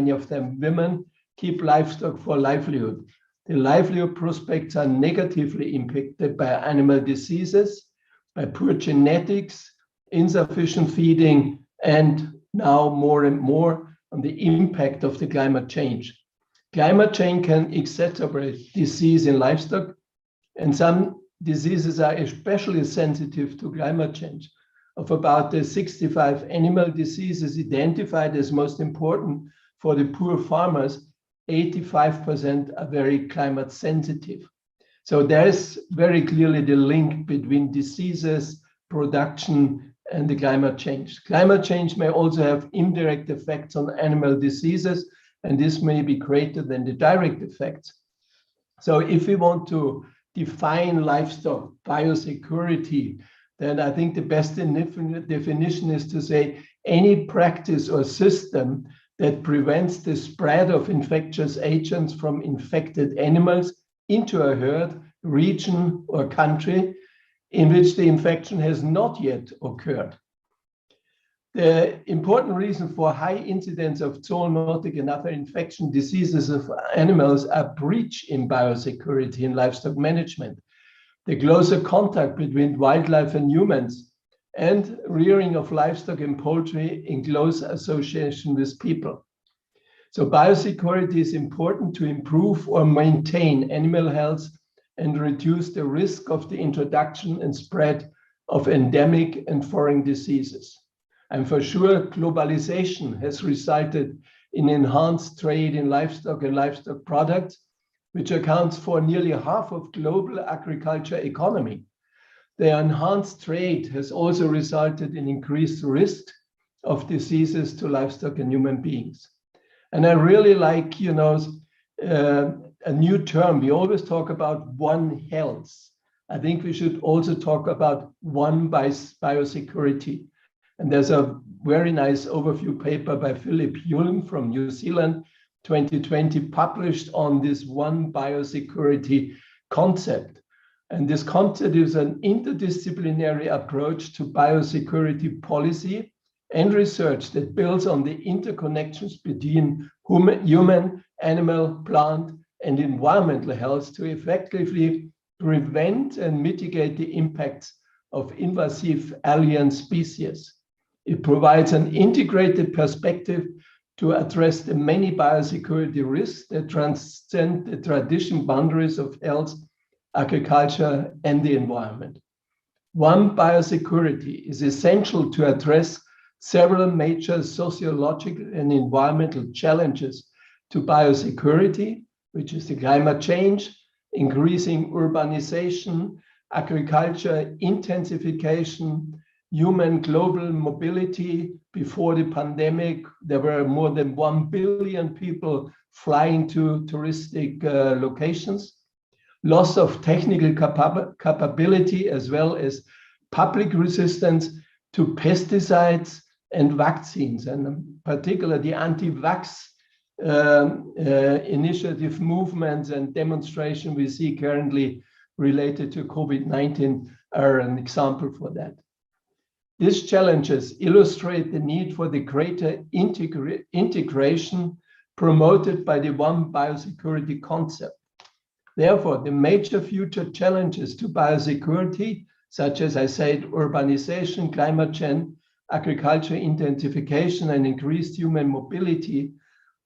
many of them women, keep livestock for livelihood. The livelihood prospects are negatively impacted by animal diseases, by poor genetics, insufficient feeding, and now more and more on the impact of the climate change. Climate change can exacerbate disease in livestock, and some diseases are especially sensitive to climate change. Of about the 65 animal diseases identified as most important for the poor farmers, 85% are very climate sensitive. So there is very clearly the link between diseases, production, and the climate change. Climate change may also have indirect effects on animal diseases, and this may be greater than the direct effects. So if we want to define livestock biosecurity, then I think the best definition is to say any practice or system that prevents the spread of infectious agents from infected animals into a herd, region, or country in which the infection has not yet occurred. The important reason for high incidence of zoonotic and other infection diseases of animals are breach in biosecurity in livestock management, the closer contact between wildlife and humans, and rearing of livestock and poultry in close association with people. So biosecurity is important to improve or maintain animal health and reduce the risk of the introduction and spread of endemic and foreign diseases. And for sure, globalization has resulted in enhanced trade in livestock and livestock products, which accounts for nearly half of global agriculture economy. The enhanced trade has also resulted in increased risk of diseases to livestock and human beings. And I really like, a new term. We always talk about One Health. I think we should also talk about One Biosecurity. And there's a very nice overview paper by Philip Hulme from New Zealand, 2020, published on this One Biosecurity concept. And this concept is an interdisciplinary approach to biosecurity policy and research that builds on the interconnections between human, animal, plant, and environmental health to effectively prevent and mitigate the impacts of invasive alien species. It provides an integrated perspective to address the many biosecurity risks that transcend the traditional boundaries of health, agriculture, and the environment. One Biosecurity is essential to address several major sociological and environmental challenges to biosecurity, which is the climate change, increasing urbanization, agriculture intensification, human global mobility. Before the pandemic, there were more than 1 billion people flying to touristic locations, loss of technical capability, as well as public resistance to pesticides and vaccines, and in particular the anti-vax initiative movements and demonstration we see currently related to COVID-19 are an example for that. These challenges illustrate the need for the greater integration promoted by the One Biosecurity concept. Therefore, the major future challenges to biosecurity, such as I said, urbanization, climate change, agriculture intensification, and increased human mobility,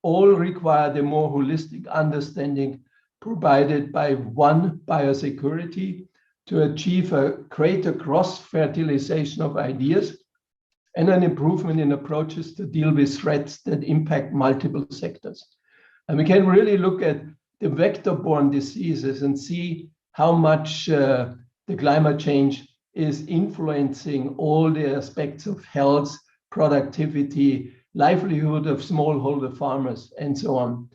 all require the more holistic understanding provided by One Biosecurity to achieve a greater cross-fertilization of ideas and an improvement in approaches to deal with threats that impact multiple sectors. And we can really look at the vector-borne diseases and see how much the climate change is influencing all the aspects of health, productivity, livelihood of smallholder farmers, and so on.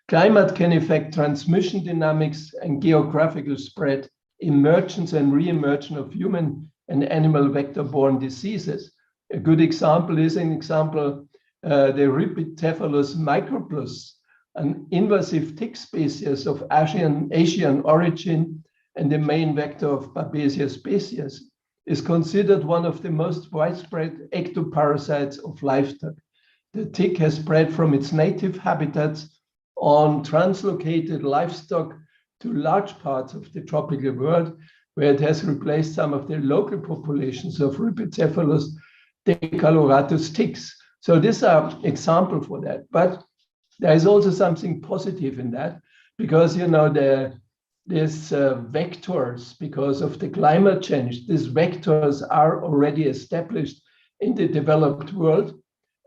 Climate can affect transmission dynamics and geographical spread, emergence and re-emergence of human and animal vector-borne diseases. A good example is the Rhipitcephalus microplus, an invasive tick species of Asian origin and the main vector of Babesia species, is considered one of the most widespread ectoparasites of livestock. the tick has spread from its native habitats on translocated livestock to large parts of the tropical world, where it has replaced some of the local populations of Rhipicephalus decoloratus ticks. So these are examples for that. But there is also something positive in that, because these vectors, because of the climate change, these vectors are already established in the developed world.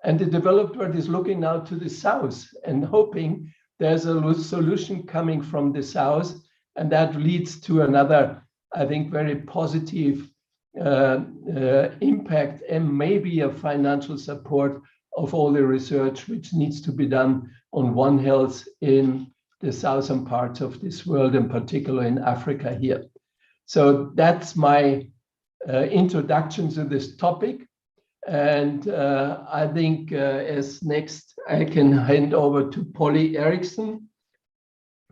And the developed world is looking now to the south and hoping there's a solution coming from the south. And that leads to another, I think, very positive impact and maybe a financial support of all the research which needs to be done on One Health in the southern parts of this world, in particular in Africa here. So that's my introduction to this topic. And I think as next, I can hand over to Polly Eriksson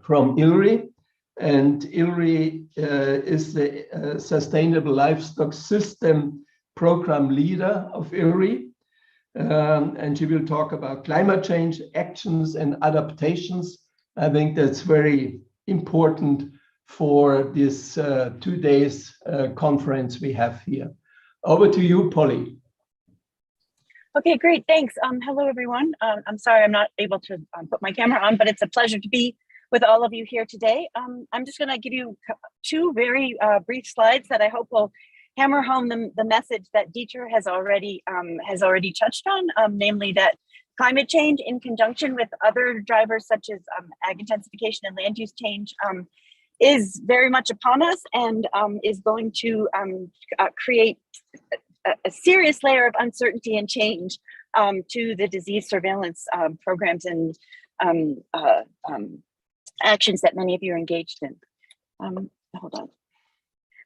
from ILRI. And ILRI is the Sustainable Livestock System Program Leader of ILRI. And she will talk about climate change, actions and adaptations. I think that's very important for this 2 days conference we have here. Over to you, Polly. Okay, great, thanks. Hello, everyone. I'm sorry I'm not able to put my camera on, but it's a pleasure to be with all of you here today. I'm just gonna give you 2 very brief slides that I hope will hammer home the message that Dieter has already touched on, namely that climate change in conjunction with other drivers such as ag intensification and land use change is very much upon us and is going to create a serious layer of uncertainty and change to the disease surveillance programs and actions that many of you are engaged in. Hold on.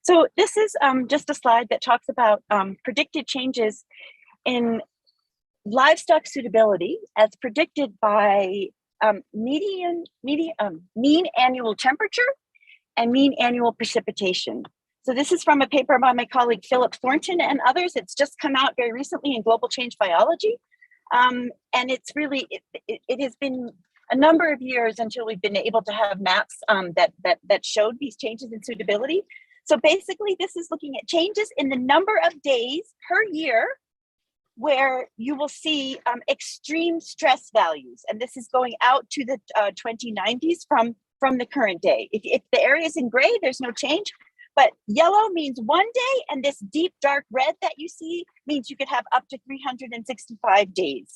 So this is just a slide that talks about predicted changes in livestock suitability as predicted by mean annual temperature and mean annual precipitation. So this is from a paper by my colleague Philip Thornton and others. It's just come out very recently in Global Change Biology. And it's really, it has been a number of years until we've been able to have maps that showed these changes in suitability. So basically this is looking at changes in the number of days per year where you will see extreme stress values. And this is going out to the 2090s from the current day. If the area is in gray, there's no change, but yellow means 1 day, and this deep dark red that you see means you could have up to 365 days.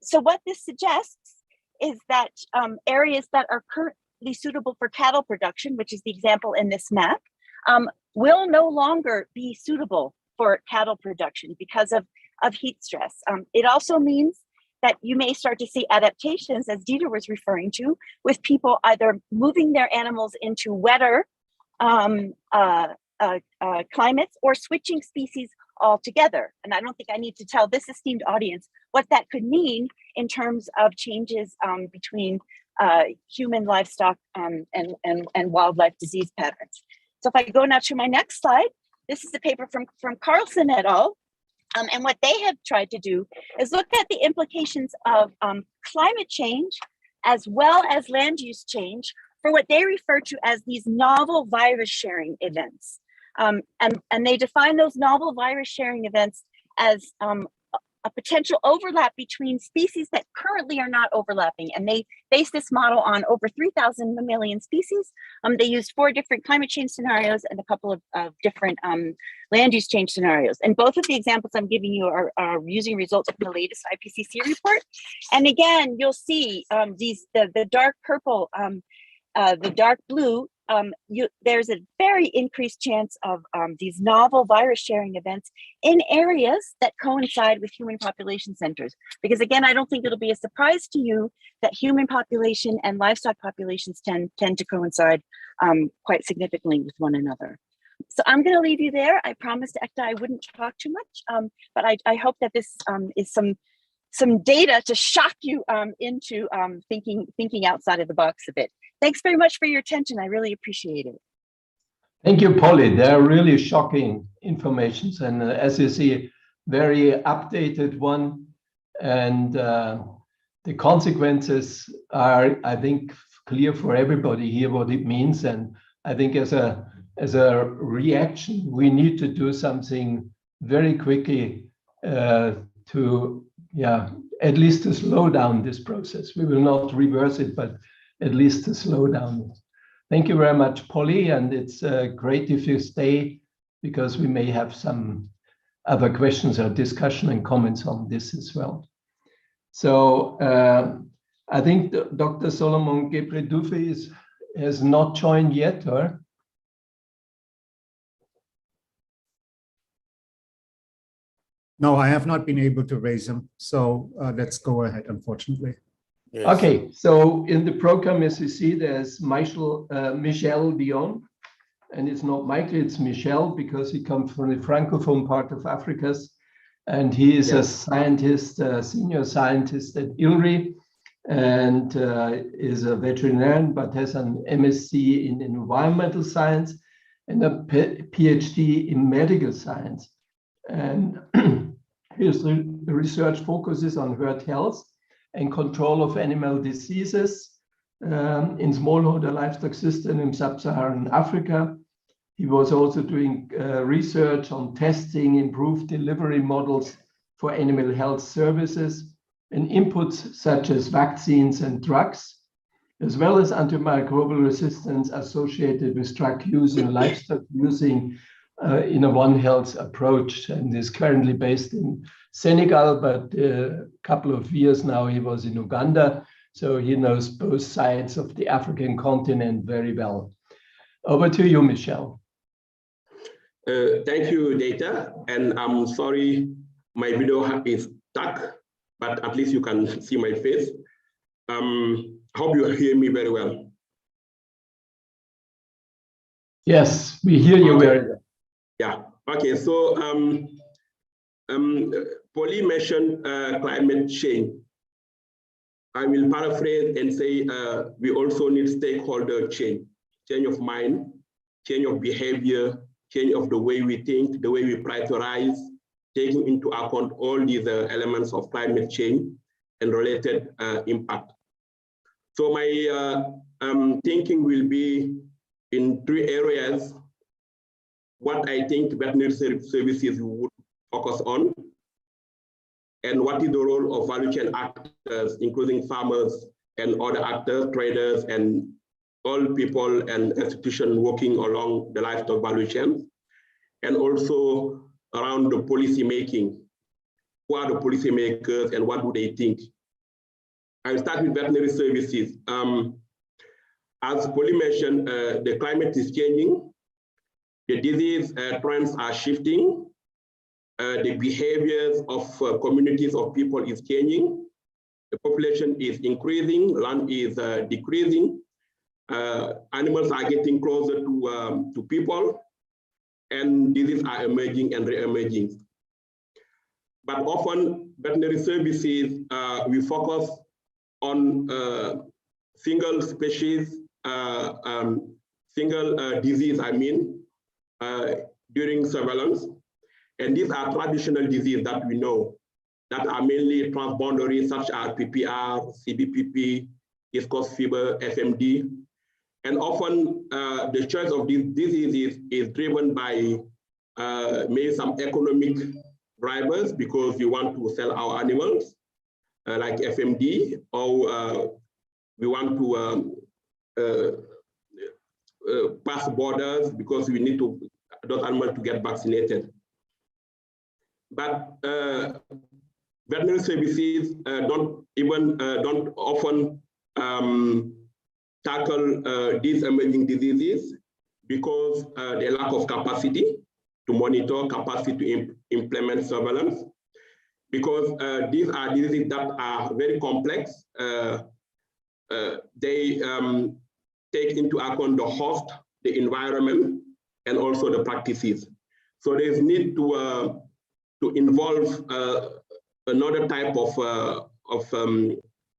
So what this suggests is that areas that are currently suitable for cattle production, which is the example in this map, will no longer be suitable for cattle production because of heat stress. It also means that you may start to see adaptations, as Dieter was referring to, with people either moving their animals into wetter climates or switching species altogether. And I don't think I need to tell this esteemed audience what that could mean in terms of changes between human, livestock, and wildlife disease patterns. So if I go now to my next slide, this is a paper from Carlson et al. And what they have tried to do is look at the implications of climate change as well as land use change for what they refer to as these novel virus sharing events. And they define those novel virus sharing events as a potential overlap between species that currently are not overlapping. And they base this model on over 3,000 mammalian species. They used 4 different climate change scenarios and a couple of different land use change scenarios. And both of the examples I'm giving you are using results from the latest IPCC report. And again, you'll see the dark purple, the dark blue, there's a very increased chance of these novel virus sharing events in areas that coincide with human population centers. Because again, I don't think it'll be a surprise to you that human population and livestock populations tend to coincide quite significantly with one another. So I'm going to leave you there. I promised Ekta I wouldn't talk too much, but I hope that this is some data to shock you into thinking outside of the box a bit. Thanks very much for your attention. I really appreciate it. Thank you, Polly. They're really shocking informations. And as you see, very updated one. And the consequences are, I think, clear for everybody here what it means. And I think as a reaction, we need to do something very quickly to, at least to slow down this process. We will not reverse it, but at least to slow down. Thank you very much, Polly. And it's great if you stay, because we may have some other questions or discussion and comments on this as well. So I think Dr. Solomon Gebredufi has not joined yet, or? No, I have not been able to raise him. So let's go ahead, unfortunately. Yes. Okay, so in the program, as you see, there's Michel Dion, and it's not Michael, it's Michel, because he comes from the Francophone part of Africa, and he is a scientist, senior scientist at ILRI, and is a veterinarian, but has an MSc in environmental science and a PhD in medical science. And his research focuses on herd health and control of animal diseases in smallholder livestock system in sub-Saharan Africa. He was also doing research on testing improved delivery models for animal health services and inputs such as vaccines and drugs, as well as antimicrobial resistance associated with drug use in livestock using in a One Health approach, and is currently based in Senegal, but a couple of years now he was in Uganda, so he knows both sides of the African continent very well. Over to you, Michel. Thank you, Data, and I'm sorry my video is stuck, but at least you can see my face. Hope you hear me very well. Yes, we hear you very well. Yeah, okay, so Polly mentioned climate change. I will paraphrase and say we also need stakeholder change of mind, change of behavior, change of the way we think, the way we prioritize, taking into account all these elements of climate change and related impact. So my thinking will be in 3 areas. What I think veterinary services would focus on, and what is the role of value chain actors, including farmers and other actors, traders, and all people and institutions working along the livestock value chain, and also around the policy making. Who are the policy makers and what do they think? I'll start with veterinary services. As Polly mentioned, the climate is changing. The disease trends are shifting. The behaviors of communities of people is changing. The population is increasing, land is decreasing. Animals are getting closer to people, and diseases are emerging and re-emerging. But often veterinary services, we focus on single species, single disease, during surveillance. And these are traditional diseases that we know that are mainly transboundary, such as PPR, CBPP, East Coast fever, FMD. And often the choice of these diseases is driven by maybe some economic drivers, because we want to sell our animals, like FMD, or we want to pass borders because we need those animals to get vaccinated. But veterinary services don't often tackle these emerging diseases because the lack of capacity to monitor, capacity to implement surveillance, because these are diseases that are very complex. They take into account the host, the environment, and also the practices. So there's need to involve another type of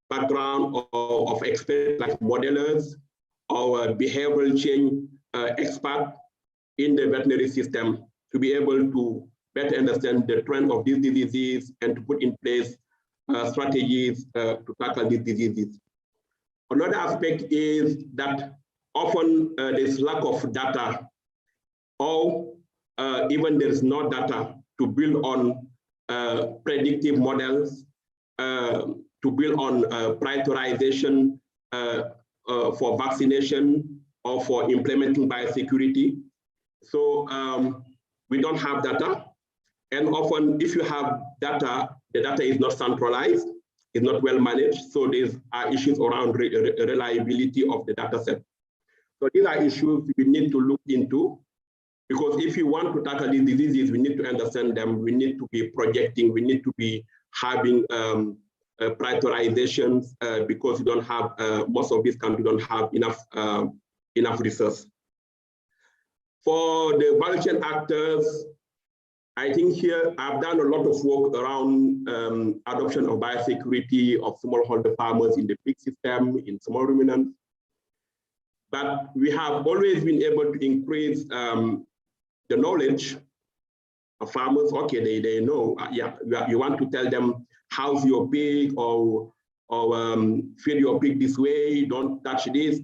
background or of experts, like modelers or behavioral change experts in the veterinary system, to be able to better understand the trend of these diseases and to put in place strategies to tackle these diseases. Another aspect is that often there's lack of data, or even there is no data to build on predictive models, to build on prioritization for vaccination or for implementing biosecurity. So we don't have data. And often if you have data, the data is not centralized, it's not well managed. So there's issues around reliability of the data set. So these are issues we need to look into, because if you want to tackle these diseases, we need to understand them. We need to be projecting, we need to be having prioritizations because you don't have, most of these countries don't have enough resources. For the value chain actors, I think here I've done a lot of work around adoption of biosecurity of smallholder farmers in the pig system, in small ruminants. But we have always been able to increase the knowledge of farmers. Okay, they know, yeah, you want to tell them how's your pig, or feed your pig this way, don't touch this.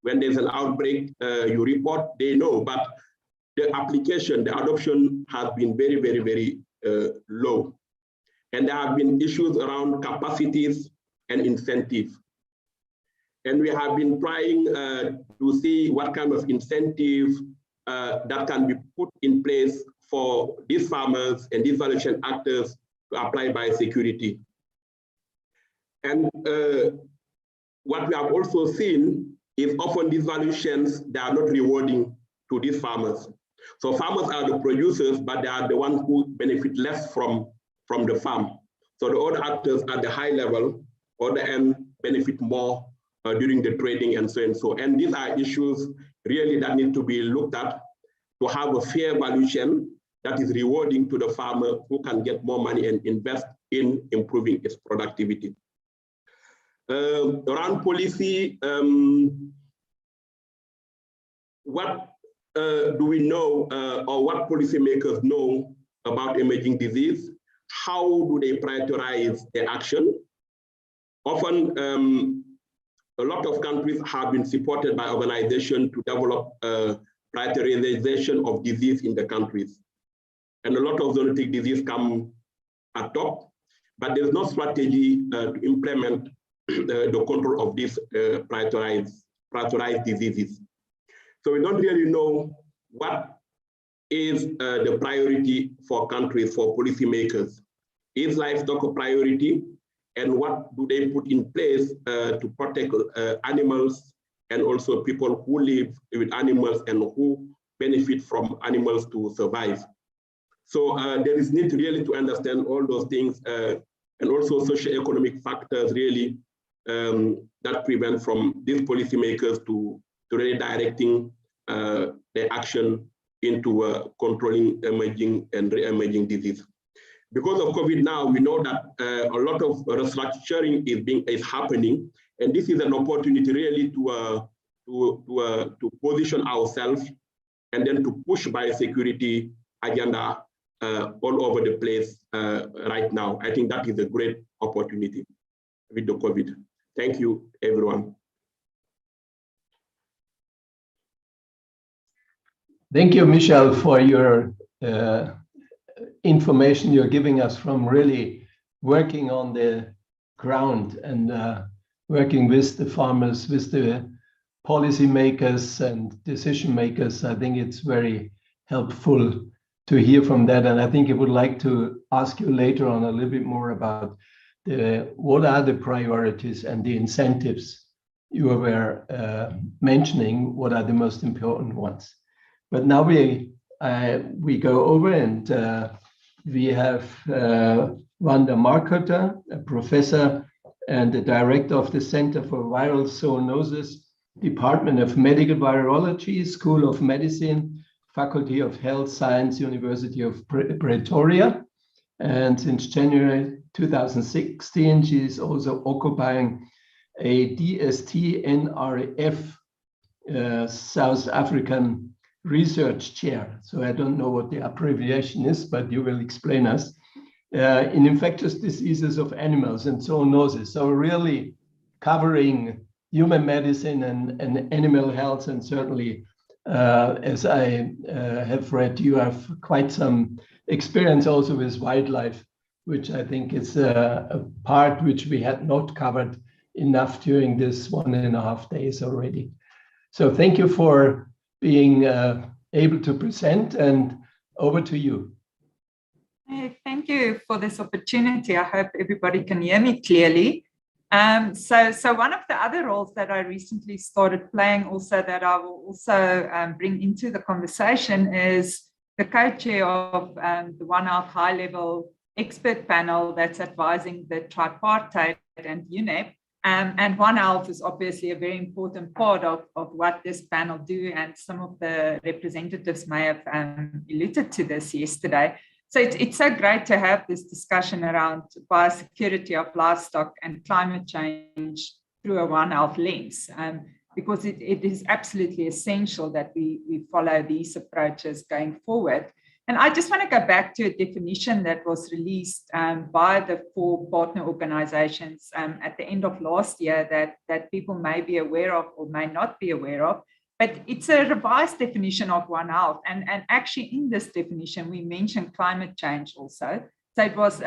When there's an outbreak, you report, they know. But the application, the adoption has been very, very, very low. And there have been issues around capacities and incentives. And we have been trying to see what kind of incentive that can be put in place for these farmers and these value chain actors to apply biosecurity. And what we have also seen is often these value chains, they are not rewarding to these farmers. So farmers are the producers, but they are the ones who benefit less from the farm. So the other actors at the high level or the end benefit more during the trading and so and so. And these are issues really that need to be looked at to have a fair value chain that is rewarding to the farmer who can get more money and invest in improving its productivity. Around policy, what do we know or what policymakers know about emerging disease? How do they prioritize their action? Often, a lot of countries have been supported by organizations to develop prioritization of disease in the countries. And a lot of zoonotic disease come at top, but there's no strategy to implement the control of these prioritized diseases. So we don't really know what is the priority for countries, for policymakers. Is livestock a priority? And what do they put in place to protect animals and also people who live with animals and who benefit from animals to survive? So there is need really to understand all those things and also socioeconomic factors really that prevent from these policymakers to really directing their action into controlling emerging and re-emerging disease. Because of COVID now, we know that a lot of restructuring is happening, and this is an opportunity really to position ourselves and then to push biosecurity agenda all over the place right now. I think that is a great opportunity with the COVID. Thank you, everyone. Thank you, Michel, for your information you're giving us from really working on the ground and working with the farmers, with the policymakers and decision makers. I think it's very helpful to hear from that. And I think I would like to ask you later on a little bit more about what are the priorities and the incentives you were mentioning, what are the most important ones. But now we go over and we have Wanda Marcotter, a professor and the director of the Center for Viral Zoonosis, Department of Medical Virology, School of Medicine, Faculty of Health Science, University of Pretoria. And since January 2016, she is also occupying a DST NRF South African research chair. So I don't know what the abbreviation is, but you will explain us. in infectious diseases of animals and zoonosis. So really covering human medicine and animal health, and certainly, as I have read, you have quite some experience also with wildlife, which I think is a part which we had not covered enough during this 1.5 days already. So thank you for being able to present, and over to you. Hey, thank you for this opportunity. I hope everybody can hear me clearly. So one of the other roles that I recently started playing also that I will also bring into the conversation is the co-chair of the One Health high-level expert panel that's advising the tripartite and UNEP. And One Health is obviously a very important part of what this panel do, and some of the representatives may have alluded to this yesterday. So it's so great to have this discussion around biosecurity of livestock and climate change through a One Health lens, because it is absolutely essential that we follow these approaches going forward. And I just want to go back to a definition that was released by the 4 partner organizations at the end of last year that people may be aware of or may not be aware of. But it's a revised definition of One Health. And actually in this definition, we mentioned climate change also. So it was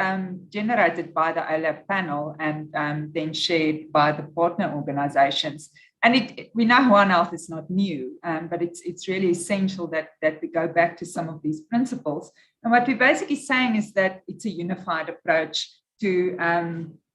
generated by the OLAP panel and then shared by the partner organizations. And we know One Health is not new, but it's really essential that we go back to some of these principles. And what we're basically saying is that it's a unified approach to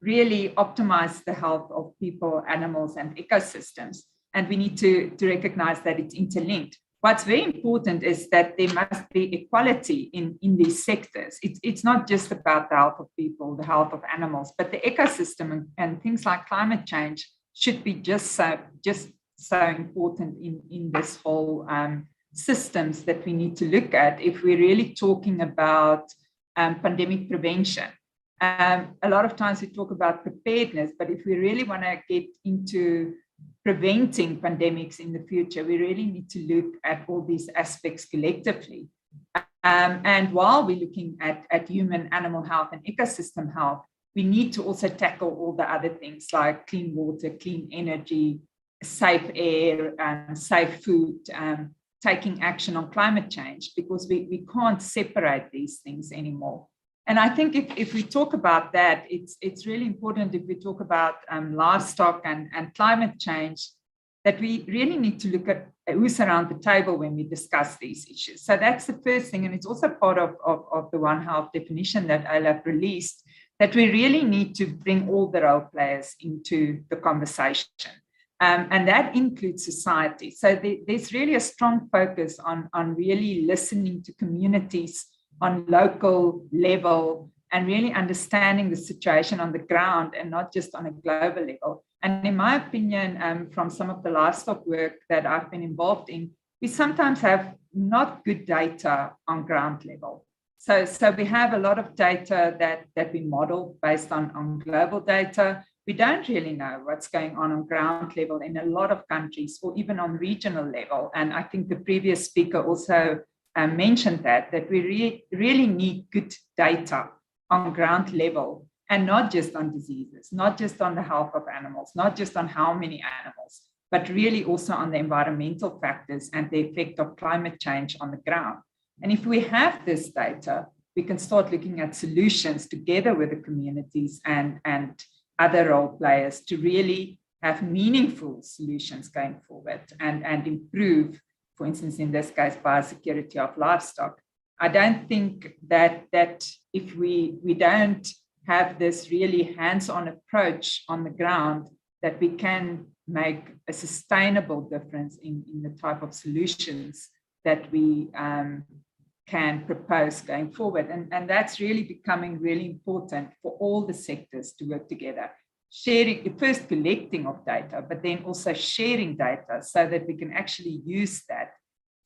really optimize the health of people, animals, and ecosystems. And we need to recognize that it's interlinked. What's very important is that there must be equality in these sectors. It's not just about the health of people, the health of animals, but the ecosystem and things like climate change should be just so important in this whole systems that we need to look at if we're really talking about pandemic prevention. A lot of times we talk about preparedness, but if we really want to get into preventing pandemics in the future, we really need to look at all these aspects collectively. And while we're looking at human, animal health and ecosystem health, we need to also tackle all the other things like clean water, clean energy, safe air, safe food, taking action on climate change, because we can't separate these things anymore. And I think if we talk about that, it's really important if we talk about livestock and climate change, that we really need to look at who's around the table when we discuss these issues. So that's the first thing. And it's also part of the One Health definition that OLAP released, that we really need to bring all the role players into the conversation. And that includes society. So there's really a strong focus on really listening to communities on local level and really understanding the situation on the ground and not just on a global level. And in my opinion, from some of the livestock work that I've been involved in, we sometimes have not good data on ground level. So we have a lot of data that we model based on global data. We don't really know what's going on ground level in a lot of countries, or even on regional level. And I think the previous speaker also mentioned that we really need good data on ground level, and not just on diseases, not just on the health of animals, not just on how many animals, but really also on the environmental factors and the effect of climate change on the ground. And if we have this data, we can start looking at solutions together with the communities and other role players to really have meaningful solutions going forward and improve, for instance, in this case, biosecurity of livestock. I don't think that if we don't have this really hands-on approach on the ground, that we can make a sustainable difference in the type of solutions that we can propose going forward. And that's really becoming really important for all the sectors to work together. Sharing, first collecting of data, but then also sharing data so that we can actually use that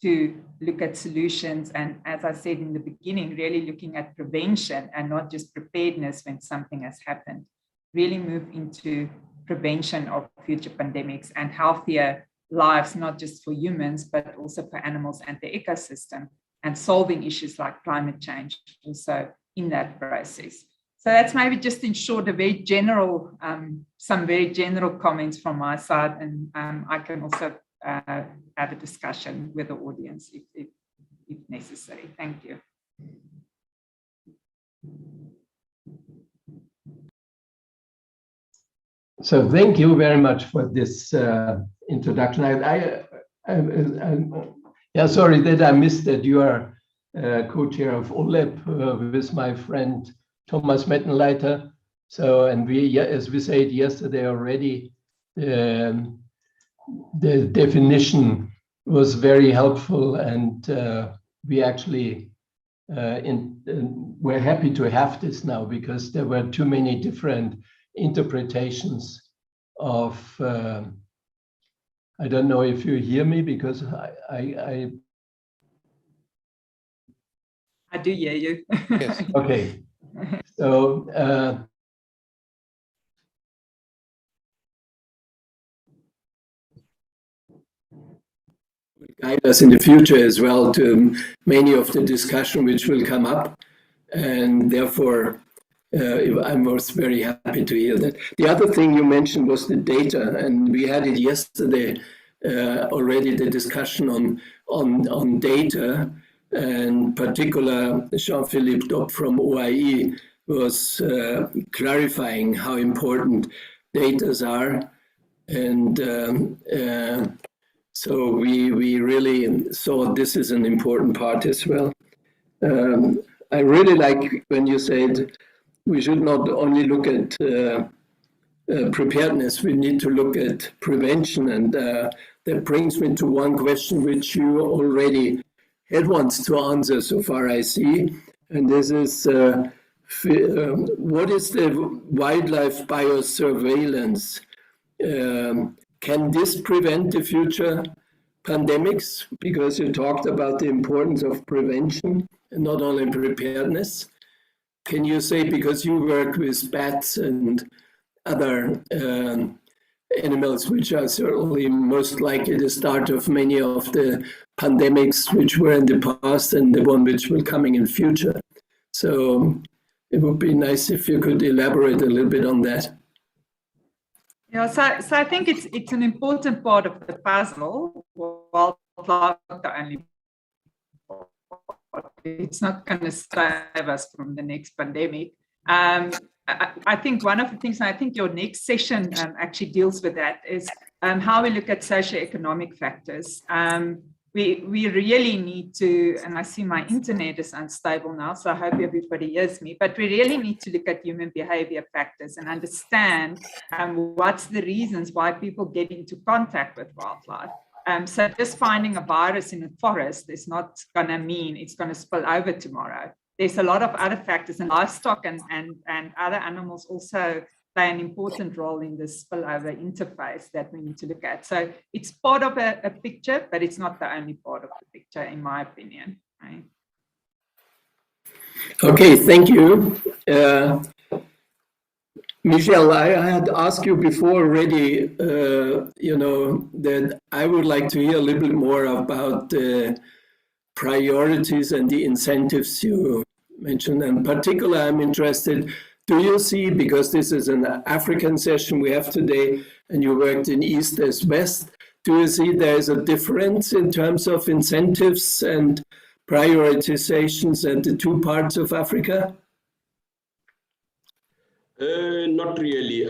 to look at solutions. And as I said in the beginning, really looking at prevention and not just preparedness when something has happened. Really move into prevention of future pandemics and healthier lives, not just for humans, but also for animals and the ecosystem, and solving issues like climate change also in that process. So that's maybe just in short, a very general, some very general comments from my side, and I can also have a discussion with the audience if necessary. Thank you. So thank you very much for this introduction. Yeah, sorry that I missed that you are co-chair of OLEP with my friend Thomas Mettenleiter. So, and we, as we said yesterday already, the definition was very helpful, and we actually we're happy to have this now, because there were too many different interpretations of I don't know if you hear me, because I do hear you. Yes. Okay. So guide us in the future as well to many of the discussion which will come up, and therefore I was very happy to hear that. The other thing you mentioned was the data, and we had it yesterday already, the discussion on data, and particular Jean-Philippe Dopp from OIE was clarifying how important data are, and so we really saw this is an important part as well. I really like when you said we should not only look at preparedness, we need to look at prevention. And that brings me to one question which you already had once to answer, so far I see. And this is, what is the wildlife biosurveillance? Can this prevent the future pandemics? Because you talked about the importance of prevention and not only preparedness. Can you say, because you work with bats and other animals, which are certainly most likely the start of many of the pandemics which were in the past and the one which will coming in future. So it would be nice if you could elaborate a little bit on that. Yeah, so I think it's an important part of the puzzle. Wildlife is the only part. It's not going to save us from the next pandemic. I think one of the things, and I think your next session actually deals with that, is how we look at socioeconomic factors. We really need to, and I see my internet is unstable now, so I hope everybody hears me, but we really need to look at human behavior factors and understand what's the reasons why people get into contact with wildlife. So just finding a virus in a forest is not going to mean it's going to spill over tomorrow. There's a lot of other factors, and livestock and other animals also play an important role in this spillover interface that we need to look at. So it's part of a picture, but it's not the only part of the picture, in my opinion. Right? Okay, thank you. Michelle, I had asked you before already, that I would like to hear a little bit more about the priorities and the incentives you mentioned. In particular, I'm interested, do you see, because this is an African session we have today, and you worked in East as West, do you see there's a difference in terms of incentives and prioritizations at the two parts of Africa? Not really,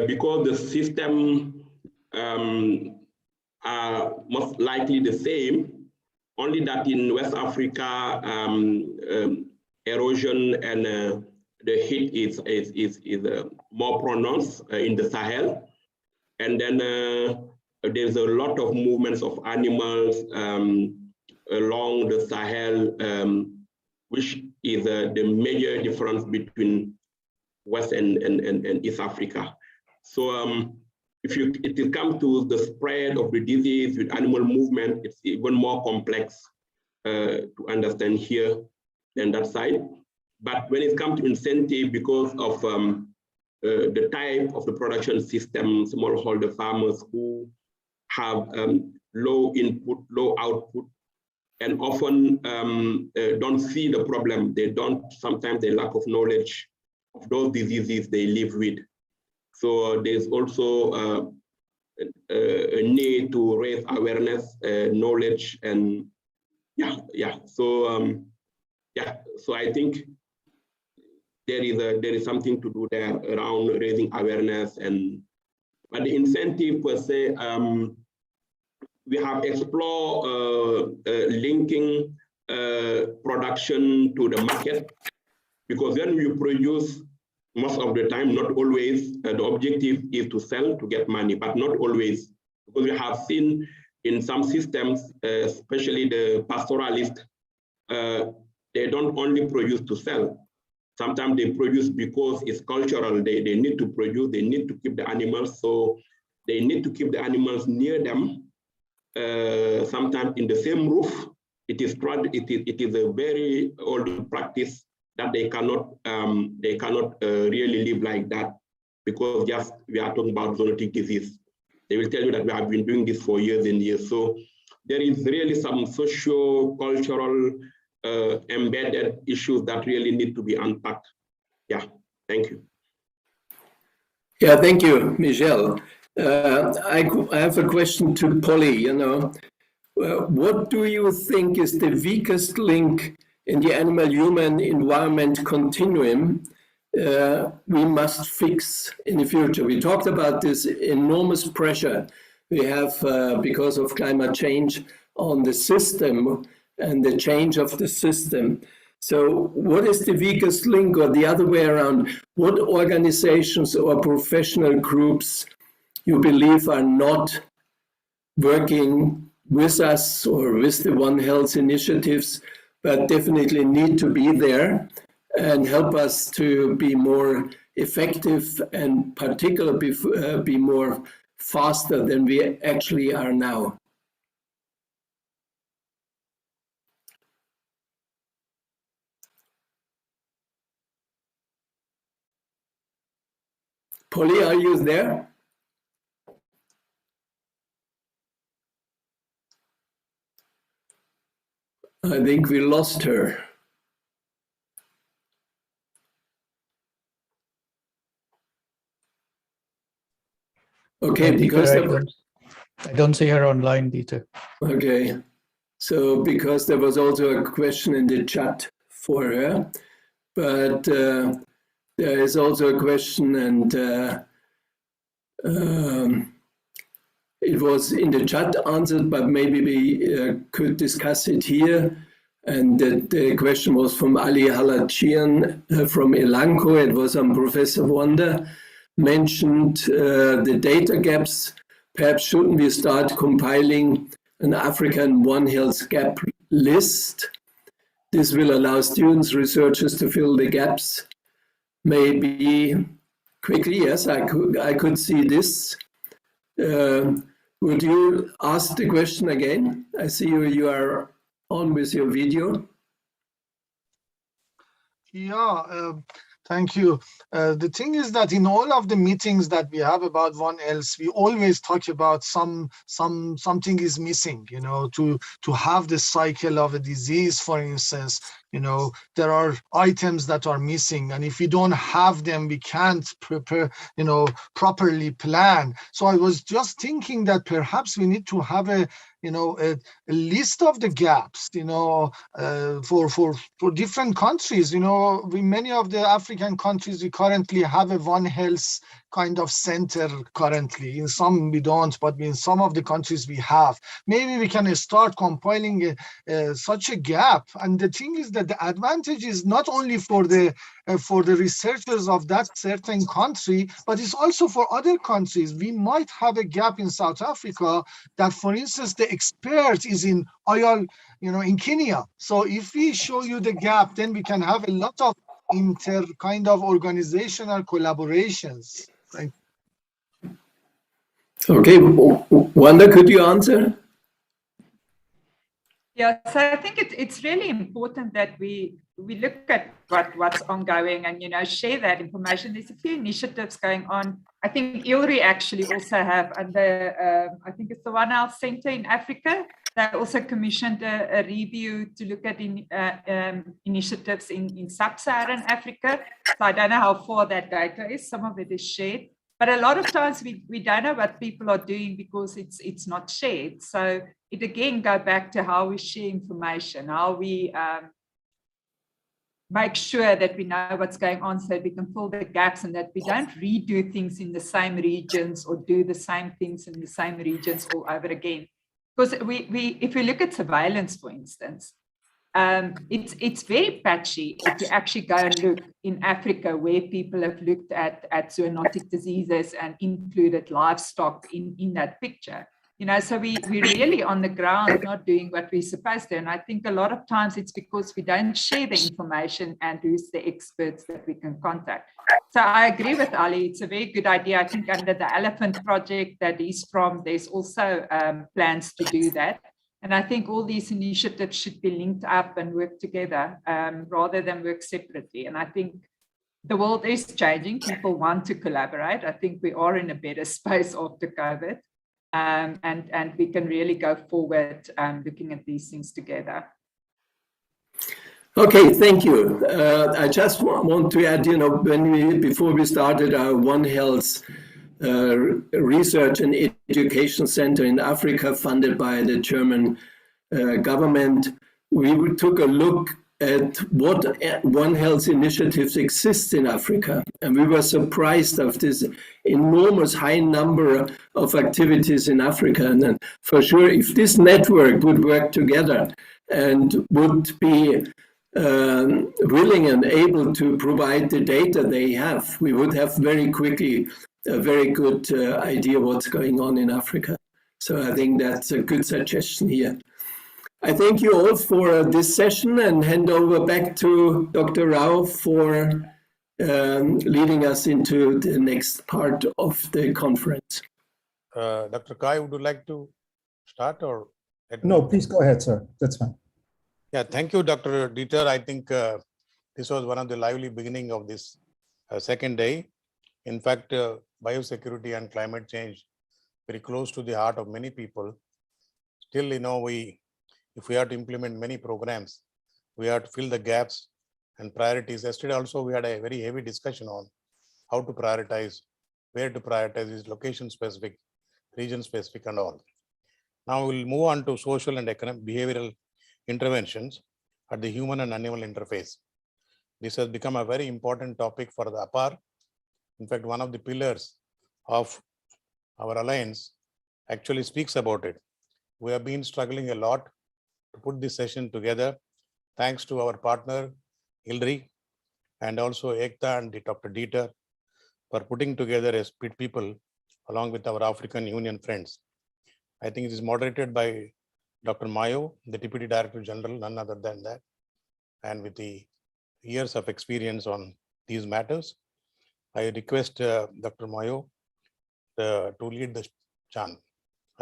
because the system are most likely the same, only that in West Africa, erosion and the heat is more pronounced in the Sahel. And then there's a lot of movements of animals along the Sahel, which is the major difference between West and East Africa. So if it comes to the spread of the disease with animal movement, it's even more complex to understand here than that side. But when it comes to incentive, because of the type of the production system, smallholder farmers who have low input, low output, and often don't see the problem. Sometimes they lack of knowledge of those diseases they live with. So there's also a need to raise awareness, knowledge, and so I think there is something to do there around raising awareness, but the incentive per se, we have explored linking production to the market, because when you produce, most of the time, not always, the objective is to sell, to get money, but not always. Because we have seen in some systems, especially the pastoralist, they don't only produce to sell. Sometimes they produce because it's cultural. They need to produce, they need to keep the animals, so they need to keep the animals near them. Sometimes in the same roof. It is a very old practice that they cannot really live like that, because just we are talking about zoonotic disease. They will tell you that we have been doing this for years and years. So there is really some socio-cultural embedded issues that really need to be unpacked. Yeah, thank you. Yeah, thank you, Michelle. I have a question to Polly. What do you think is the weakest link in the animal-human environment continuum we must fix in the future? We talked about this enormous pressure we have because of climate change on the system and the change of the system. So what is the weakest link, or the other way around? What organizations or professional groups you believe are not working with us or with the One Health initiatives, but definitely need to be there and help us to be more effective and particularly be more faster than we actually are now? Polly, are you there? I think we lost her. Okay, because I don't see her online, Dieter. Okay, so because there was also a question in the chat for her, but there is also a question, and it was in the chat answered, but maybe we could discuss it here. And the question was from Ali Halachian from Elanco. It was on Professor Wanda, mentioned the data gaps. Perhaps shouldn't we start compiling an African One Health gap list? This will allow students, researchers to fill the gaps. Maybe quickly, yes, I could see this. Would you ask the question again? I see you are on with your video. Yeah, thank you. The thing is that in all of the meetings that we have about One Health, we always talk about something is missing, to have the cycle of a disease, for instance. There are items that are missing, and if we don't have them, we can't prepare, properly plan. So I was just thinking that perhaps we need to have a list of the gaps, for different countries. Many of the African countries, we currently have a One Health kind of center currently. In some we don't, but in some of the countries we have. Maybe we can start compiling such a gap. And the thing is that the advantage is not only for the researchers of that certain country, but it's also for other countries. We might have a gap in South Africa that, for instance, the expert is in oil, in Kenya. So if we show you the gap, then we can have a lot of kind of organizational collaborations. Right? Okay, Wanda, could you answer? Yeah, so I think it's really important that we look at what's ongoing and share that information. There's a few initiatives going on. I think ILRI actually also have under I think it's the One Health Center in Africa. They also commissioned a review to look at initiatives in sub-Saharan Africa. So I don't know how far that data is. Some of it is shared. But a lot of times we don't know what people are doing because it's not shared. So it again goes back to how we share information, how we make sure that we know what's going on so that we can fill the gaps and that we don't redo things in the same regions or do the same things in the same regions all over again. Because if we look at surveillance, for instance, it's very patchy if you actually go and look in Africa where people have looked at zoonotic diseases and included livestock in that picture. You know, so we're really on the ground not doing what we're supposed to. And I think a lot of times it's because we don't share the information and who's the experts that we can contact. So I agree with Ali. It's a very good idea. I think under the Elephant Project that he's from, there's also plans to do that. And I think all these initiatives should be linked up and work together rather than work separately. And I think the world is changing. People want to collaborate. I think we are in a better space after COVID. And we can really go forward looking at these things together. Okay, thank you. I just want to add, you know, before we started our One Health Research and Education Center in Africa, funded by the German government, we took a look at what One Health initiatives exist in Africa. And we were surprised of this enormous high number of activities in Africa. And then for sure, if this network would work together and would be willing and able to provide the data they have, we would have very quickly a very good idea what's going on in Africa. So I think that's a good suggestion here. I thank you all for this session and hand over back to Dr. Rao for leading us into the next part of the conference. Dr. Kai, would you like to start or? No, please go ahead, sir. That's fine. Yeah, thank you, Dr. Dieter. I think this was one of the lively beginning of this second day. In fact, biosecurity and climate change very close to the heart of many people. Still, you know, if we have to implement many programs, we have to fill the gaps and priorities. Yesterday also, we had a very heavy discussion on how to prioritize, where to prioritize is location specific, region specific and all. Now we'll move on to social and economic behavioral interventions at the human and animal interface. This has become a very important topic for the APAR. In fact, one of the pillars of our alliance actually speaks about it. We have been struggling a lot to put this session together, thanks to our partner, Hillary, and also Ekta and Dr. Dieter for putting together as people along with our African Union friends. I think it is moderated by Dr. Mayo, the Deputy Director General, none other than that, and with the years of experience on these matters. I request Dr. Mayo to lead the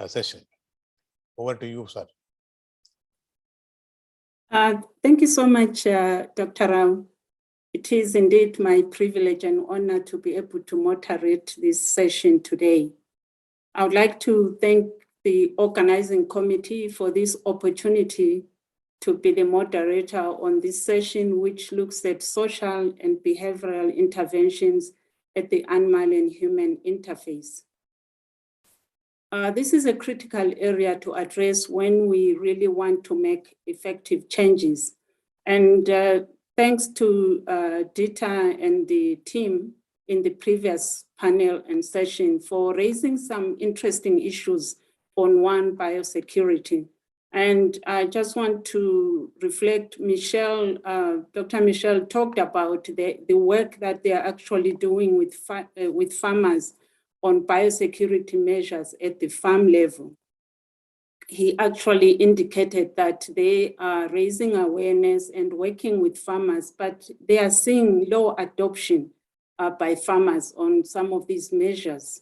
session. Over to you, sir. Thank you so much, Dr. Rao. It is indeed my privilege and honor to be able to moderate this session today. I would like to thank the organizing committee for this opportunity to be the moderator on this session, which looks at social and behavioral interventions at the animal and human interface. This is a critical area to address when we really want to make effective changes. And thanks to Dieter and the team in the previous panel and session for raising some interesting issues on one, biosecurity. And I just want to reflect, Dr. Michelle talked about the work that they are actually doing with farmers on biosecurity measures at the farm level. He actually indicated that they are raising awareness and working with farmers, but they are seeing low adoption by farmers on some of these measures.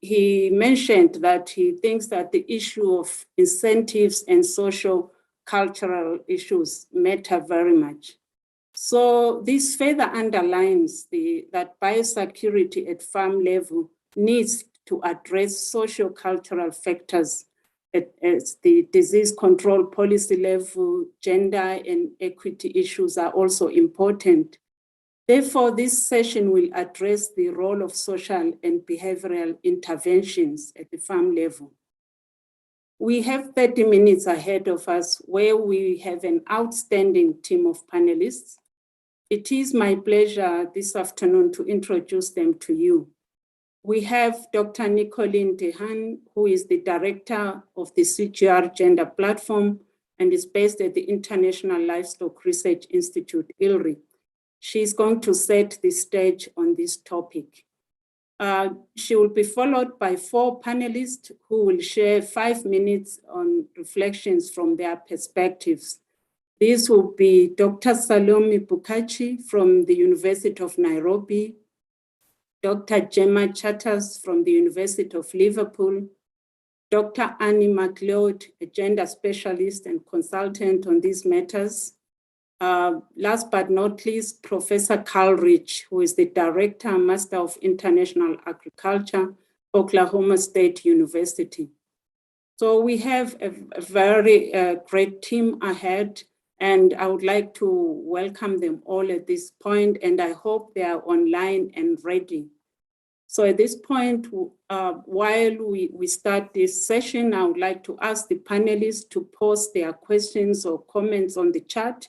He mentioned that he thinks that the issue of incentives and social cultural issues matter very much. So this further underlines that biosecurity at farm level needs to address socio-cultural factors at the disease control policy level, gender and equity issues are also important. Therefore, this session will address the role of social and behavioral interventions at the farm level. We have 30 minutes ahead of us where we have an outstanding team of panelists. It is my pleasure this afternoon to introduce them to you. We have Dr. Nicolene Dehan, who is the director of the CGR Gender Platform and is based at the International Livestock Research Institute, ILRI. She's going to set the stage on this topic. She will be followed by 4 panelists who will share 5 minutes on reflections from their perspectives. These will be Dr. Salome Bukachi from the University of Nairobi, Dr. Gemma Chatters from the University of Liverpool, Dr. Annie McLeod, a gender specialist and consultant on these matters. Last but not least, Professor Carl Rich, who is the Director, Master of International Agriculture, Oklahoma State University. So we have a very great team ahead, and I would like to welcome them all at this point, and I hope they are online and ready. So at this point, while we start this session, I would like to ask the panelists to post their questions or comments on the chat.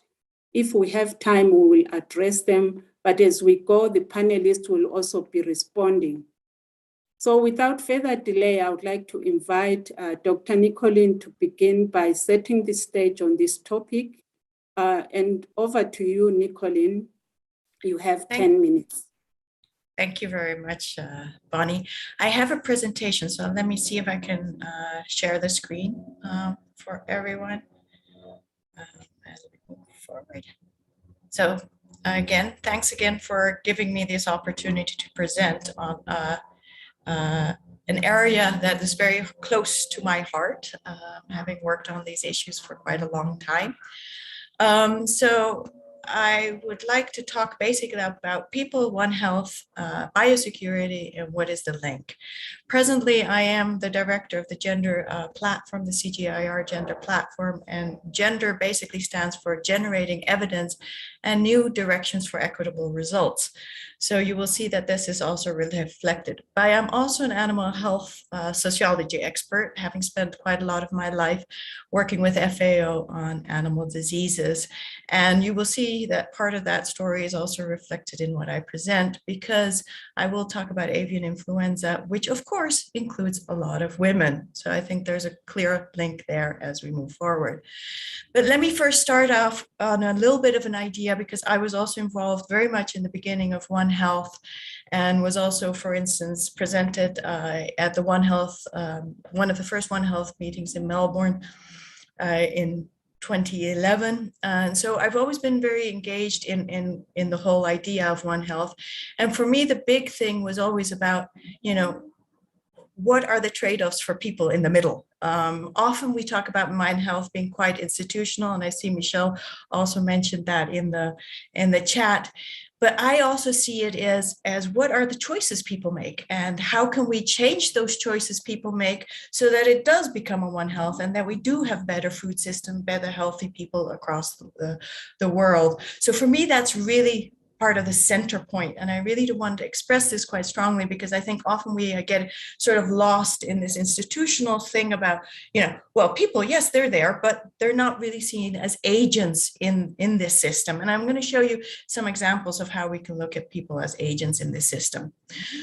If we have time, we will address them, but as we go, the panelists will also be responding. So without further delay, I would like to invite Dr. Nicolene to begin by setting the stage on this topic. And over to you, Nicolene. You have 10 minutes. Thank you very much, Bonnie. I have a presentation, so let me see if I can share the screen for everyone as we move forward. So again, thanks again for giving me this opportunity to present on an area that is very close to my heart, having worked on these issues for quite a long time. So I would like to talk basically about people, One Health, biosecurity, and what is the link. Presently, I am the director of the gender platform, the CGIAR gender platform, and gender basically stands for generating evidence and new directions for equitable results. So you will see that this is also reflected. But I am also an animal health sociology expert, having spent quite a lot of my life working with FAO on animal diseases. And you will see that part of that story is also reflected in what I present, because I will talk about avian influenza, which of course includes a lot of women. So I think there's a clear link there as we move forward. But let me first start off on a little bit of an idea, because I was also involved very much in the beginning of One Health, and was also, for instance, presented at the One Health, one of the first One Health meetings in Melbourne in 2011. And so I've always been very engaged in the whole idea of One Health. And for me, the big thing was always about, you know, what are the trade-offs for people in the middle? Often we talk about mind health being quite institutional, and I see Michelle also mentioned that in the chat. But I also see it as what are the choices people make, and how can we change those choices people make so that it does become a One Health, and that we do have better food system, better healthy people across the world. So for me, that's really part of the center point. And I really do want to express this quite strongly, because I think often we get sort of lost in this institutional thing about, you know, well, people, yes, they're there, but they're not really seen as agents in this system. And I'm going to show you some examples of how we can look at people as agents in this system.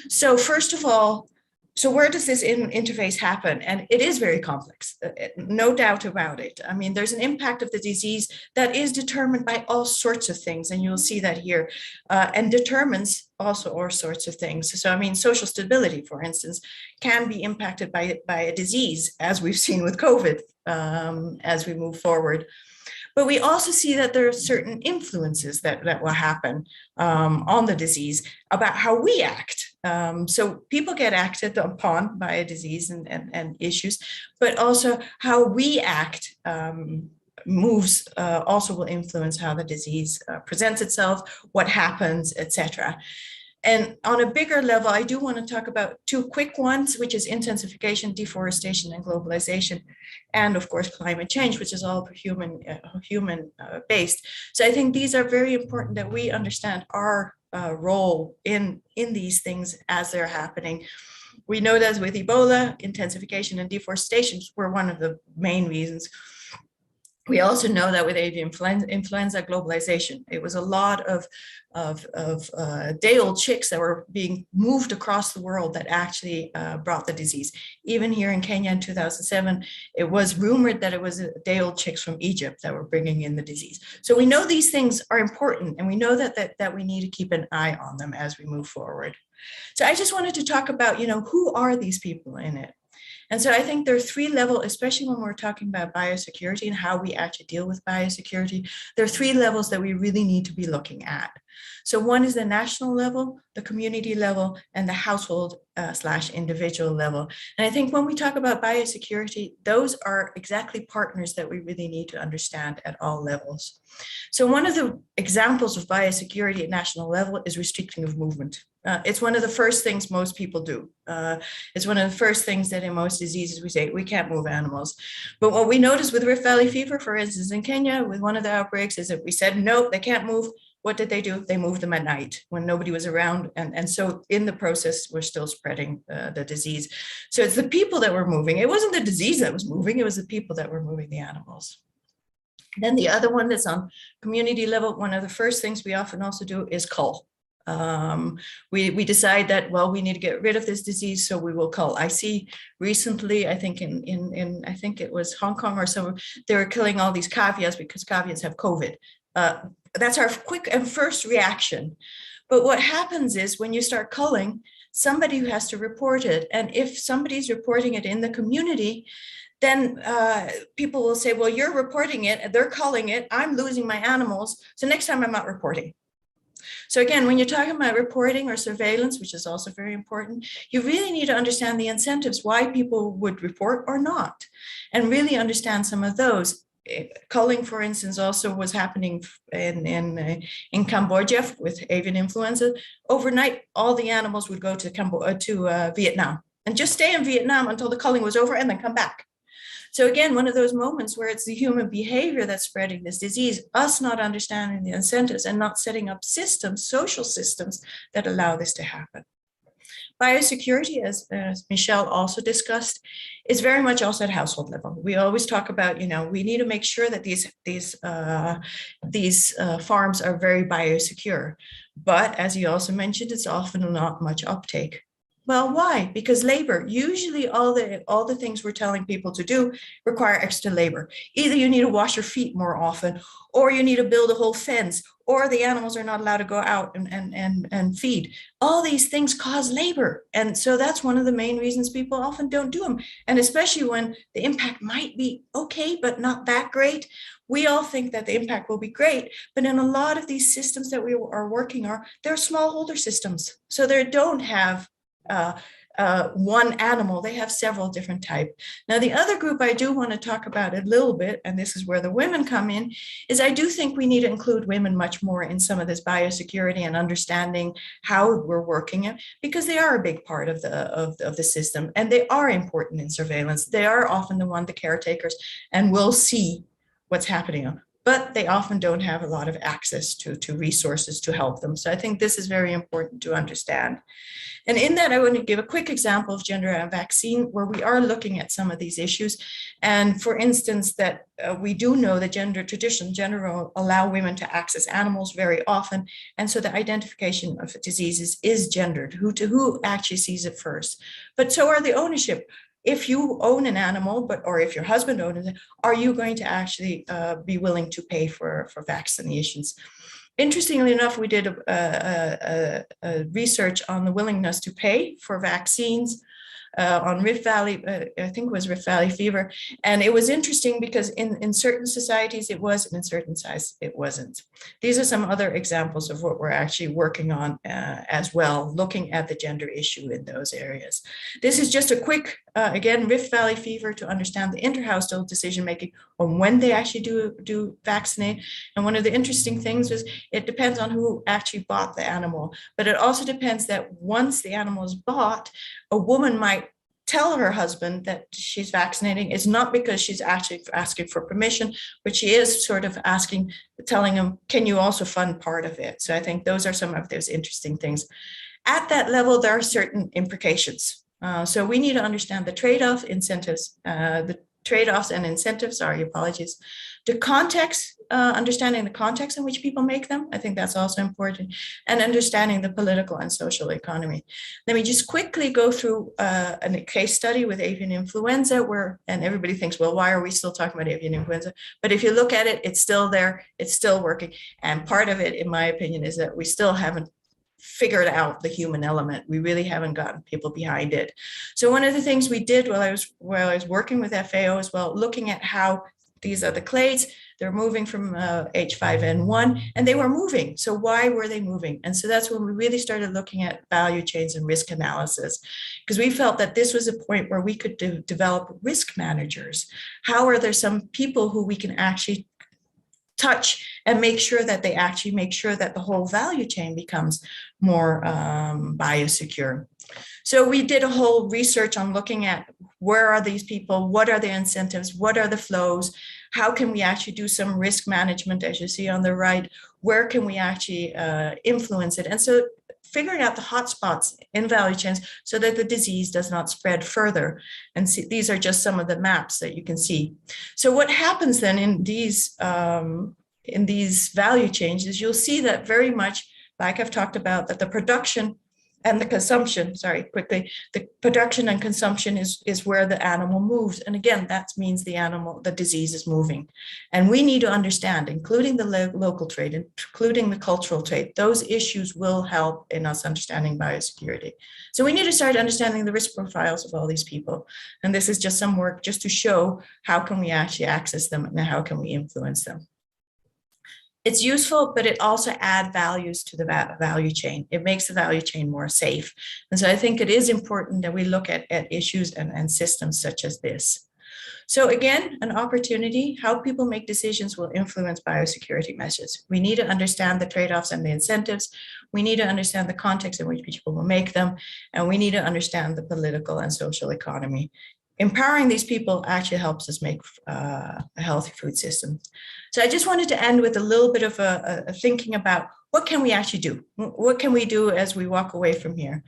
So first of all, so where does this interface happen? And it is very complex, no doubt about it. I mean, there's an impact of the disease that is determined by all sorts of things, and you'll see that here, and determines also all sorts of things. So, I mean, social stability, for instance, can be impacted by a disease, as we've seen with COVID, as we move forward. But we also see that there are certain influences that will happen on the disease about how we act. So people get acted upon by a disease and issues, but also how we act moves also will influence how the disease presents itself, what happens, etc. And on a bigger level, I do want to talk about two quick ones, which is intensification, deforestation, and globalization, and of course, climate change, which is all human based. So I think these are very important that we understand our role in these things as they're happening. We know that with Ebola, intensification and deforestation were one of the main reasons. We also know that with avian influenza globalization, it was a lot of day-old chicks that were being moved across the world that actually brought the disease. Even here in Kenya in 2007, it was rumored that it was day-old chicks from Egypt that were bringing in the disease. So we know these things are important, and we know that we need to keep an eye on them as we move forward. So I just wanted to talk about, who are these people in it? And so I think there are three levels, especially when we're talking about biosecurity and how we actually deal with biosecurity, there are three levels that we really need to be looking at. So one is the national level, the community level, and the household / individual level. And I think when we talk about biosecurity, those are exactly partners that we really need to understand at all levels. So one of the examples of biosecurity at national level is restricting of movement. It's one of the first things most people do. It's one of the first things that in most diseases we say, we can't move animals. But what we noticed with Rift Valley fever, for instance, in Kenya, with one of the outbreaks, is that we said, nope, they can't move. What did they do? They moved them at night when nobody was around. And so in the process, we're still spreading the disease. So it's the people that were moving. It wasn't the disease that was moving. It was the people that were moving the animals. Then the other one that's on community level, one of the first things we often also do is cull. We decide that, well, we need to get rid of this disease, so we will cull. I see recently, I think I think it was Hong Kong or so, they were killing all these cavias because cavias have COVID. That's our quick and first reaction. But what happens is when you start culling, somebody who has to report it. And if somebody's reporting it in the community, then people will say, well, you're reporting it, and they're culling it, I'm losing my animals, so next time I'm not reporting. So again, when you're talking about reporting or surveillance, which is also very important, you really need to understand the incentives, why people would report or not, and really understand some of those. Culling, for instance, also was happening in Cambodia with avian influenza. Overnight, all the animals would go to Vietnam and just stay in Vietnam until the culling was over and then come back. So again, one of those moments where it's the human behavior that's spreading this disease, us not understanding the incentives and not setting up systems, social systems that allow this to happen. Biosecurity, as Michelle also discussed, is very much also at household level. We always talk about, we need to make sure that these farms are very biosecure. But as you also mentioned, it's often not much uptake. Well, why? Because labor, usually all the things we're telling people to do require extra labor. Either you need to wash your feet more often, or you need to build a whole fence, or the animals are not allowed to go out and feed. All these things cause labor. And so that's one of the main reasons people often don't do them. And especially when the impact might be okay, but not that great. We all think that the impact will be great, but in a lot of these systems that we are working on, they're smallholder systems. So they don't have one animal, they have several different types. Now, the other group I do want to talk about a little bit, and this is where the women come in, is I do think we need to include women much more in some of this biosecurity and understanding how we're working it, because they are a big part of the system, and they are important in surveillance. They are often the caretakers, and will see what's happening. But they often don't have a lot of access to resources to help them. So I think this is very important to understand. And in that, I want to give a quick example of gender and vaccine, where we are looking at some of these issues. And for instance, that we do know that gender tradition in general allow women to access animals very often. And so the identification of diseases is gendered, who actually sees it first. But so are the ownership. If you own an animal, or if your husband owns it, are you going to actually be willing to pay for vaccinations? Interestingly enough, we did a research on the willingness to pay for vaccines on Rift Valley, I think it was Rift Valley fever. And it was interesting because in certain societies it was, and in certain sizes it wasn't. These are some other examples of what we're actually working on as well, looking at the gender issue in those areas. This is just a quick, again, Rift Valley fever to understand the interhousehold decision-making on when they actually do vaccinate. And one of the interesting things is it depends on who actually bought the animal, but it also depends that once the animal is bought, a woman might tell her husband that she's vaccinating. It's not because she's actually asking for permission, but she is sort of asking, telling him, can you also fund part of it? So I think those are some of those interesting things. At that level, there are certain implications. So we need to understand the trade-off incentives, the trade-offs and incentives, sorry, apologies. The context, understanding the context in which people make them, I think that's also important, and understanding the political and social economy. Let me just quickly go through a case study with avian influenza and everybody thinks, well, why are we still talking about avian influenza? But if you look at it, it's still there, it's still working. And part of it, in my opinion, is that we still haven't figured out the human element. We really haven't gotten people behind it. So one of the things we did while I was working with FAO as well, looking at how these are the clades, they're moving from H5N1 and they were moving. So why were they moving? And so that's when we really started looking at value chains and risk analysis, because we felt that this was a point where we could develop risk managers. How are there some people who we can actually touch and make sure that they actually make sure that the whole value chain becomes more biosecure. So we did a whole research on looking at where are these people, what are the incentives, what are the flows, how can we actually do some risk management, as you see on the right, where can we actually influence it? And so figuring out the hotspots in value chains so that the disease does not spread further. And see, these are just some of the maps that you can see. So what happens then in these value chains is you'll see that very much, like I've talked about, that the production and the consumption, the production and consumption is where the animal moves. And again, that means the disease is moving. And we need to understand, including the local trade, including the cultural trade, those issues will help in us understanding biosecurity. So we need to start understanding the risk profiles of all these people. And this is just some work just to show how can we actually access them and how can we influence them. It's useful, but it also adds values to the value chain. It makes the value chain more safe. And so I think it is important that we look at issues and systems such as this. So again, an opportunity, how people make decisions will influence biosecurity measures. We need to understand the trade-offs and the incentives. We need to understand the context in which people will make them. And we need to understand the political and social economy. Empowering these people actually helps us make a healthy food system. So I just wanted to end with a little bit of a thinking about what can we actually do? What can we do as we walk away from here?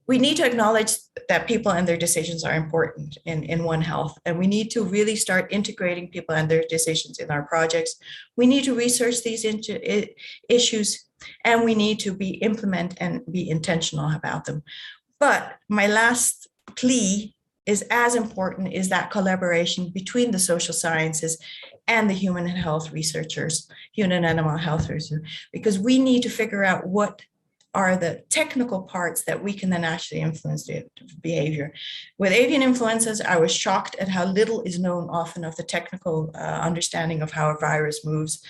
We need to acknowledge that people and their decisions are important in One Health, and we need to really start integrating people and their decisions in our projects. We need to research these issues, and we need to implement and be intentional about them. But my last plea is as important is that collaboration between the social sciences and the human and health researchers, human and animal health researchers, because we need to figure out what are the technical parts that we can then actually influence the behavior. With avian influenzas, I was shocked at how little is known often of the technical understanding of how a virus moves.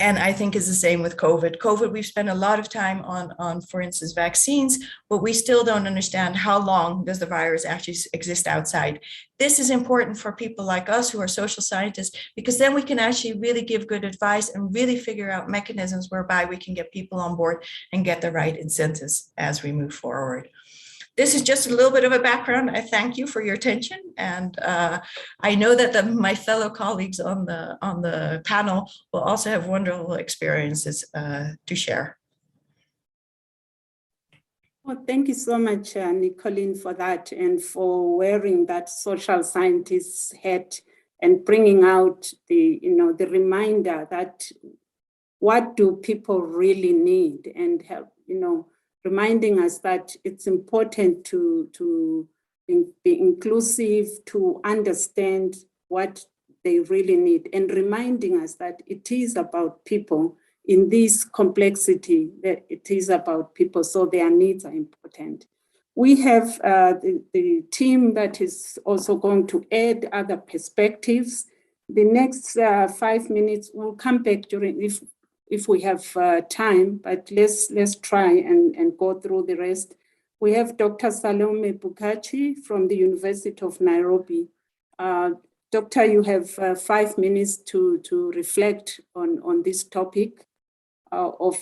And I think is the same with COVID. COVID, we've spent a lot of time on, for instance, vaccines, but we still don't understand how long does the virus actually exist outside. This is important for people like us who are social scientists, because then we can actually really give good advice and really figure out mechanisms whereby we can get people on board and get the right incentives as we move forward. This is just a little bit of a background. I thank you for your attention, and I know that my fellow colleagues on the panel will also have wonderful experiences to share. Well, thank you so much, Nicolene, for that and for wearing that social scientist hat and bringing out the reminder that what do people really need, and help, reminding us that it's important to be inclusive, to understand what they really need, and reminding us that it is about people in this complexity, that it is about people, so their needs are important. We have the team that is also going to add other perspectives. The next 5 minutes, we'll come back during if we have time, but let's try and go through the rest. We have Dr. Salome Bukachi from the University of Nairobi. Doctor, you have 5 minutes to reflect on this topic of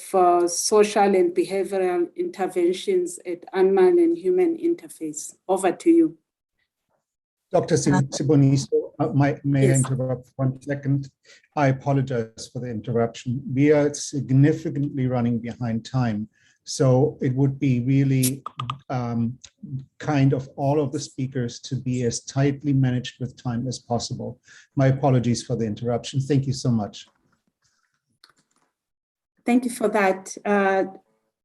social and behavioral interventions at animal and human interface. Over to you. Dr. Siboniso, may I Yes. interrupt 1 second? I apologize for the interruption. We are significantly running behind time. So it would be really kind of all of the speakers to be as tightly managed with time as possible. My apologies for the interruption. Thank you so much. Thank you for that.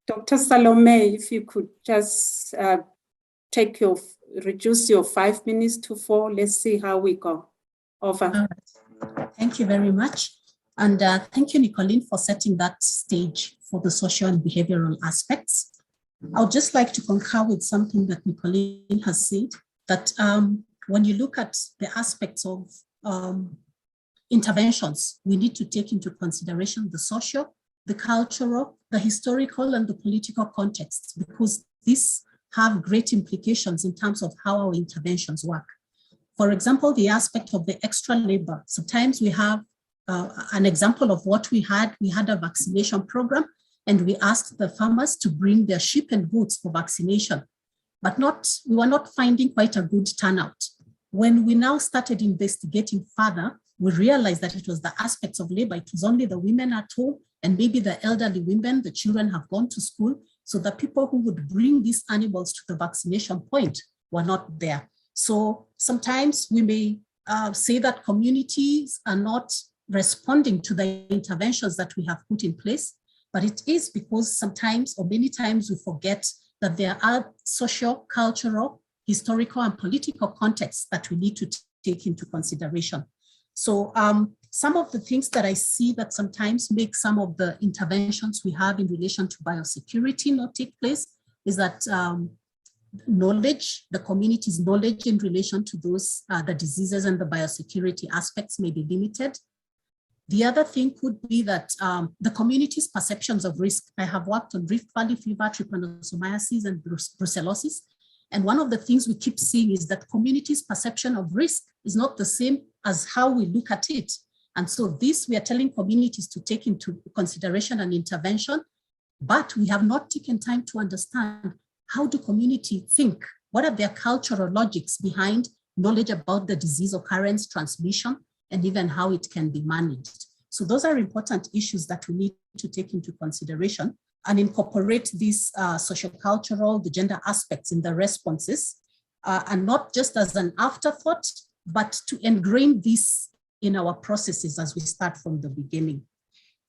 Dr. Salome, if you could just reduce your 5 minutes to 4. Let's see how we go. Over. All right. Thank you very much. And thank you, Nicolene, for setting that stage for the social and behavioral aspects. I would just like to concur with something that Nicolene has said, that when you look at the aspects of interventions, we need to take into consideration the social, the cultural, the historical, and the political contexts, because these have great implications in terms of how our interventions work. For example, the aspect of the extra labor. Sometimes we have an example of what we had a vaccination program, and we asked the farmers to bring their sheep and goats for vaccination, but we were not finding quite a good turnout. When we now started investigating further, we realized that it was the aspects of labor. It was only the women at home, and maybe the elderly women, the children have gone to school. So the people who would bring these animals to the vaccination point were not there. So sometimes we may say that communities are not responding to the interventions that we have put in place, but it is because sometimes or many times we forget that there are social, cultural, historical, and political contexts that we need to take into consideration. So some of the things that I see that sometimes make some of the interventions we have in relation to biosecurity not take place is that knowledge, the community's knowledge in relation to those, the diseases and the biosecurity aspects may be limited. The other thing could be that the community's perceptions of risk. I have worked on Rift Valley fever, trypanosomiasis, and brucellosis. And one of the things we keep seeing is that community's perception of risk is not the same as how we look at it. And so this, we are telling communities to take into consideration and intervention, but we have not taken time to understand how do community think? What are their cultural logics behind knowledge about the disease occurrence, transmission, and even how it can be managed? So those are important issues that we need to take into consideration and incorporate these social cultural, the gender aspects in the responses, and not just as an afterthought, but to ingrain this in our processes as we start from the beginning.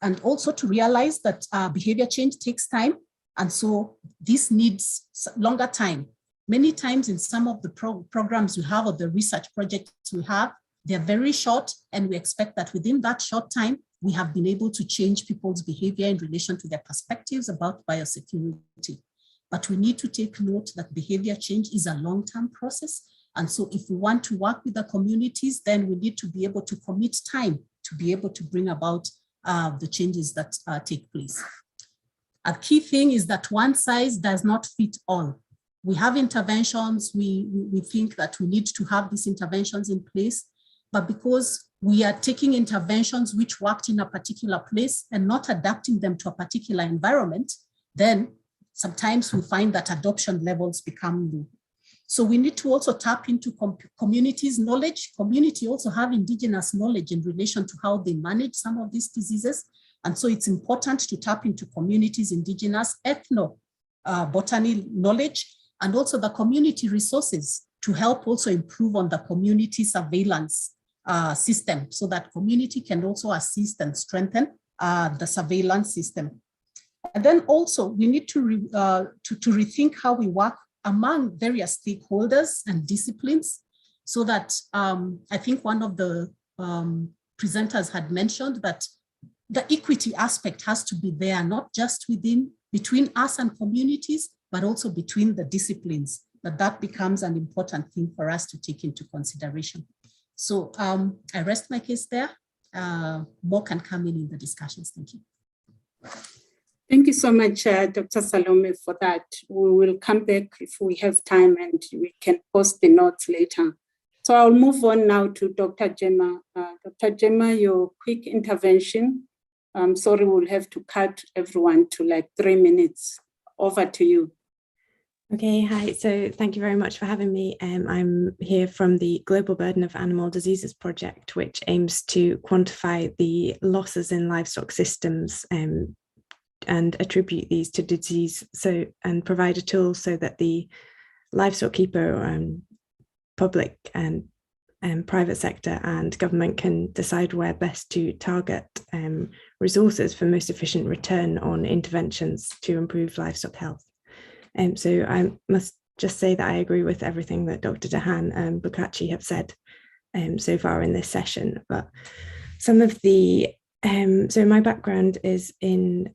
And also to realize that behavior change takes time. And so this needs longer time. Many times in some of the programs we have or the research projects we have, they're very short, and we expect that within that short time, we have been able to change people's behavior in relation to their perspectives about biosecurity. But we need to take note that behavior change is a long-term process. And so if we want to work with the communities, then we need to be able to commit time to be able to bring about the changes that take place. A key thing is that one size does not fit all. We have interventions, we think that we need to have these interventions in place, but because we are taking interventions which worked in a particular place and not adapting them to a particular environment, then sometimes we find that adoption levels become low. So we need to also tap into communities' knowledge. Community also have indigenous knowledge in relation to how they manage some of these diseases. And so it's important to tap into communities' indigenous ethnobotany knowledge, and also the community resources to help also improve on the community surveillance system, so that community can also assist and strengthen the surveillance system. And then also we need to rethink how we work among various stakeholders and disciplines, so that I think one of the presenters had mentioned that the equity aspect has to be there, not just between us and communities, but also between the disciplines, that becomes an important thing for us to take into consideration. So I rest my case there. More can come in the discussions. Thank you. Thank you so much, Dr. Salome, for that. We will come back if we have time and we can post the notes later. So I'll move on now to Dr. Gemma. Dr. Gemma, your quick intervention. I'm sorry, we'll have to cut everyone to like 3 minutes. Over to you. Okay, hi. So thank you very much for having me. I'm here from the Global Burden of Animal Diseases project, which aims to quantify the losses in livestock systems and attribute these to disease, and provide a tool so that the livestock keeper, public and private sector and government can decide where best to target resources for most efficient return on interventions to improve livestock health. So I must just say that I agree with everything that Dr. Dahan and Bukachi have said so far in this session, but some of the so my background is in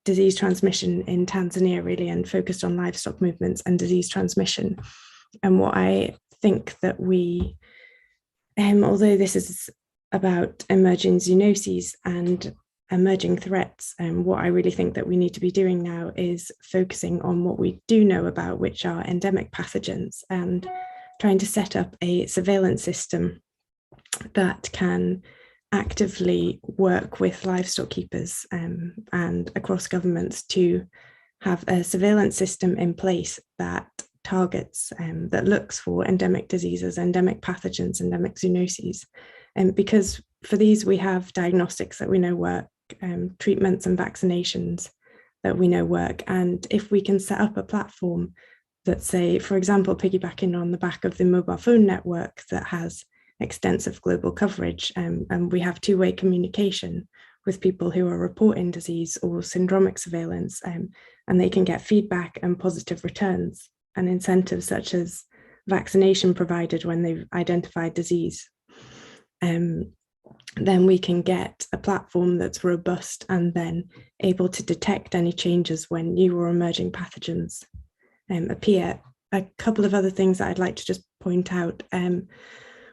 disease transmission in Tanzania, really, and focused on livestock movements and disease transmission. And what I think that we, although this is about emerging zoonoses and emerging threats, what I really think that we need to be doing now is focusing on what we do know about, which are endemic pathogens, and trying to set up a surveillance system that can actively work with livestock keepers and across governments to have a surveillance system in place that targets, that looks for endemic diseases, endemic pathogens, endemic zoonoses. Because for these we have diagnostics that we know work, treatments and vaccinations that we know work. And if we can set up a platform that, say, for example, piggybacking on the back of the mobile phone network that has extensive global coverage, and we have two-way communication with people who are reporting disease or syndromic surveillance, and they can get feedback and positive returns and incentives such as vaccination provided when they've identified disease, then we can get a platform that's robust and then able to detect any changes when new or emerging pathogens appear. A couple of other things that I'd like to just point out.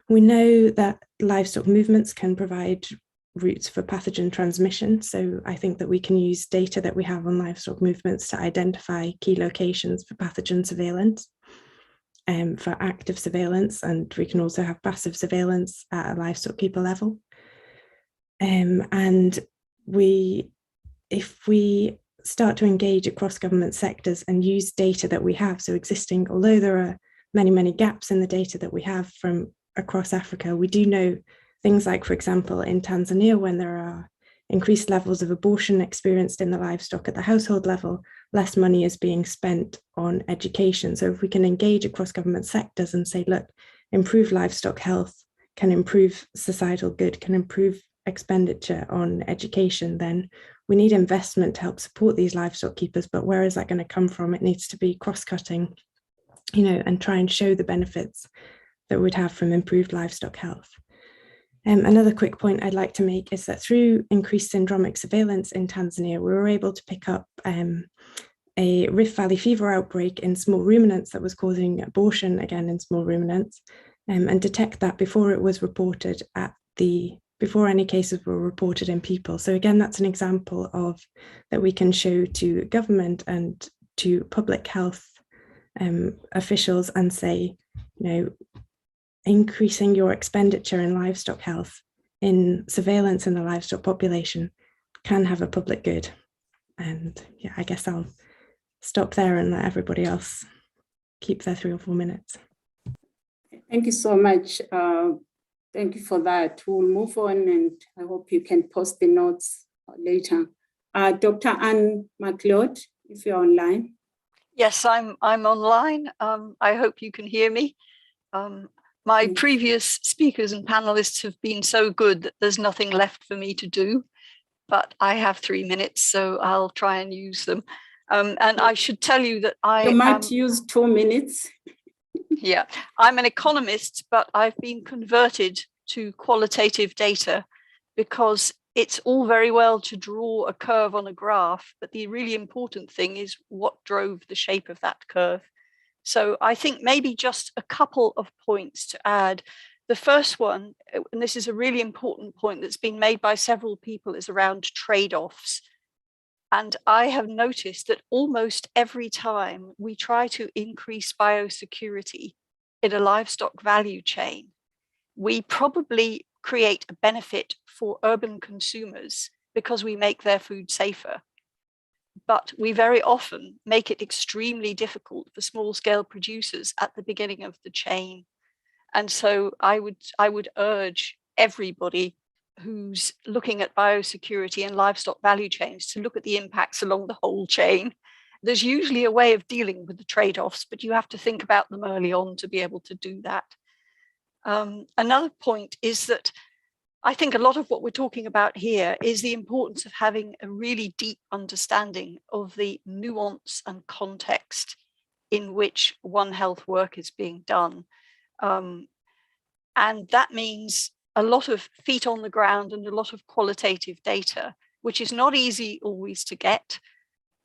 We know that livestock movements can provide routes for pathogen transmission. So I think that we can use data that we have on livestock movements to identify key locations for pathogen surveillance, for active surveillance, and we can also have passive surveillance at a livestock keeper level. And if we start to engage across government sectors and use data that we have, so existing, although there are many, many gaps in the data that we have from across Africa, we do know things like, for example, in Tanzania, when there are increased levels of abortion experienced in the livestock at the household level, less money is being spent on education. So if we can engage across government sectors and say, look, improve livestock health can improve societal good, can improve expenditure on education, then we need investment to help support these livestock keepers. But where is that going to come from? It needs to be cross-cutting, and try and show the benefits that we'd have from improved livestock health. Another quick point I'd like to make is that through increased syndromic surveillance in Tanzania, we were able to pick up a Rift Valley fever outbreak in small ruminants that was causing abortion, again in small ruminants, and detect that before it was reported before any cases were reported in people. So again, that's an example of that we can show to government and to public health officials and say, increasing your expenditure in livestock health, in surveillance in the livestock population, can have a public good. And yeah, I guess I'll stop there and let everybody else keep their 3 or 4 minutes. Thank you so much. Thank you for that. We'll move on, and I hope you can post the notes later. Dr. Anne McLeod, if you're online. Yes, I'm online. I hope you can hear me. My previous speakers and panelists have been so good that there's nothing left for me to do, but I have 3 minutes, so I'll try and use them. And I should tell you that You might use 2 minutes. Yeah, I'm an economist, but I've been converted to qualitative data because it's all very well to draw a curve on a graph, but the really important thing is what drove the shape of that curve. So I think maybe just a couple of points to add. The first one, and this is a really important point that's been made by several people, is around trade-offs. And I have noticed that almost every time we try to increase biosecurity in a livestock value chain, we probably create a benefit for urban consumers because we make their food safer. But we very often make it extremely difficult for small-scale producers at the beginning of the chain. And so I would urge everybody who's looking at biosecurity and livestock value chains to look at the impacts along the whole chain. There's usually a way of dealing with the trade-offs, but you have to think about them early on to be able to do that. Another point is that I think a lot of what we're talking about here is the importance of having a really deep understanding of the nuance and context in which One Health work is being done. And that means a lot of feet on the ground and a lot of qualitative data, which is not easy always to get.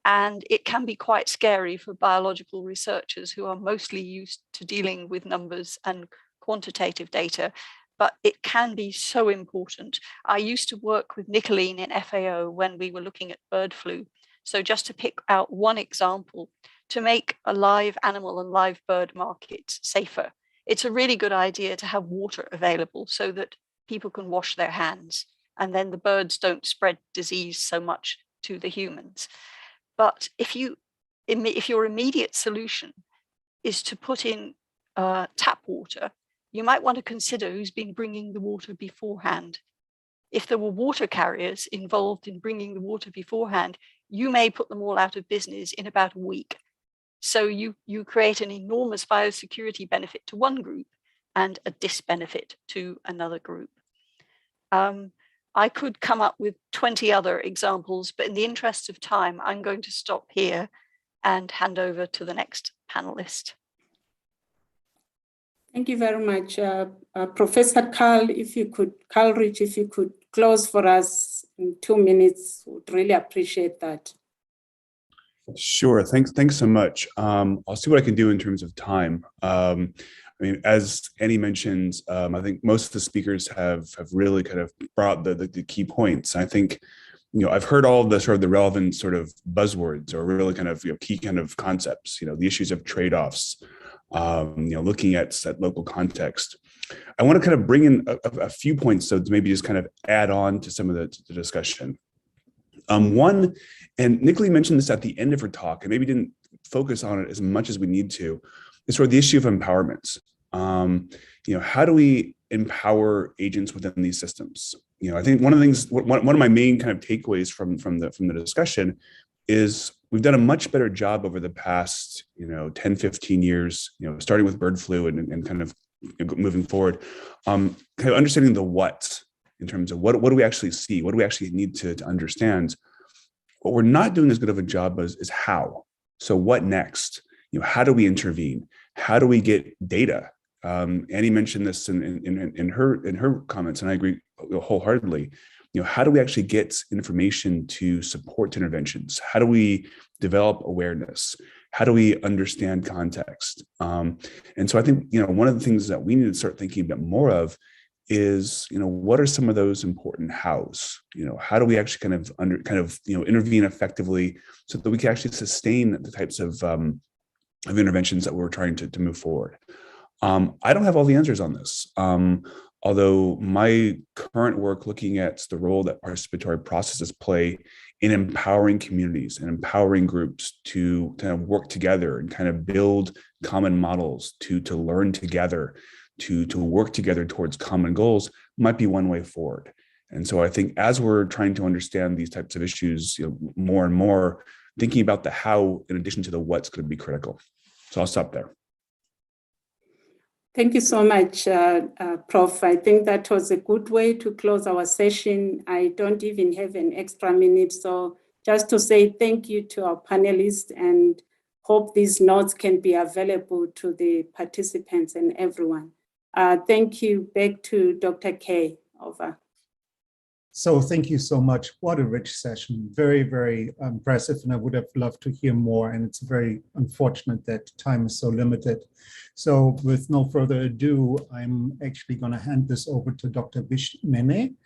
And it can be quite scary for biological researchers who are mostly used to dealing with numbers and quantitative data, but it can be so important. I used to work with Nicoline in FAO when we were looking at bird flu. So just to pick out one example, to make a live animal and live bird market safer, it's a really good idea to have water available so that people can wash their hands and then the birds don't spread disease so much to the humans. But if your immediate solution is to put in tap water, you might want to consider who's been bringing the water beforehand. If there were water carriers involved in bringing the water beforehand, you may put them all out of business in about a week. So you create an enormous biosecurity benefit to one group and a disbenefit to another group. I could come up with 20 other examples, but in the interest of time, I'm going to stop here and hand over to the next panelist. Thank you very much. Professor Carl Rich, if you could close for us in 2 minutes, would really appreciate that. Sure, thanks so much. I'll see what I can do in terms of time. I mean, as Annie mentioned, I think most of the speakers have really kind of brought the key points. I think, I've heard all of the sort of the relevant sort of buzzwords or really kind of key kind of concepts. The issues of trade-offs. Looking at local context. I want to kind of bring in a few points, so to maybe just kind of add on to some of the discussion. One, and Nicoline mentioned this at the end of her talk, and maybe didn't focus on it as much as we need to, is sort of the issue of empowerment. How do we empower agents within these systems? I think one of the things, one of my main kind of takeaways from the discussion is we've done a much better job over the past, 10, 15 years, starting with bird flu and kind of moving forward, kind of understanding the what in terms of what do we actually see? What do we actually need to understand? What we're not doing as good of a job is how. So what next? How do we intervene? How do we get data? Annie mentioned this in her comments, and I agree wholeheartedly. How do we actually get information to support interventions? How do we develop awareness? How do we understand context? And so I think, one of the things that we need to start thinking a bit more of is, what are some of those important hows? How do we actually kind of intervene effectively so that we can actually sustain the types of interventions that we're trying to move forward? I don't have all the answers on this. Although my current work looking at the role that participatory processes play in empowering communities and empowering groups to kind of work together and kind of build common models to learn together, to work together towards common goals might be one way forward. And so I think as we're trying to understand these types of issues more and more, thinking about the how in addition to the what's going to be critical. So I'll stop there. Thank you so much, Prof. I think that was a good way to close our session. I don't even have an extra minute. So just to say thank you to our panelists and hope these notes can be available to the participants and everyone. Thank you. Back to Dr. K. Over. So thank you so much. What a rich session. Very, very impressive. And I would have loved to hear more. And it's very unfortunate that time is so limited. So with no further ado, I'm actually going to hand this over to Dr. Vish Nene,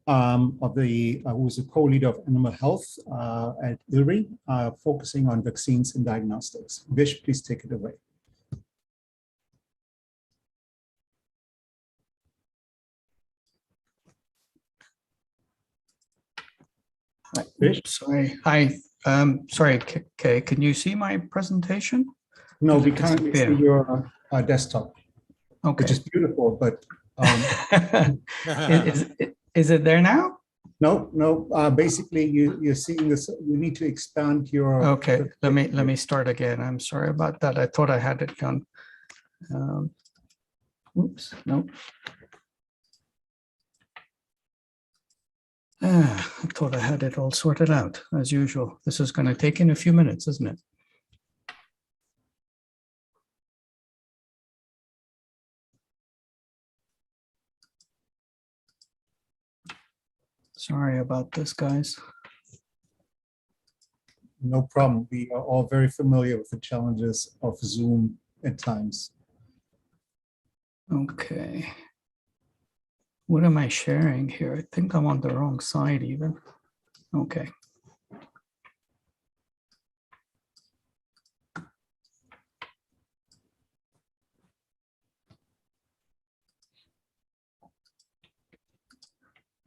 who is a co-leader of animal health at ILRI, focusing on vaccines and diagnostics. Vish, please take it away. Sorry. Hi. Sorry, Kay, can you see my presentation? No, we can't see your desktop, okay. Which is beautiful, but is it there now? No. Basically, you're seeing this. You need to expand your. Okay, let me start again. I'm sorry about that. I thought I had it done. Oops, no. I thought I had it all sorted out, as usual. This is going to take in a few minutes, isn't it? Sorry about this, guys. No problem. We are all very familiar with the challenges of Zoom at times. Okay. What am I sharing here? I think I'm on the wrong side even. Okay.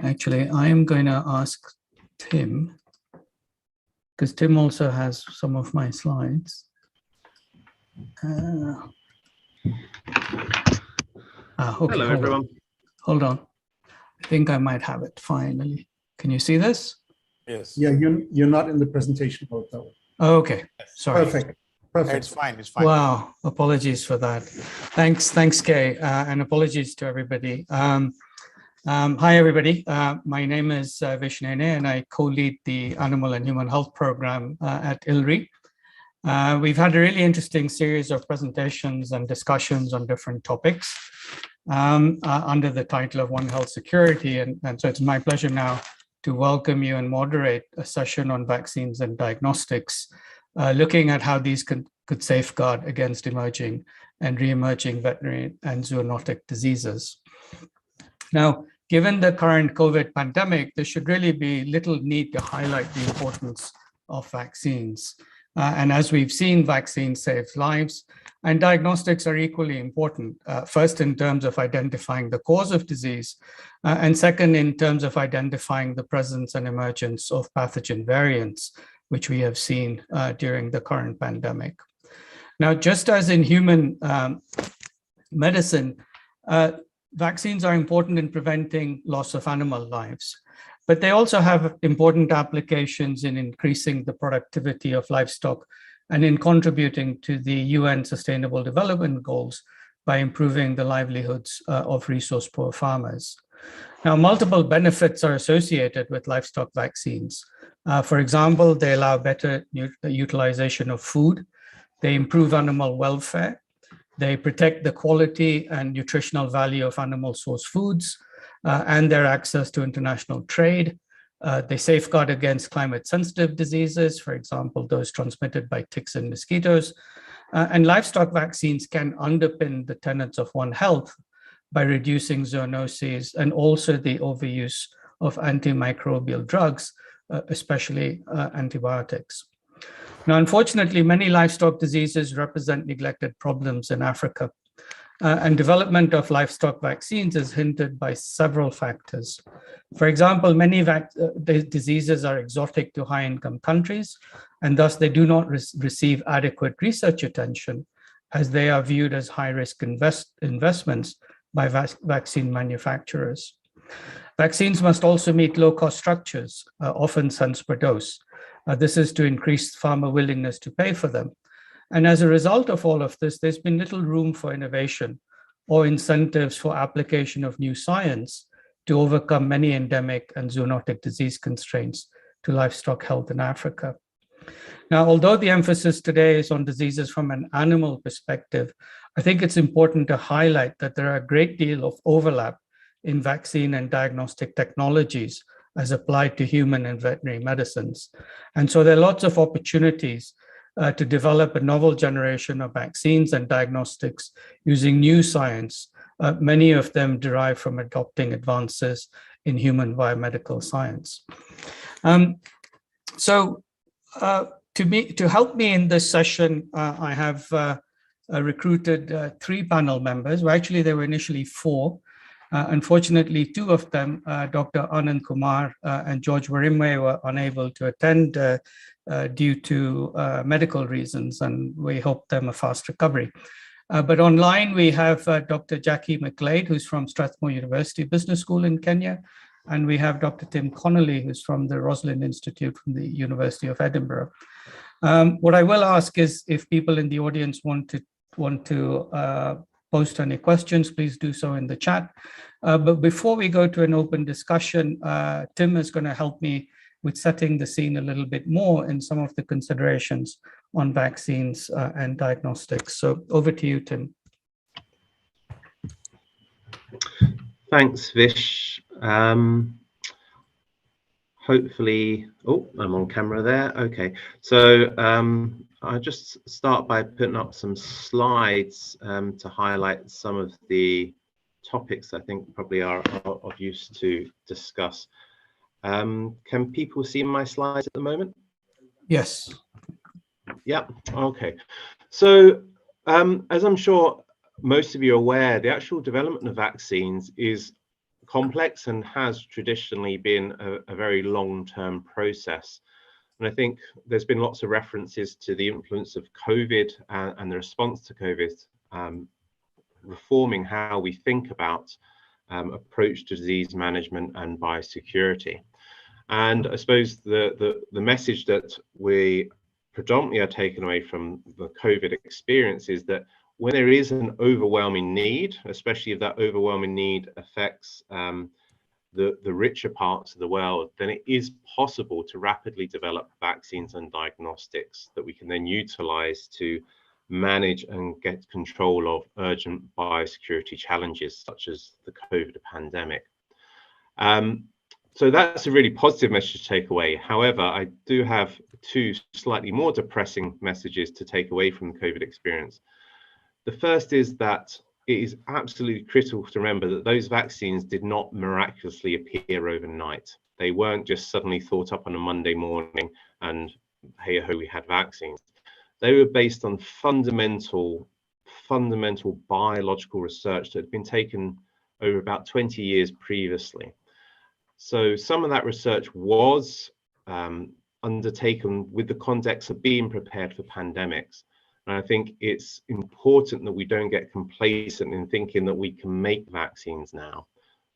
Actually, I am going to ask Tim, because Tim also has some of my slides. Okay, hello, everyone. Hold on. I think I might have it finally. Can you see this? Yes. Yeah, you're not in the presentation mode though. Oh, okay. Sorry. Perfect. It's fine. It's fine. Wow. Apologies for that. Thanks, Kay, and apologies to everybody. Hi, everybody. My name is Vish Nene, and I co-lead the Animal and Human Health Program at ILRI. We've had a really interesting series of presentations and discussions on different topics under the title of One Health Security. And so it's my pleasure now to welcome you and moderate a session on vaccines and diagnostics, looking at how these could safeguard against emerging and re-emerging veterinary and zoonotic diseases. Now, given the current COVID pandemic, there should really be little need to highlight the importance of vaccines. And as we've seen, vaccines save lives, and diagnostics are equally important, first in terms of identifying the cause of disease, and second in terms of identifying the presence and emergence of pathogen variants, which we have seen during the current pandemic. Now, just as in human medicine, vaccines are important in preventing loss of animal lives, but they also have important applications in increasing the productivity of livestock and in contributing to the UN Sustainable Development Goals by improving the livelihoods of resource-poor farmers. Now, multiple benefits are associated with livestock vaccines. For example, they allow better utilization of food, they improve animal welfare, they protect the quality and nutritional value of animal source foods and their access to international trade. They safeguard against climate-sensitive diseases, for example, those transmitted by ticks and mosquitoes. And livestock vaccines can underpin the tenets of One Health by reducing zoonoses and also the overuse of antimicrobial drugs, especially antibiotics. Now, unfortunately, many livestock diseases represent neglected problems in Africa, and development of livestock vaccines is hindered by several factors. For example, many diseases are exotic to high-income countries, and thus they do not receive adequate research attention, as they are viewed as high-risk investments by vaccine manufacturers. Vaccines must also meet low-cost structures, often cents per dose. This is to increase farmer willingness to pay for them. And as a result of all of this, there's been little room for innovation or incentives for application of new science to overcome many endemic and zoonotic disease constraints to livestock health in Africa. Now, although the emphasis today is on diseases from an animal perspective, I think it's important to highlight that there are a great deal of overlap in vaccine and diagnostic technologies as applied to human and veterinary medicines. And so there are lots of opportunities to develop a novel generation of vaccines and diagnostics using new science, many of them derived from adopting advances in human biomedical science. To help me in this session, I have recruited 3 panel members. Well, actually, there were initially 4. Unfortunately, 2 of them, Dr. Anand Kumar and George Warimwe, were unable to attend due to medical reasons, and we hope them a fast recovery. But online, we have Dr. Jackie McGlade, who's from Strathmore University Business School in Kenya, and we have Dr. Tim Connolly, who's from the Rosalind Institute from the University of Edinburgh. What I will ask is if people in the audience want to post any questions, please do so in the chat. But before we go to an open discussion, Tim is going to help me with setting the scene a little bit more in some of the considerations on vaccines and diagnostics. So over to you, Tim. Thanks, Vish. Hopefully, oh, I'm on camera there. Okay, so I'll just start by putting up some slides to highlight some of the topics I think probably are of use to discuss. Can people see my slides at the moment? Yes. Yeah, okay. So as I'm sure most of you are aware, the actual development of vaccines is complex and has traditionally been a very long-term process. And I think there's been lots of references to the influence of COVID and the response to COVID, reforming how we think about approach to disease management and biosecurity. And I suppose the message that we predominantly are taken away from the COVID experience is that when there is an overwhelming need, especially if that overwhelming need affects the richer parts of the world, then it is possible to rapidly develop vaccines and diagnostics that we can then utilize to manage and get control of urgent biosecurity challenges such as the COVID pandemic. So that's a really positive message to take away. However, I do have 2 slightly more depressing messages to take away from the COVID experience. The first is that it is absolutely critical to remember that those vaccines did not miraculously appear overnight. They weren't just suddenly thought up on a Monday morning and hey ho, we had vaccines. They were based on fundamental biological research that had been taken over about 20 years previously. So some of that research was undertaken with the context of being prepared for pandemics. And I think it's important that we don't get complacent in thinking that we can make vaccines now.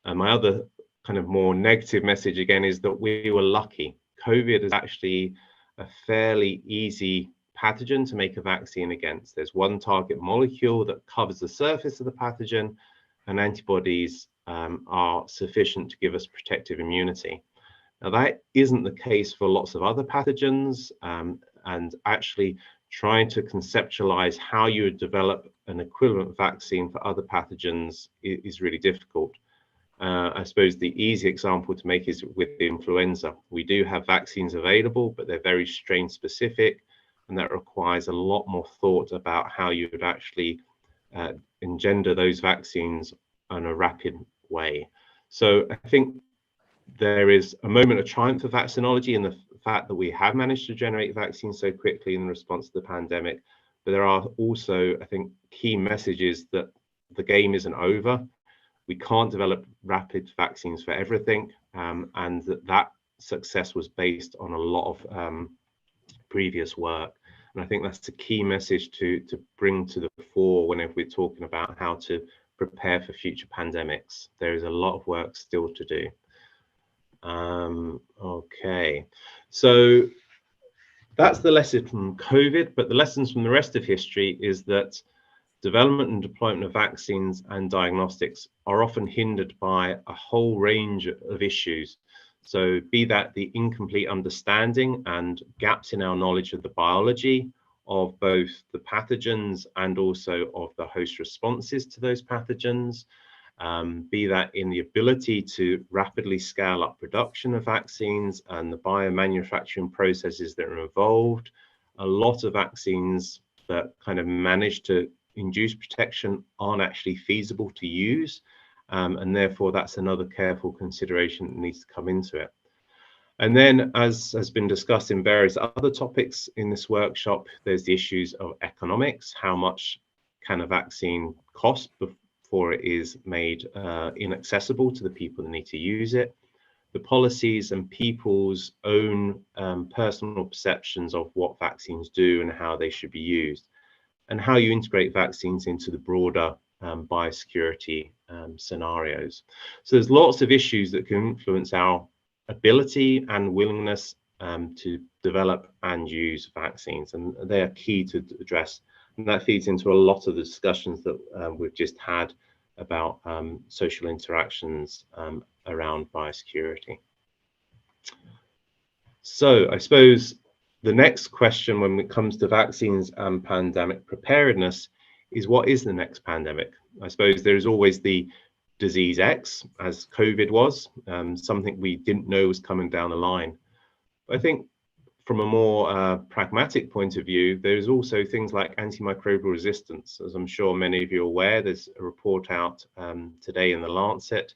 My other kind of more negative message again is that we were lucky. COVID is actually a fairly easy pathogen to make a vaccine against. There's one target molecule that covers the surface of the pathogen, and antibodies are sufficient to give us protective immunity. Now that isn't the case for lots of other pathogens, and actually trying to conceptualize how you would develop an equivalent vaccine for other pathogens is really difficult. I suppose the easy example to make is with the influenza. We do have vaccines available, but they're very strain specific, and that requires a lot more thought about how you would actually engender those vaccines in a rapid way. So I think there is a moment of triumph for vaccinology in the fact that we have managed to generate vaccines so quickly in response to the pandemic, but there are also, I think, key messages that the game isn't over. We can't develop rapid vaccines for everything, and that success was based on a lot of previous work. And I think that's a key message to bring to the fore whenever we're talking about how to prepare for future pandemics. There is a lot of work still to do. Okay, so that's the lesson from COVID, but the lessons from the rest of history is that development and deployment of vaccines and diagnostics are often hindered by a whole range of issues. So be that the incomplete understanding and gaps in our knowledge of the biology of both the pathogens and also of the host responses to those pathogens, be that in the ability to rapidly scale up production of vaccines and the biomanufacturing processes that are involved. A lot of vaccines that kind of manage to induce protection aren't actually feasible to use. And therefore, that's another careful consideration that needs to come into it. And then, as has been discussed in various other topics in this workshop, there's the issues of economics. How much can a vaccine cost before it is made inaccessible to the people that need to use it? The policies and people's own personal perceptions of what vaccines do and how they should be used, and how you integrate vaccines into the broader biosecurity scenarios. So there's lots of issues that can influence our ability and willingness to develop and use vaccines, and they are key to address. And that feeds into a lot of the discussions that we've just had about social interactions around biosecurity. So I suppose the next question when it comes to vaccines and pandemic preparedness is, what is the next pandemic? I suppose there is always the disease X, as COVID was, something we didn't know was coming down the line. But I think from a more pragmatic point of view, there's also things like antimicrobial resistance. As I'm sure many of you are aware, there's a report out today in the Lancet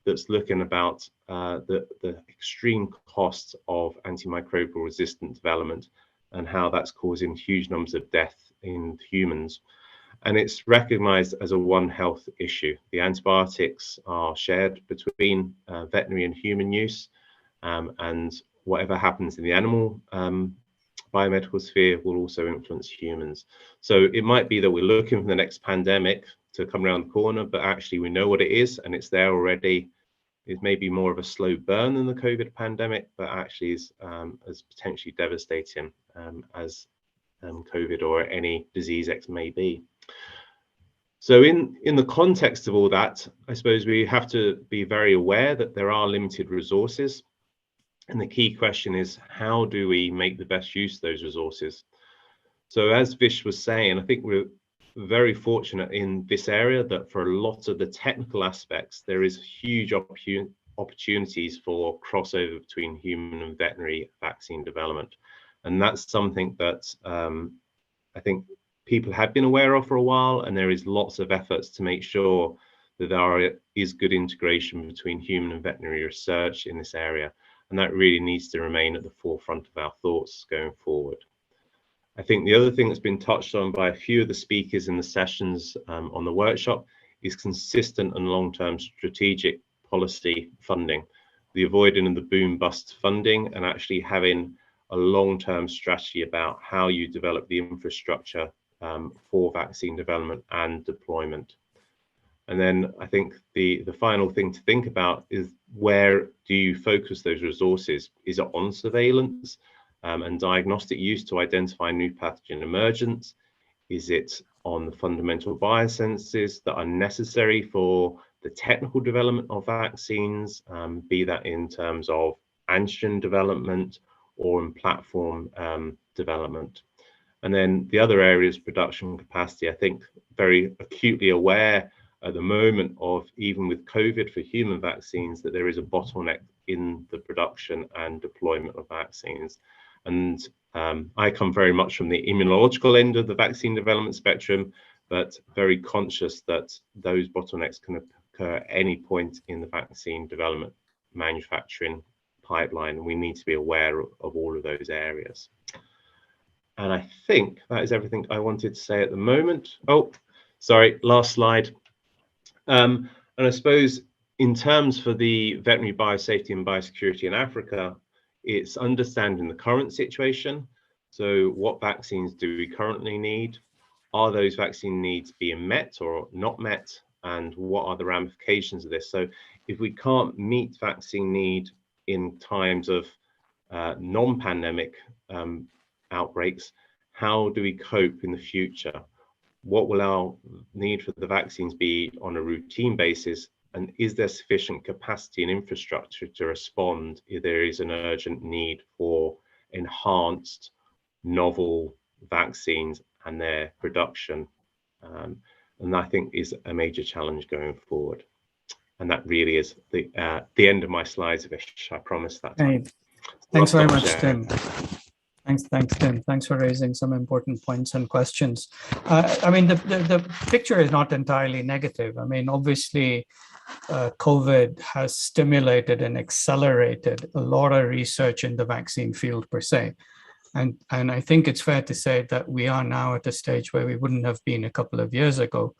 that's looking about the extreme costs of antimicrobial resistant development and how that's causing huge numbers of death in humans. And it's recognized as a One Health issue. The antibiotics are shared between veterinary and human use, and whatever happens in the animal biomedical sphere will also influence humans. So it might be that we're looking for the next pandemic to come around the corner, but actually we know what it is and it's there already. It may be more of a slow burn than the COVID pandemic, but actually is as potentially devastating as COVID or any disease X may be. So in the context of all that, I suppose we have to be very aware that there are limited resources. And the key question is, how do we make the best use of those resources? So as Vish was saying, I think we're very fortunate in this area that for a lot of the technical aspects, there is huge opportunities for crossover between human and veterinary vaccine development. And that's something that I think people have been aware of for a while, and there is lots of efforts to make sure that there is good integration between human and veterinary research in this area. And that really needs to remain at the forefront of our thoughts going forward. I think the other thing that's been touched on by a few of the speakers in the sessions on the workshop is consistent and long-term strategic policy funding, the avoiding of the boom-bust funding, and actually having a long-term strategy about how you develop the infrastructure for vaccine development and deployment. And then I think the final thing to think about is, where do you focus those resources? Is it on surveillance and diagnostic use to identify new pathogen emergence? Is it on the fundamental biosensors that are necessary for the technical development of vaccines, be that in terms of antigen development or in platform development? And then the other areas, production capacity, I think very acutely aware at the moment of, even with COVID for human vaccines, that there is a bottleneck in the production and deployment of vaccines. And I come very much from the immunological end of the vaccine development spectrum, but very conscious that those bottlenecks can occur at any point in the vaccine development manufacturing pipeline. And we need to be aware of all of those areas. And I think that is everything I wanted to say at the moment. Oh, sorry, last slide. And I suppose in terms for the veterinary biosafety and biosecurity in Africa, it's understanding the current situation. So what vaccines do we currently need? Are those vaccine needs being met or not met? And what are the ramifications of this? So if we can't meet vaccine need in times of non-pandemic outbreaks, how do we cope in the future? What will our need for the vaccines be on a routine basis? And is there sufficient capacity and infrastructure to respond if there is an urgent need for enhanced novel vaccines and their production? And I think is a major challenge going forward. And that really is the end of my slides, Vish. I promise that. Hey, thanks very much, Tim. Thanks, Tim. Thanks for raising some important points and questions. I mean, the picture is not entirely negative. I mean, obviously, COVID has stimulated and accelerated a lot of research in the vaccine field per se. And I think it's fair to say that we are now at a stage where we wouldn't have been a couple of years ago.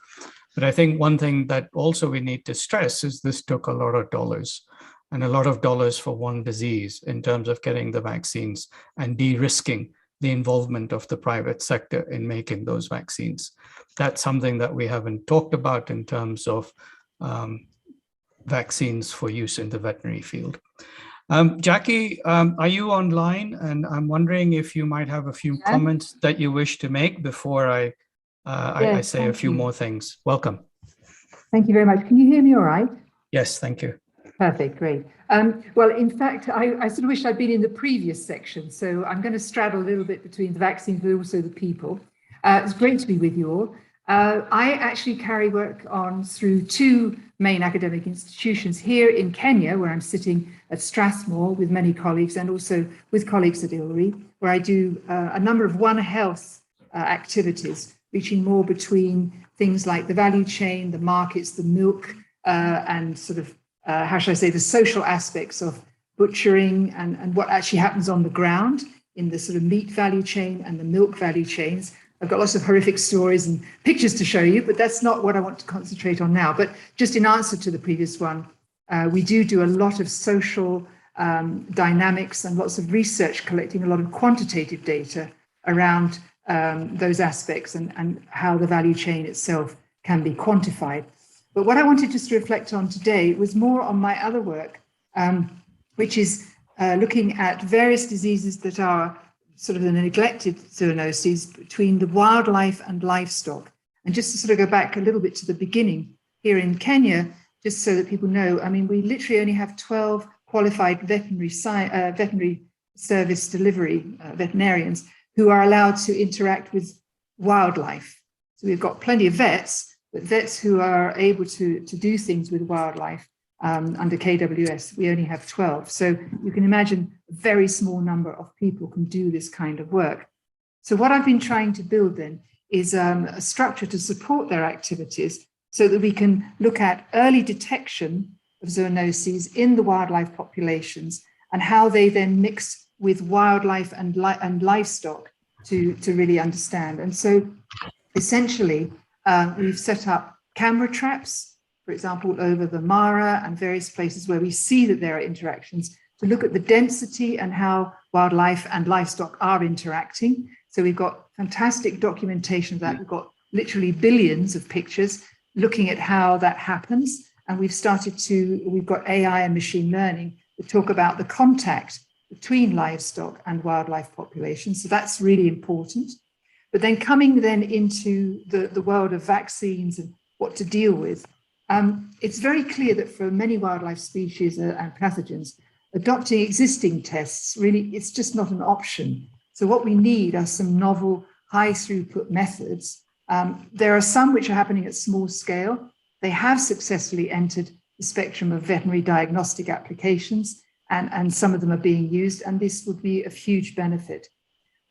But I think one thing that also we need to stress is this took a lot of dollars, and a lot of dollars for one disease in terms of getting the vaccines and de-risking the involvement of the private sector in making those vaccines. That's something that we haven't talked about in terms of vaccines for use in the veterinary field. Jackie, are you online? And I'm wondering if you might have a few comments that you wish to make before I say a few more things. Welcome. Thank you very much. Can you hear me all right? Yes, thank you. Perfect, great. Well, in fact, I sort of wish I'd been in the previous section, so I'm going to straddle a little bit between the vaccines, but also the people. It's great to be with you all. I actually carry work on through two main academic institutions here in Kenya, where I'm sitting at Strathmore with many colleagues, and also with colleagues at ILRI, where I do a number of One Health activities, reaching more between things like the value chain, the markets, the milk, and sort of, how should I say, the social aspects of butchering and what actually happens on the ground in the sort of meat value chain and the milk value chains. I've got lots of horrific stories and pictures to show you, but that's not what I want to concentrate on now. But just in answer to the previous one, we do a lot of social dynamics and lots of research, collecting a lot of quantitative data around those aspects and how the value chain itself can be quantified. But what I wanted just to reflect on today was more on my other work, which is looking at various diseases that are sort of the neglected zoonoses between the wildlife and livestock. And just to sort of go back a little bit to the beginning here in Kenya, just so that people know, I mean, we literally only have 12 qualified veterinary service delivery veterinarians who are allowed to interact with wildlife. So we've got plenty of vets, but vets who are able to do things with wildlife under KWS, we only have 12. So you can imagine a very small number of people can do this kind of work. So what I've been trying to build then is a structure to support their activities so that we can look at early detection of zoonoses in the wildlife populations and how they then mix with wildlife and livestock to really understand. And so essentially, we've set up camera traps, for example, over the Mara and various places where we see that there are interactions, to look at the density and how wildlife and livestock are interacting. So we've got fantastic documentation of that. We've got literally billions of pictures looking at how that happens. And we've got AI and machine learning to talk about the contact between livestock and wildlife populations. So that's really important. But then coming then into the world of vaccines and what to deal with, it's very clear that for many wildlife species and pathogens, adopting existing tests, really, it's just not an option. So what we need are some novel high throughput methods. There are some which are happening at small scale. They have successfully entered the spectrum of veterinary diagnostic applications, and some of them are being used, and this would be of huge benefit.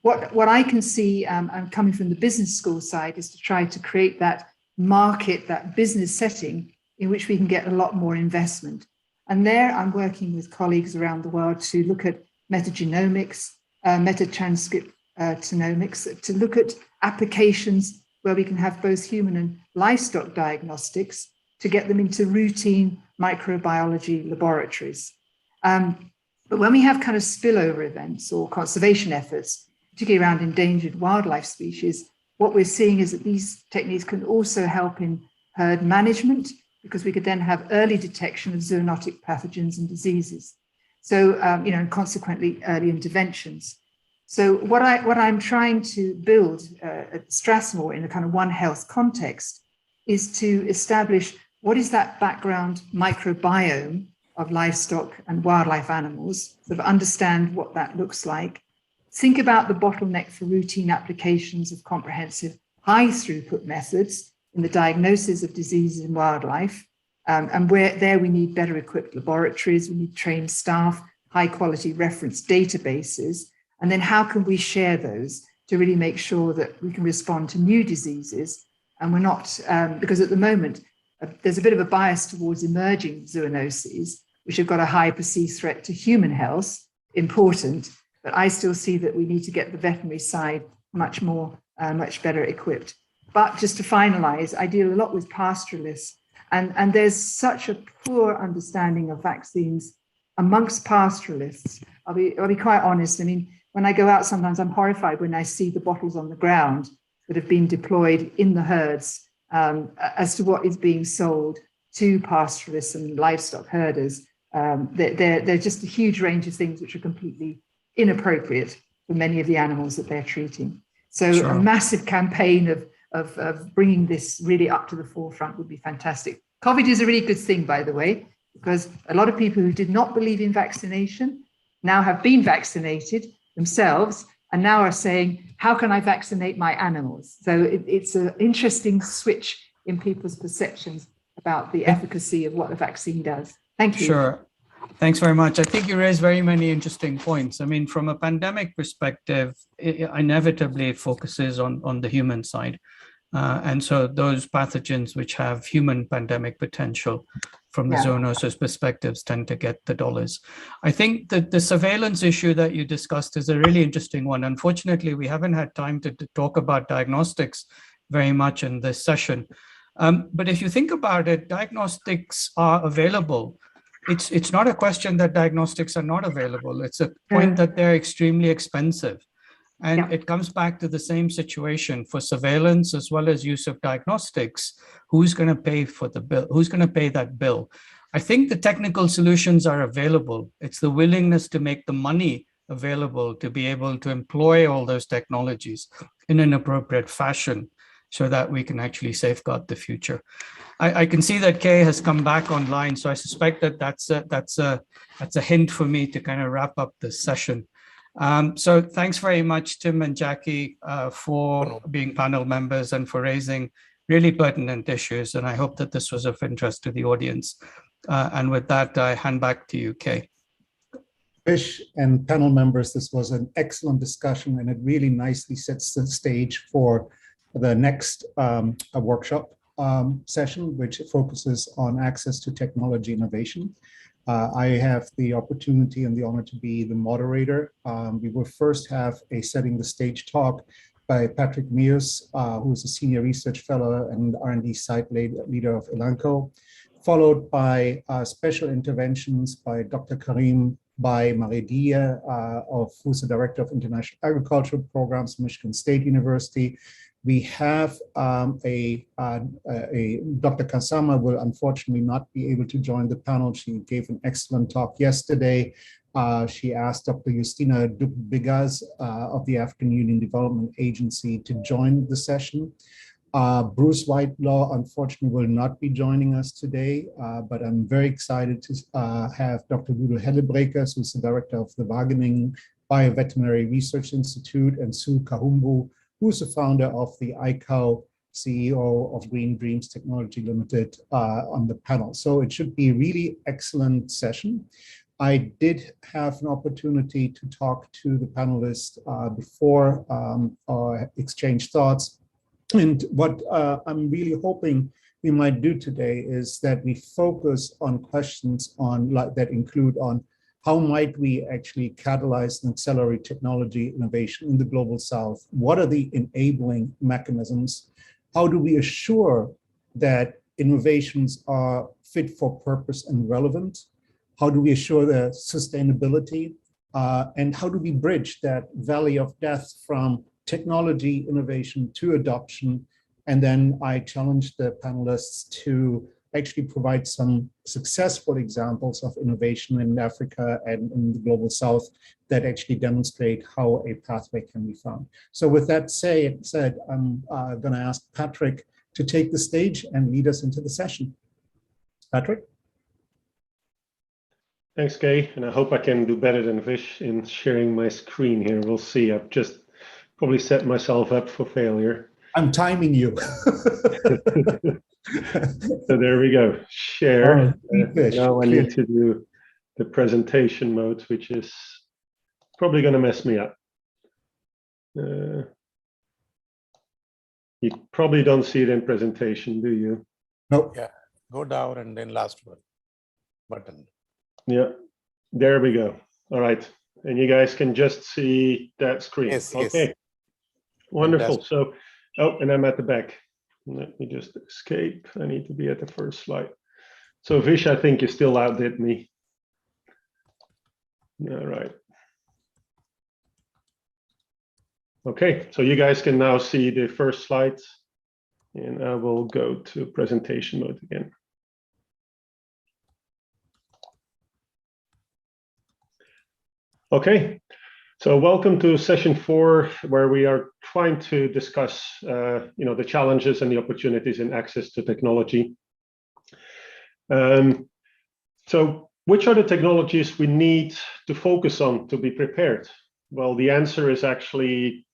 What I can see, I'm coming from the business school side, is to try to create that market, that business setting in which we can get a lot more investment. And there I'm working with colleagues around the world to look at metagenomics, metatranscriptomics, to look at applications where we can have both human and livestock diagnostics to get them into routine microbiology laboratories. But when we have kind of spillover events or conservation efforts, particularly around endangered wildlife species, what we're seeing is that these techniques can also help in herd management, because we could then have early detection of zoonotic pathogens and diseases. So, and consequently early interventions. So what I'm trying to build at Strathmore in a kind of One Health context is to establish what is that background microbiome of livestock and wildlife animals, sort of understand what that looks like. Think about the bottleneck for routine applications of comprehensive high throughput methods in the diagnosis of diseases in wildlife, And there we need better equipped laboratories, we need trained staff, high quality reference databases. And then how can we share those to really make sure that we can respond to new diseases? And we're not, because at the moment, there's a bit of a bias towards emerging zoonoses, which have got a high perceived threat to human health, important, but I still see that we need to get the veterinary side much better equipped. But just to finalize, I deal a lot with pastoralists, and there's such a poor understanding of vaccines amongst pastoralists. I'll be quite honest. I mean, when I go out, sometimes I'm horrified when I see the bottles on the ground that have been deployed in the herds as to what is being sold to pastoralists and livestock herders. They're just a huge range of things which are completely inappropriate for many of the animals that they're treating. So Sure. A massive campaign of bringing this really up to the forefront would be fantastic. COVID is a really good thing, by the way, because a lot of people who did not believe in vaccination now have been vaccinated themselves and now are saying, how can I vaccinate my animals? So it's an interesting switch in people's perceptions about the efficacy of what a vaccine does. Thank you. Sure. Thanks very much. I think you raised very many interesting points. I mean, from a pandemic perspective, inevitably it focuses on the human side. And so those pathogens which have human pandemic potential from the zoonosis perspectives tend to get the dollars. I think that the surveillance issue that you discussed is a really interesting one. Unfortunately, we haven't had time to talk about diagnostics very much in this session. But if you think about it, diagnostics are available. It's not a question that diagnostics are not available. It's a point that they're extremely expensive. And it comes back to the same situation for surveillance as well as use of diagnostics. Who's going to pay for the bill? Who's going to pay that bill? I think the technical solutions are available. It's the willingness to make the money available to be able to employ all those technologies in an appropriate fashion so that we can actually safeguard the future. I can see that Kay has come back online, so I suspect that that's a hint for me to kind of wrap up this session. So thanks very much, Tim and Jackie, for being panel members and for raising really pertinent issues. And I hope that this was of interest to the audience. And with that, I hand back to you, Kay. Fish and panel members, this was an excellent discussion, and it really nicely sets the stage for the next workshop session, which focuses on access to technology innovation. I have the opportunity and the honor to be the moderator. We will first have a setting the stage talk by Patrick Mears, who is a senior research fellow and R&D site leader of Elanco, followed by special interventions by Dr. Karim Maridia, who's the director of international agricultural programs, Michigan State University. We have Dr. Kasama will unfortunately not be able to join the panel. She gave an excellent talk yesterday. She asked Dr. Justina Dubigaz of the African Union Development Agency to join the session. Bruce Whitelaw, unfortunately, will not be joining us today, but I'm very excited to have Dr. Ludo Hellebrekers, who's the director of the Wageningen Bioveterinary Research Institute, and Sue Kahumbu, who's the founder of the ICAO, CEO of Green Dreams Technology Limited, on the panel. So it should be a really excellent session. I did have an opportunity to talk to the panelists before or exchange thoughts. And what I'm really hoping we might do today is that we focus on questions that include on how might we actually catalyze and accelerate technology innovation in the global south? What are the enabling mechanisms? How do we assure that innovations are fit for purpose and relevant? How do we assure their sustainability? And how do we bridge that valley of death from technology innovation to adoption? And then I challenge the panelists to actually provide some successful examples of innovation in Africa and in the global south that actually demonstrate how a pathway can be found. So with that said, I'm going to ask Patrick to take the stage and lead us into the session. Patrick? Thanks, Kay, and I hope I can do better than Vish in sharing my screen here. We'll see. I've just probably set myself up for failure. I'm timing you. So there we go. Share. Now I need Clear. to do the presentation mode, which is probably going to mess me up. You probably don't see it in presentation, do you? Nope. Yeah, go down and then last one button. Yeah, there we go. All right. And you guys can just see that screen. Yes, okay. yes. Wonderful. Fantastic. So, oh, and I'm at the back. Let me just escape. I need to be at the first slide. So Vish, I think you still outdid me. All right. Okay, so you guys can now see the first slide, and I will go to presentation mode again. Okay, so welcome to session 4, where we are trying to discuss, the challenges and the opportunities in access to technology. So which are the technologies we need to focus on to be prepared? Well, the answer is actually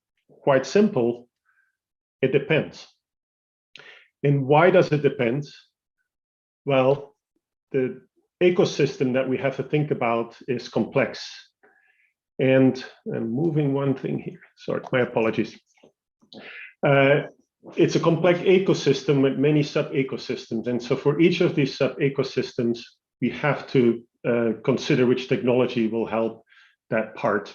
quite simple. It depends. And why does it depend? Well, the ecosystem that we have to think about is complex. And I'm moving one thing here. Sorry, my apologies. It's a complex ecosystem with many sub-ecosystems. And so for each of these sub-ecosystems, we have to consider which technology will help that part.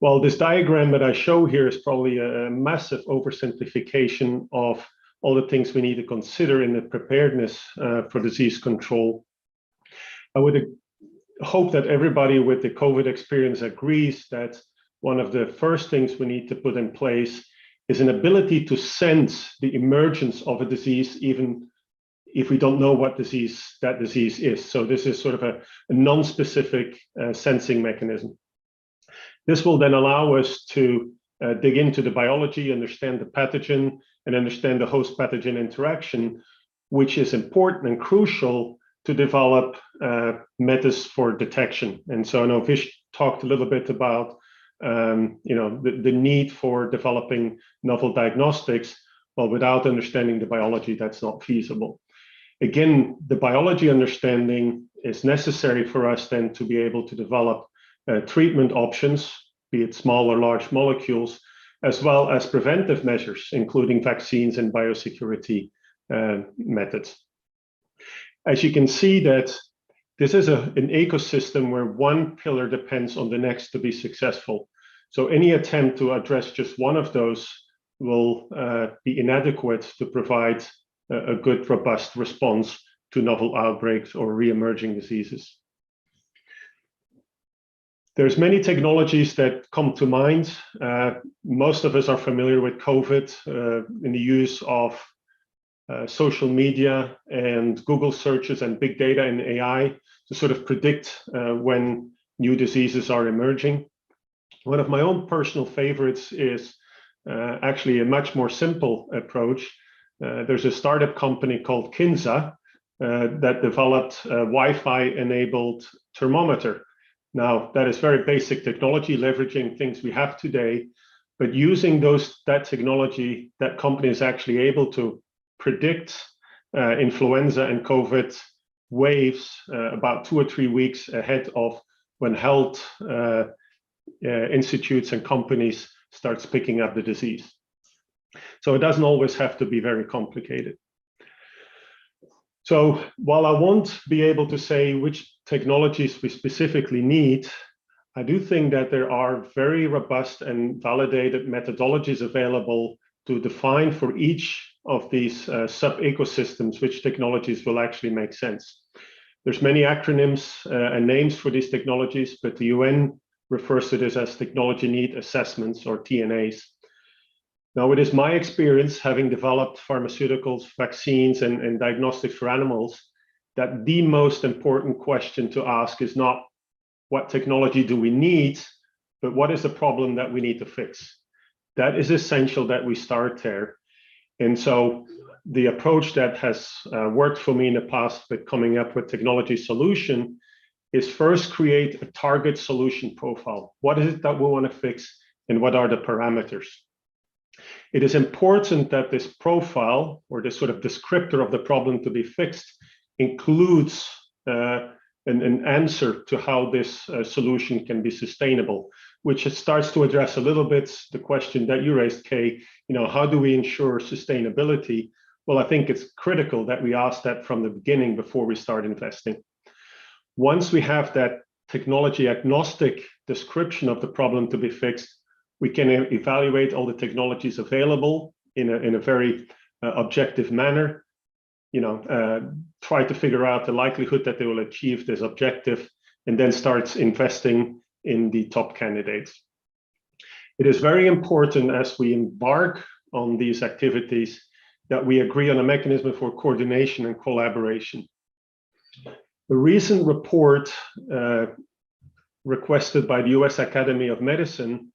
Well, this diagram that I show here is probably a massive oversimplification of all the things we need to consider in the preparedness for disease control. I would hope that everybody with the COVID experience agrees that one of the first things we need to put in place is an ability to sense the emergence of a disease, even if we don't know what that disease is. So this is sort of a non-specific sensing mechanism. This will then allow us to dig into the biology, understand the pathogen, and understand the host-pathogen interaction, which is important and crucial to develop methods for detection. And so I know Vish talked a little bit about the need for developing novel diagnostics. Well, without understanding the biology, that's not feasible. Again, the biology understanding is necessary for us then to be able to develop treatment options, be it small or large molecules, as well as preventive measures, including vaccines and biosecurity methods. As you can see, that this is an ecosystem where one pillar depends on the next to be successful. So any attempt to address just one of those will be inadequate to provide a good, robust response to novel outbreaks or re-emerging diseases. There's many technologies that come to mind. Most of us are familiar with COVID in the use of social media and Google searches and big data and AI to sort of predict when new diseases are emerging. One of my own personal favorites is actually a much more simple approach. There's a startup company called Kinza that developed a Wi-Fi enabled thermometer. Now, that is very basic technology, leveraging things we have today, but using that technology, that company is actually able to predict influenza and COVID waves about 2 or 3 weeks ahead of when health institutes and companies starts picking up the disease. So it doesn't always have to be very complicated. So while I won't be able to say which technologies we specifically need, I do think that there are very robust and validated methodologies available to define for each of these sub-ecosystems which technologies will actually make sense. There's many acronyms and names for these technologies, but the UN refers to this as technology need assessments, or TNAs. Now, it is my experience, having developed pharmaceuticals, vaccines, and diagnostics for animals, that the most important question to ask is not what technology do we need, but what is the problem that we need to fix? That is essential that we start there. And so the approach that has worked for me in the past with coming up with technology solution is first create a target solution profile. What is it that we want to fix, and what are the parameters? It is important that this profile, or this sort of descriptor of the problem to be fixed, includes an answer to how this solution can be sustainable, which starts to address a little bit the question that you raised, Kay. How do we ensure sustainability? Well, I think it's critical that we ask that from the beginning before we start investing. Once we have that technology agnostic description of the problem to be fixed, we can evaluate all the technologies available in a very objective manner. Try to figure out the likelihood that they will achieve this objective, and then start investing in the top candidates. It is very important as we embark on these activities that we agree on a mechanism for coordination and collaboration. The recent report requested by the US Academy of Medicine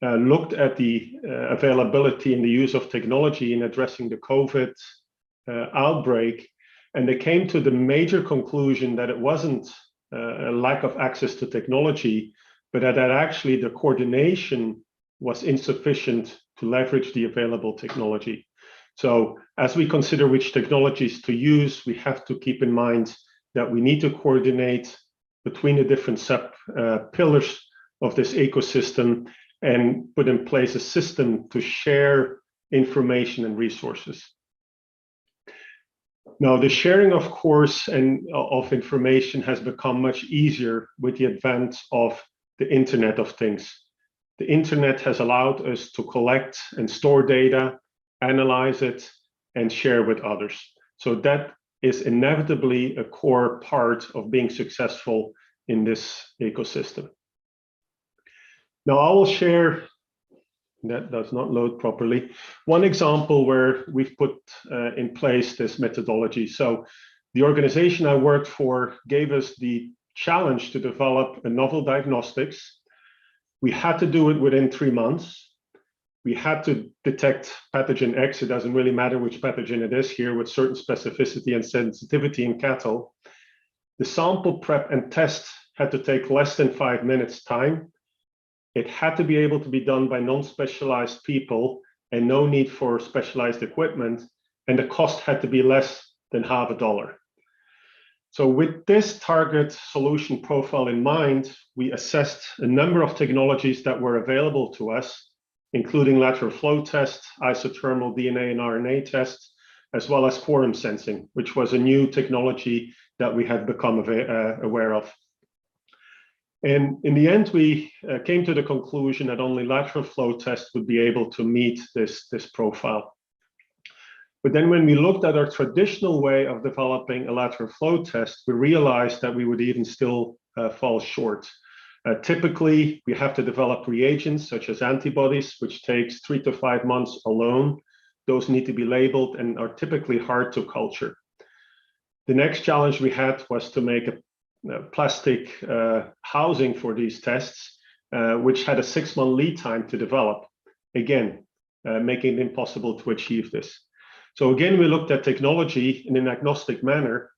looked at the availability and the use of technology in addressing the COVID outbreak, and they came to the major conclusion that it wasn't a lack of access to technology, but that actually the coordination was insufficient to leverage the available technology. So as we consider which technologies to use, we have to keep in mind that we need to coordinate between the different pillars of this ecosystem and put in place a system to share information and resources. Now, the sharing, of course, of information has become much easier with the advent of the Internet of Things. The Internet has allowed us to collect and store data, analyze it, and share with others. So that is inevitably a core part of being successful in this ecosystem. Now, I will share, that does not load properly, one example where we've put in place this methodology. So the organization I worked for gave us the challenge to develop a novel diagnostics. We had to do it within 3 months. We had to detect pathogen X, it doesn't really matter which pathogen it is here, with certain specificity and sensitivity in cattle. The sample prep and test had to take less than 5 minutes time. It had to be able to be done by non-specialized people and no need for specialized equipment, and the cost had to be less than $50. So with this target solution profile in mind, we assessed a number of technologies that were available to us, including lateral flow tests, isothermal DNA and RNA tests, as well as quorum sensing, which was a new technology that we had become aware of. And in the end, we came to the conclusion that only lateral flow tests would be able to meet this profile. But then when we looked at our traditional way of developing a lateral flow test, we realized that we would even still fall short. Typically, we have to develop reagents such as antibodies, which takes 3 to 5 months alone. Those need to be labeled and are typically hard to culture. The next challenge we had was to make a plastic housing for these tests, which had a 6-month lead time to develop, again, making it impossible to achieve this. So again, we looked at technology in an agnostic manner,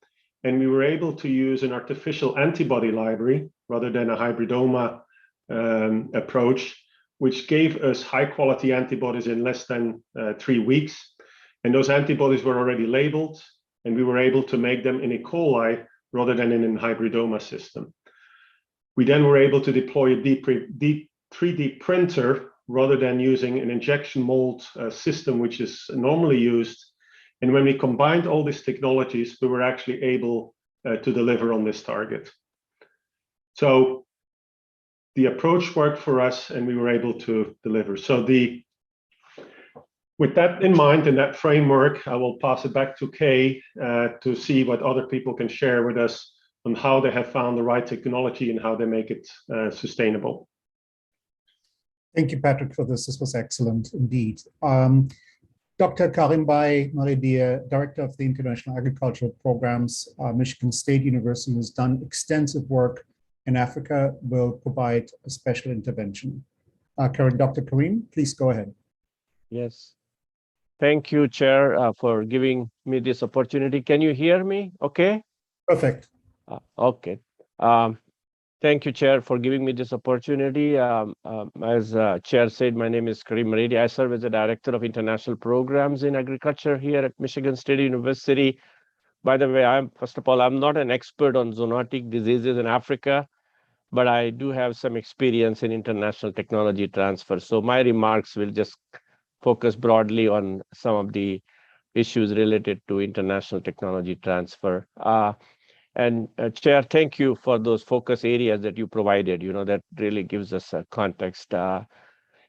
and we were able to use an artificial antibody library rather than a hybridoma approach, which gave us high quality antibodies in less than 3 weeks. And those antibodies were already labeled, and we were able to make them in E. coli rather than in a hybridoma system. We then were able to deploy a deep 3D printer rather than using an injection mold system, which is normally used. And when we combined all these technologies, we were actually able to deliver on this target. So the approach worked for us and we were able to deliver. So with that in mind and that framework, I will pass it back to Kay to see what other people can share with us on how they have found the right technology and how they make it sustainable. Thank you, Patrick, for this. This was excellent indeed. Dr. Karimbai Maridia, Director of the International Agricultural Programs, Michigan State University, who's done extensive work in Africa, will provide a special intervention. Dr. Karim, please go ahead. Yes. Thank you, Chair, for giving me this opportunity. Can you hear me okay? Perfect. Okay. Thank you, Chair, for giving me this opportunity. As Chair said, my name is Karim Maridi. I serve as the Director of International Programs in Agriculture here at Michigan State University. By the way, first of all, I'm not an expert on zoonotic diseases in Africa, but I do have some experience in international technology transfer. So my remarks will just focus broadly on some of the issues related to international technology transfer. Chair, thank you for those focus areas that you provided. That really gives us a context. And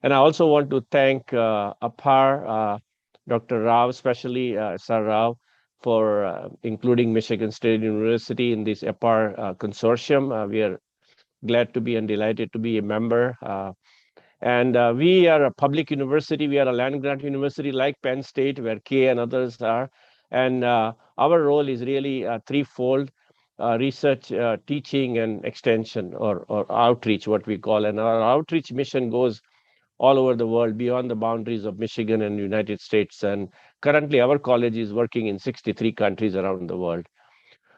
I also want to thank APAR, Dr. Rao, especially Sir Rao, for including Michigan State University in this APAR consortium. We are glad to be and delighted to be a member. We are a public university. We are a land-grant university like Penn State, where Kay and others are. And our role is really threefold: research, teaching, and extension, or outreach, what we call. And our outreach mission goes all over the world, beyond the boundaries of Michigan and United States. And currently, our college is working in 63 countries around the world.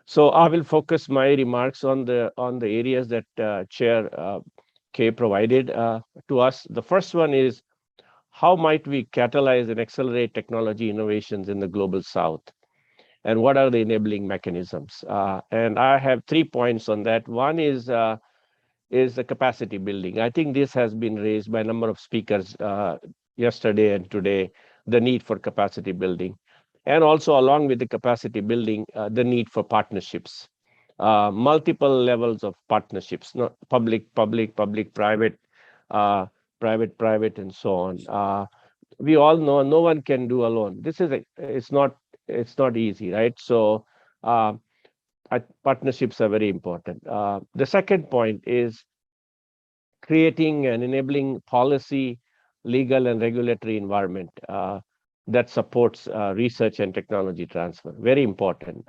So I will focus my remarks on the areas that Chair Kay provided to us. The first one is, how might we catalyze and accelerate technology innovations in the global South? And what are the enabling mechanisms? And I have 3 points on that. One is the capacity building. I think this has been raised by a number of speakers yesterday and today, the need for capacity building. And also, along with the capacity building, the need for partnerships, multiple levels of partnerships, not public, private, private, and so on. We all know no one can do alone. It's not easy, right? So partnerships are very important. The second point is creating and enabling policy, legal, and regulatory environment that supports research and technology transfer. Very important,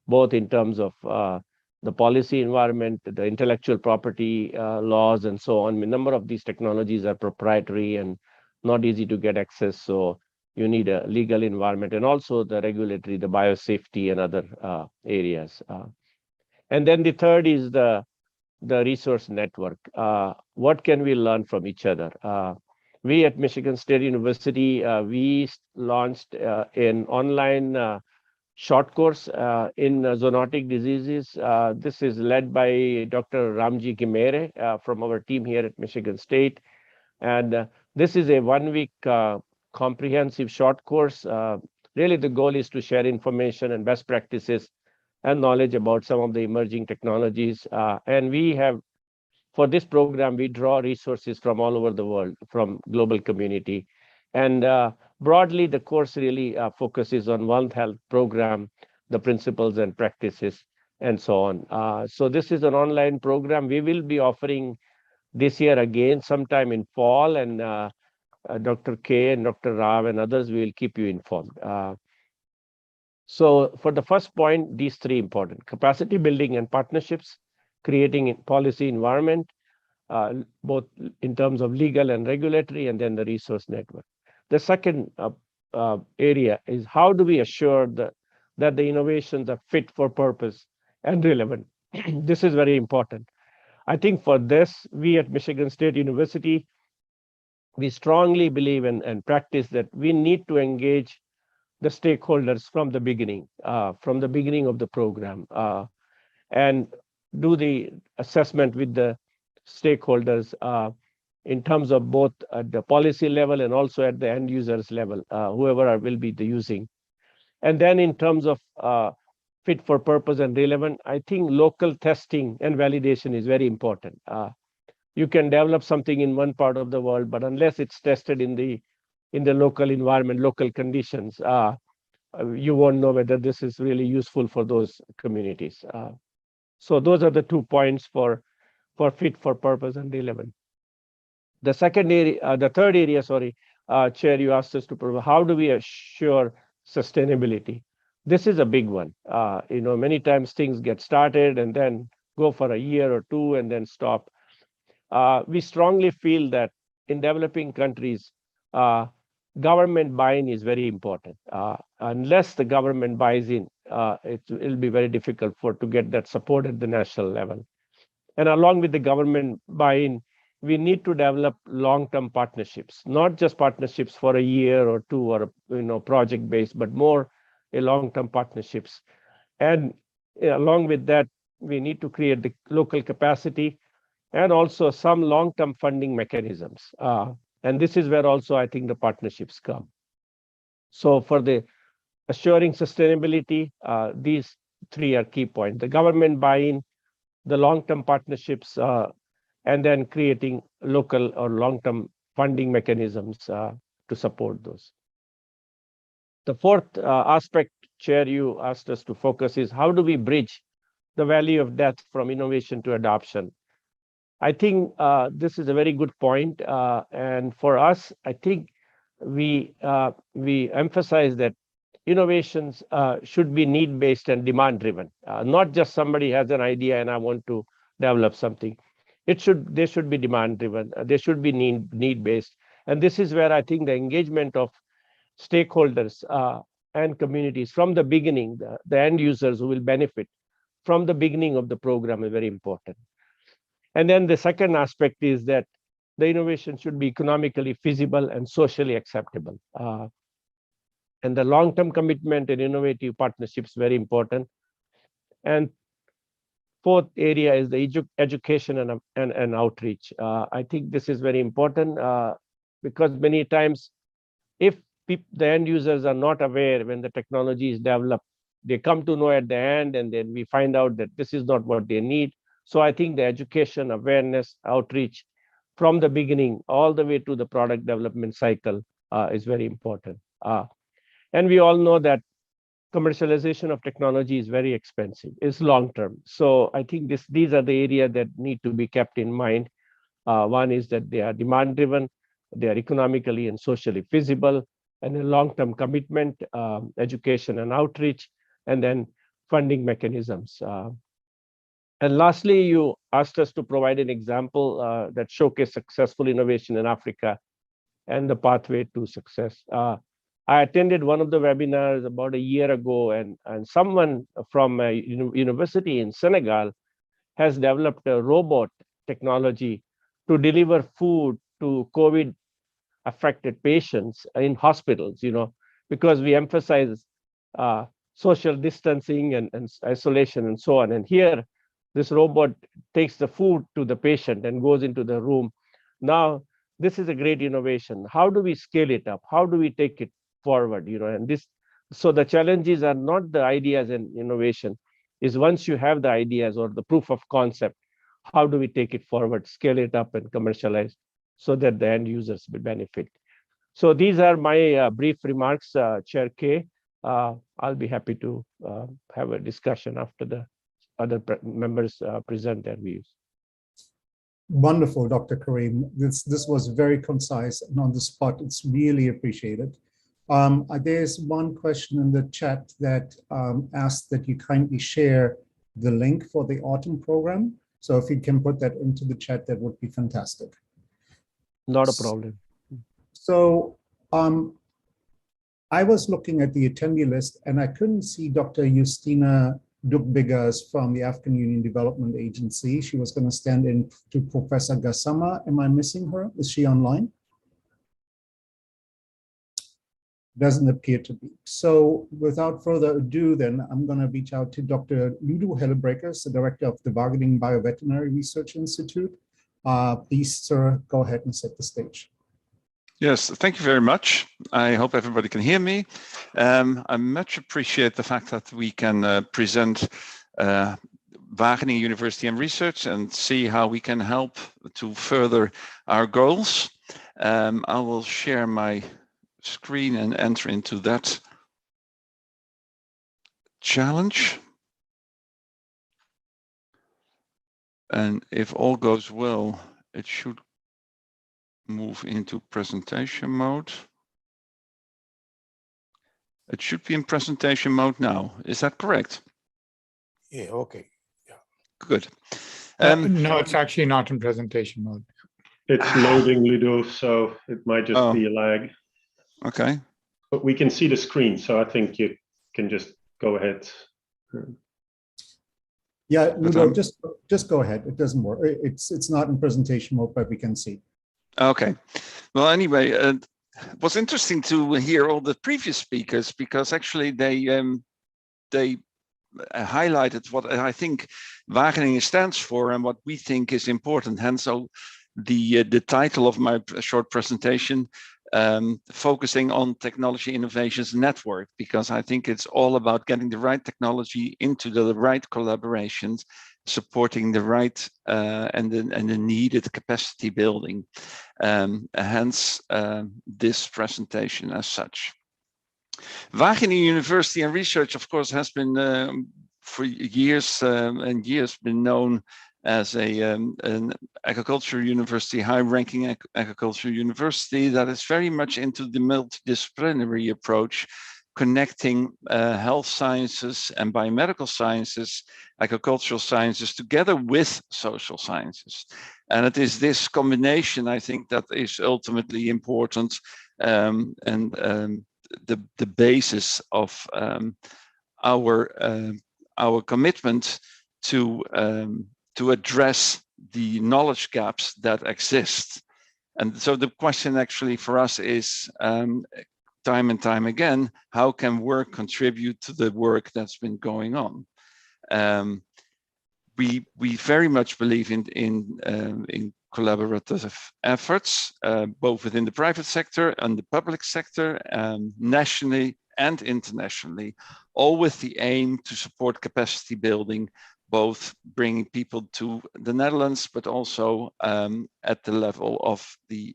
both in terms of the policy environment, the intellectual property laws, and so on. A number of these technologies are proprietary and not easy to get access. So you need a legal environment, and also the regulatory, the biosafety, and other areas. And then the third is the resource network. What can we learn from each other? We at Michigan State University, we launched an online short course in zoonotic diseases. This is led by Dr. Ramji Gimere from our team here at Michigan State. And this is a 1-week comprehensive short course. Really, the goal is to share information and best practices and knowledge about some of the emerging technologies. And we have, for this program, we draw resources from all over the world, from global community. And broadly, the course really focuses on One Health program, the principles and practices, and so on. So this is an online program. We will be offering this year again, sometime in fall, and Dr. K and Dr. Rao and others will keep you informed. So for the first point, these 3 important: capacity building and partnerships, creating a policy environment, both in terms of legal and regulatory, and then the resource network. The second area is, how do we assure that the innovations are fit for purpose and relevant? This is very important. I think for this, we at Michigan State University, we strongly believe and practice that we need to engage the stakeholders from the beginning of the program, and do the assessment with the stakeholders in terms of both at the policy level and also at the end users level, whoever will be using. And then in terms of fit for purpose and relevant, I think local testing and validation is very important. You can develop something in one part of the world, but unless it's tested in the local environment, local conditions, you won't know whether this is really useful for those communities. So those are the 2 points for fit for purpose and relevant. The third area, Chair, you asked us to provide, how do we assure sustainability? This is a big one. Many times things get started and then go for a year or 2 and then stop. We strongly feel that in developing countries, government buy-in is very important. Unless the government buys in, it will be very difficult to get that support at the national level. And along with the government buy-in, we need to develop long-term partnerships, not just partnerships for a year or two or project-based, but more a long-term partnerships. And along with that, we need to create the local capacity and also some long-term funding mechanisms. And this is where also I think the partnerships come. So for the assuring sustainability, these three are key points: the government buy-in, the long-term partnerships, and then creating local or long-term funding mechanisms to support those. The fourth aspect, Chair, you asked us to focus is how do we bridge the valley of death from innovation to adoption? I think this is a very good point. And for us, I think we emphasize that innovations should be need-based and demand-driven, not just somebody has an idea and I want to develop something. They should be demand-driven. They should be need-based. And this is where I think the engagement of stakeholders and communities from the beginning, the end users who will benefit from the beginning of the program is very important. And then the second aspect is that the innovation should be economically feasible and socially acceptable. And the long-term commitment and innovative partnerships very important. And fourth area is the education and outreach. I think this is very important because many times if the end users are not aware when the technology is developed, they come to know at the end and then we find out that this is not what they need. So I think the education, awareness, outreach from the beginning all the way to the product development cycle is very important. And we all know that commercialization of technology is very expensive, it's long-term. So I think these are the areas that need to be kept in mind. One is that they are demand-driven, they are economically and socially feasible, and a long-term commitment, education and outreach, and then funding mechanisms. And lastly, you asked us to provide an example that showcase successful innovation in Africa and the pathway to success. I attended one of the webinars about a year ago, and someone from a university in Senegal has developed a robot technology to deliver food to COVID-affected patients in hospitals, because we emphasize social distancing and isolation and so on. And here, this robot takes the food to the patient and goes into the room. Now, this is a great innovation. How do we scale it up? How do we take it forward? So the challenges are not the ideas and innovation, is once you have the ideas or the proof of concept, how do we take it forward, scale it up and commercialize so that the end users will benefit? So these are my brief remarks, Chair K. I'll be happy to have a discussion after the other members present their views. Wonderful, Dr. Karim. This was very concise and on the spot. It's really appreciated. There's one question in the chat that asked that you kindly share the link for the autumn program. So if you can put that into the chat, that would be fantastic. Not a problem. So I was looking at the attendee list and I couldn't see Dr. Justina Dukbigas from the African Union Development Agency. She was going to stand in to Professor Gassama. Am I missing her? Is she online? Doesn't appear to be. So without further ado, then I'm going to reach out to Dr. Ludo Hellebreckers, the director of the Wageningen Bioveterinary Research Institute. Please, sir, go ahead and set the stage. Yes, thank you very much. I hope everybody can hear me. I much appreciate the fact that we can present Wageningen University and Research and see how we can help to further our goals. I will share my screen and enter into that challenge. And if all goes well, it should move into presentation mode. It should be in presentation mode now. Is that correct? Yeah, okay. Yeah. Good. No, it's actually not in presentation mode. It's loading, Ludo, so it might just be a lag. Okay. But we can see the screen, so I think you can just go ahead. Yeah, Ludo, just go ahead. It doesn't work. It's not in presentation mode, but we can see. Okay. Well, anyway, it was interesting to hear all the previous speakers because actually they highlighted what I think Wageningen stands for and what we think is important. Hence, so the title of my short presentation, focusing on technology innovations network, because I think it's all about getting the right technology into the right collaborations, supporting the right and the needed capacity building. Hence this presentation as such. Wageningen University and Research, of course, has been for years and years been known as an agricultural university, high-ranking agricultural university that is very much into the multidisciplinary approach, connecting health sciences and biomedical sciences, agricultural sciences together with social sciences. And it is this combination, I think, that is ultimately important the basis of our commitment to address the knowledge gaps that exist. And so the question actually for us is time and time again, how can work contribute to the work that's been going on? We very much believe in collaborative efforts, both within the private sector and the public sector, nationally and internationally, all with the aim to support capacity building, both bringing people to the Netherlands, but also at the level of the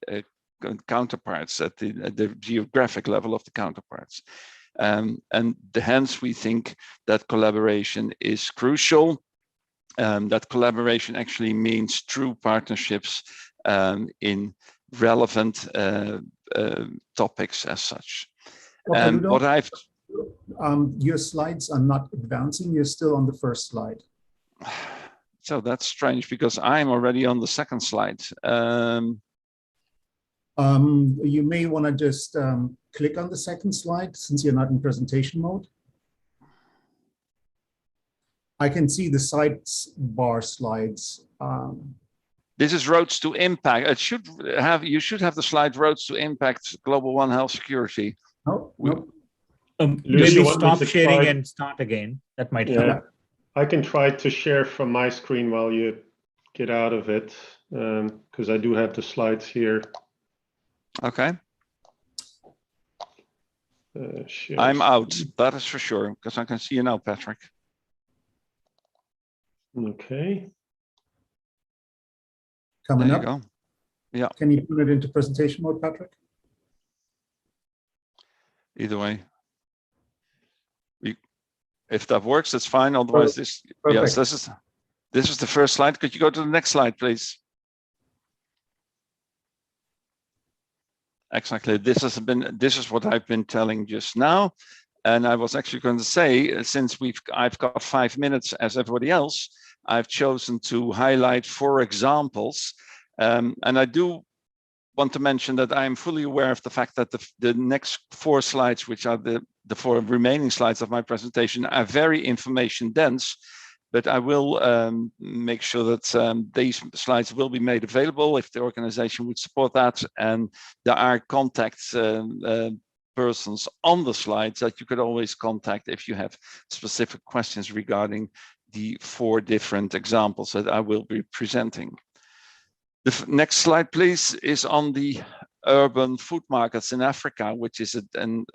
counterparts, at the geographic level of the counterparts. And hence we think that collaboration is crucial. That collaboration actually means true partnerships in relevant topics as such. And what I've your slides are not advancing. You're still on the first slide. So that's strange because I'm already on the second slide. You may want to just click on the second slide since you're not in presentation mode. I can see the sidebar slides. This is roads to impact. It should have, you should have the slide roads to impact global One Health security. No. Maybe stop sharing and start again. That might help. I can try to share from my screen while you get out of it, because I do have the slides here. Okay. I'm out, that is for sure, because I can see you now, Patrick. Okay. Coming there up. You go. Yeah. Can you put it into presentation mode, Patrick? Either way. If that works, that's fine. Otherwise, yes, this is the first slide. Could you go to the next slide, please? Exactly. This is what I've been telling just now. And I was actually going to say, since I've got 5 minutes as everybody else, I've chosen to highlight 4 examples. And I do want to mention that I'm fully aware of the fact that the next 4 slides, which are the 4 remaining slides of my presentation, are very information dense, but I will make sure that these slides will be made available if the organization would support that. And there are contact persons on the slides that you could always contact if you have specific questions regarding the 4 different examples that I will be presenting. The next slide, please, is on the urban food markets in Africa, which is an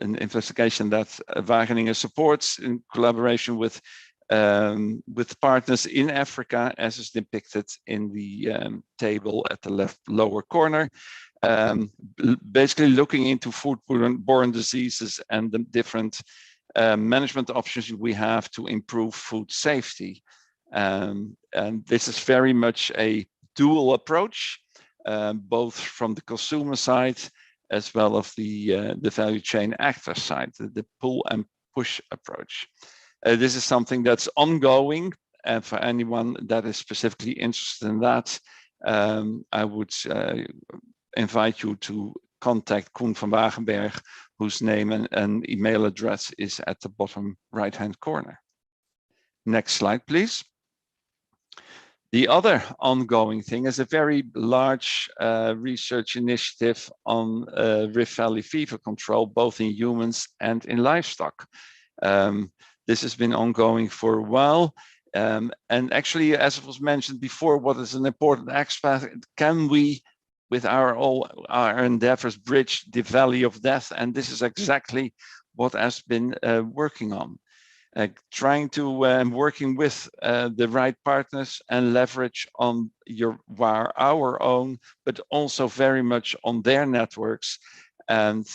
investigation that Wageningen supports in collaboration with partners in Africa, as is depicted in the table at the left lower corner. Basically looking into foodborne diseases and the different management options we have to improve food safety. And this is very much a dual approach, both from the consumer side as well as the value chain actor side, the pull and push approach. This is something that's ongoing, and for anyone that is specifically interested in that, I would invite you to contact Koen van Wagenberg, whose name and email address is at the bottom right-hand corner. Next slide, please. The other ongoing thing is a very large research initiative on Rift Valley fever control, both in humans and in livestock. This has been ongoing for a while. And actually, as it was mentioned before, what is an important aspect, can we, with all our endeavors, bridge the valley of death? And this is exactly what has been working on. Trying to working with the right partners and leverage on our own, but also very much on their networks. And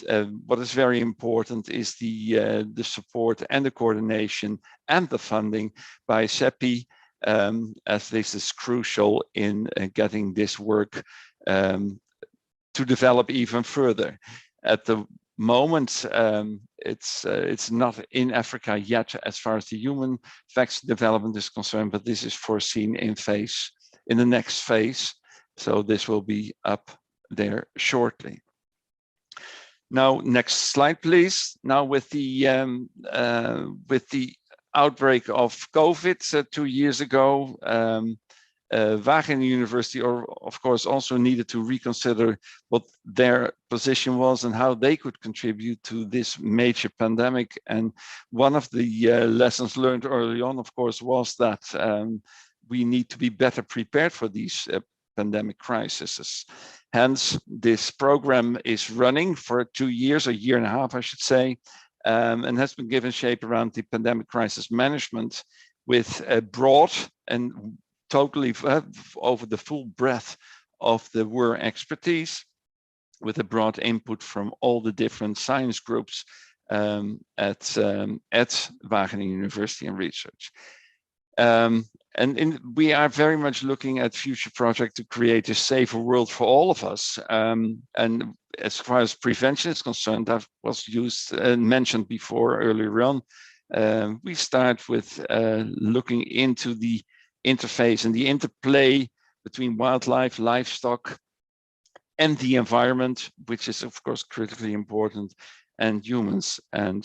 what is very important is the support and the coordination and the funding by CEPI, as this is crucial in getting this work to develop even further. At the moment, it's not in Africa yet as far as the human vaccine development is concerned, but this is foreseen in the next phase. So this will be up there shortly. Now, next slide, please. Now, with the outbreak of COVID 2 years ago, Wageningen University, of course, also needed to reconsider what their position was and how they could contribute to this major pandemic. And one of the lessons learned early on, of course, was that we need to be better prepared for these pandemic crises. Hence, this program is running for 2 years, a year and a half, I should say, and has been given shape around the pandemic crisis management with a broad and totally over the full breadth of the WER expertise, with a broad input from all the different science groups at Wageningen University and Research. We are very much looking at future projects to create a safer world for all of us. And as far as prevention is concerned, that was used and mentioned before earlier on. We start with looking into the interface and the interplay between wildlife, livestock, and the environment, which is of course critically important, and humans. And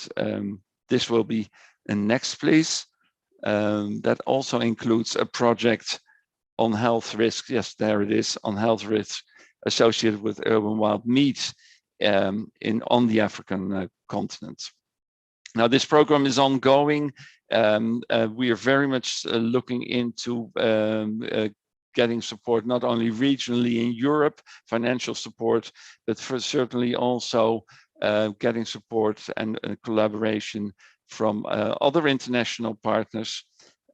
this will be next, please. That also includes a project on health risks. Yes, there it is, on health risks associated with urban wild meat on the African continent. Now, this program is ongoing. We are very much looking into getting support, not only regionally in Europe, financial support, but certainly also getting support and collaboration from other international partners.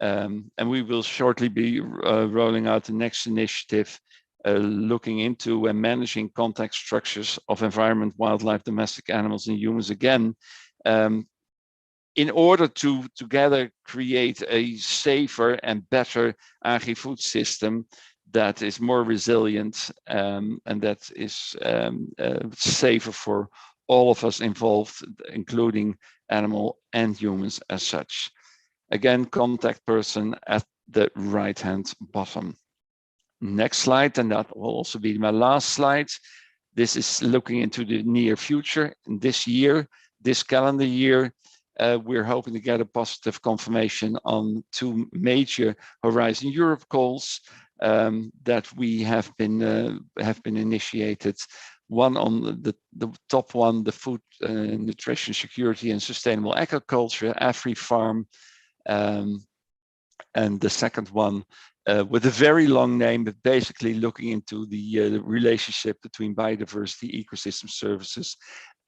And we will shortly be rolling out the next initiative, looking into and managing contact structures of environment, wildlife, domestic animals, and humans again, in order to together create a safer and better agri-food system that is more resilient and that is safer for all of us involved, including animal and humans as such. Again, contact person at the right-hand bottom. Next slide, and that will also be my last slide. This is looking into the near future. In this year, this calendar year, we're hoping to get a positive confirmation on 2 major Horizon Europe calls that we have been initiated. One on the top one, the food, nutrition security and sustainable agriculture, AfriFarm, and the second one with a very long name, but basically looking into the relationship between biodiversity, ecosystem services,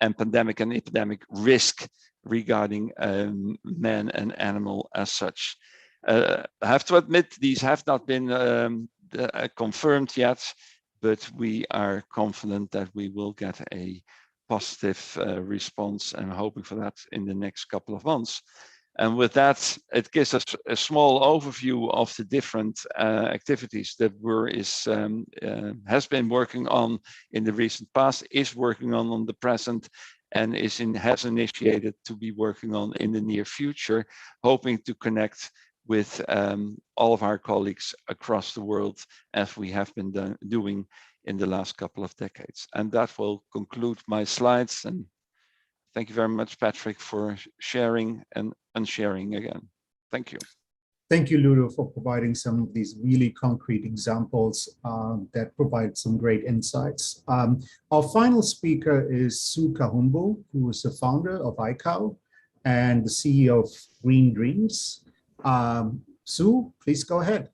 and pandemic and epidemic risk regarding man and animal as such. I have to admit, these have not been confirmed yet, but we are confident that we will get a positive response and hoping for that in the next couple of months. And with that, it gives us a small overview of the different activities that WER has been working on in the recent past, is working on the present, and has initiated to be working on in the near future, hoping to connect with all of our colleagues across the world, as we have been doing in the last couple of decades. And that will conclude my slides. And thank you very much, Patrick, for sharing and unsharing again. Thank you. Thank you, Lulu, for providing some of these really concrete examples that provide some great insights. Our final speaker is Sue Kahumbu, who is the founder of ICOW and the CEO of Green Dreams. Sue, please go ahead.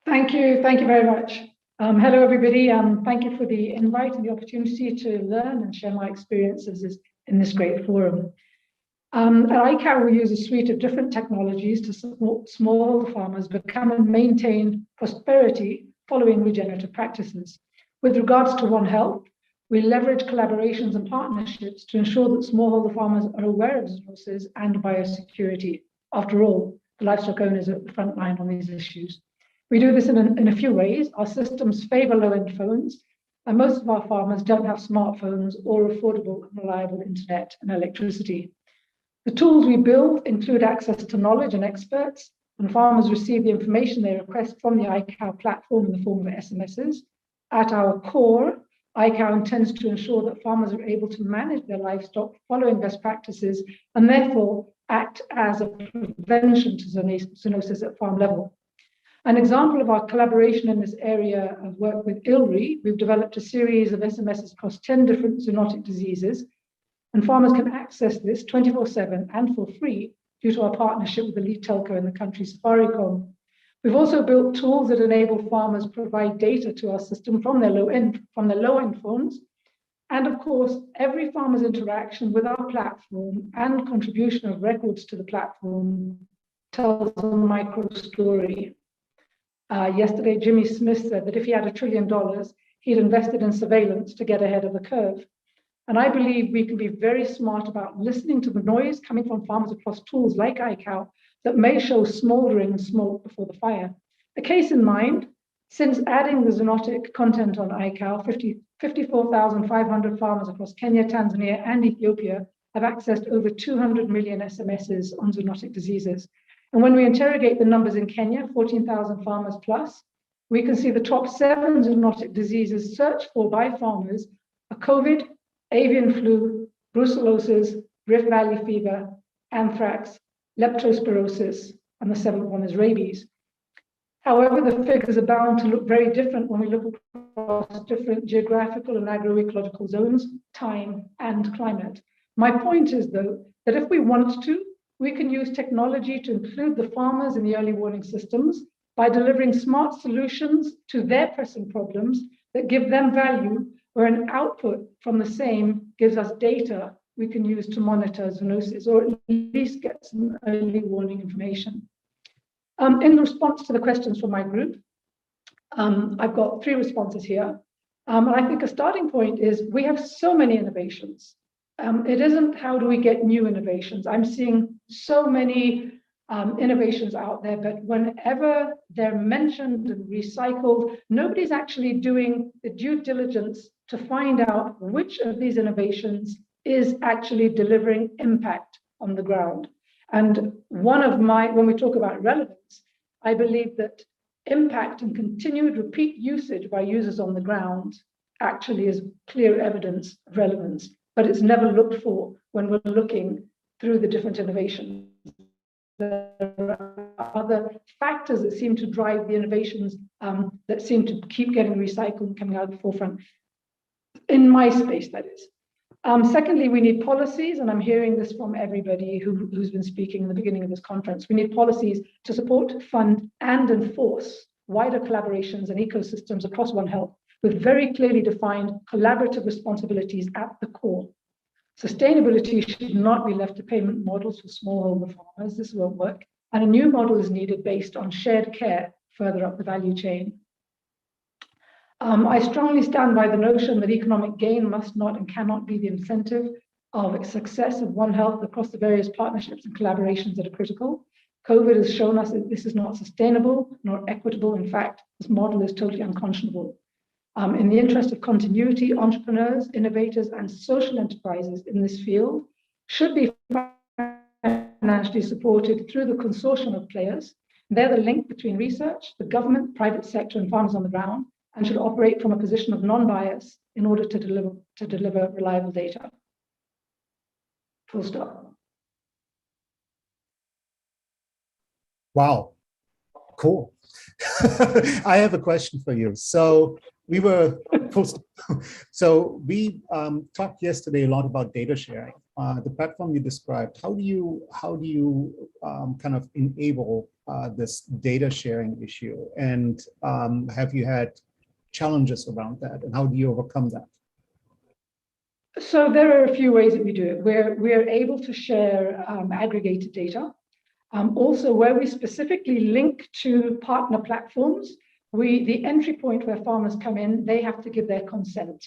Thank you very much. Hello, everybody. Thank you for the invite and the opportunity to learn and share my experiences in this great forum. At ICOW, we use a suite of different technologies to support smallholder farmers become and maintain prosperity following regenerative practices. With regards to One Health, we leverage collaborations and partnerships to ensure that smallholder farmers are aware of zoonoses and biosecurity. After all, the livestock owners are at the front line on these issues. We do this in a few ways. Our systems favor low-end phones, and most of our farmers don't have smartphones or affordable and reliable internet and electricity. The tools we build include access to knowledge and experts, and farmers receive the information they request from the ICOW platform in the form of SMSs. At our core, ICOW intends to ensure that farmers are able to manage their livestock following best practices and therefore act as a prevention to zoonosis at farm level. An example of our collaboration in this area of work with ILRI, we've developed a series of SMSs across 10 different zoonotic diseases, and farmers can access this 24/7 and for free due to our partnership with the lead telco in the country, Safaricom. We've also built tools that enable farmers provide data to our system from their low-end phones. And of course, every farmer's interaction with our platform and contribution of records to the platform tells a micro story. Yesterday, Jimmy Smith said that if he had $1 trillion, he'd invested in surveillance to get ahead of the curve. And I believe we can be very smart about listening to the noise coming from farmers across tools like ICOW that may show smoldering smoke before the fire. A case in mind, since adding the zoonotic content on ICOW, 54,500 farmers across Kenya, Tanzania, and Ethiopia have accessed over 200 million SMSs on zoonotic diseases. And when we interrogate the numbers in Kenya, 14,000 farmers plus, we can see the top 7 zoonotic diseases searched for by farmers are COVID, avian flu, brucellosis, Rift Valley fever, anthrax, leptospirosis, and the 7th one is rabies. However, the figures are bound to look very different when we look across different geographical and agroecological zones, time, and climate. My point is, though, that if we want to, we can use technology to include the farmers in the early warning systems by delivering smart solutions to their pressing problems that give them value, where an output from the same gives us data we can use to monitor zoonosis, or at least get some early warning information. In response to the questions from my group, I've got 3 responses here. And I think a starting point is we have so many innovations. It isn't how do we get new innovations. I'm seeing so many innovations out there, but whenever they're mentioned and recycled, nobody's actually doing the due diligence to find out which of these innovations is actually delivering impact on the ground. And when we talk about relevance, I believe that impact and continued repeat usage by users on the ground actually is clear evidence of relevance, but it's never looked for when we're looking through the different innovations. There are other factors that seem to drive the innovations that seem to keep getting recycled and coming out of the forefront. In my space, that is. Secondly, we need policies, and I'm hearing this from everybody who's been speaking in the beginning of this conference. We need policies to support, fund, and enforce wider collaborations and ecosystems across One Health, with very clearly defined collaborative responsibilities at the core. Sustainability should not be left to payment models for smallholder farmers. This won't work. And a new model is needed based on shared care further up the value chain. I strongly stand by the notion that economic gain must not and cannot be the incentive of success of One Health across the various partnerships and collaborations that are critical. COVID has shown us that this is not sustainable nor equitable. In fact, this model is totally unconscionable. In the interest of continuity, entrepreneurs, innovators, and social enterprises in this field should be financially supported through the consortium of players. They're the link between research, the government, private sector, and farmers on the ground, and should operate from a position of non-bias in order to deliver reliable data. Full stop. Wow, cool. I have a question for you. So we talked yesterday a lot about data sharing. The platform you described. How do you kind of enable this data sharing issue? And have you had challenges around that? And how do you overcome that? So there are a few ways that we do it. We're able to share aggregated data. Also, where we specifically link to partner platforms, the entry point where farmers come in, they have to give their consent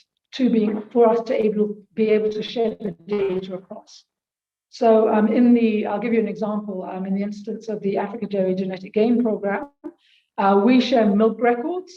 for us to be able to share the data across. So I'll give you an example. In the instance of the Africa Dairy Genetic Gain Program, we share milk records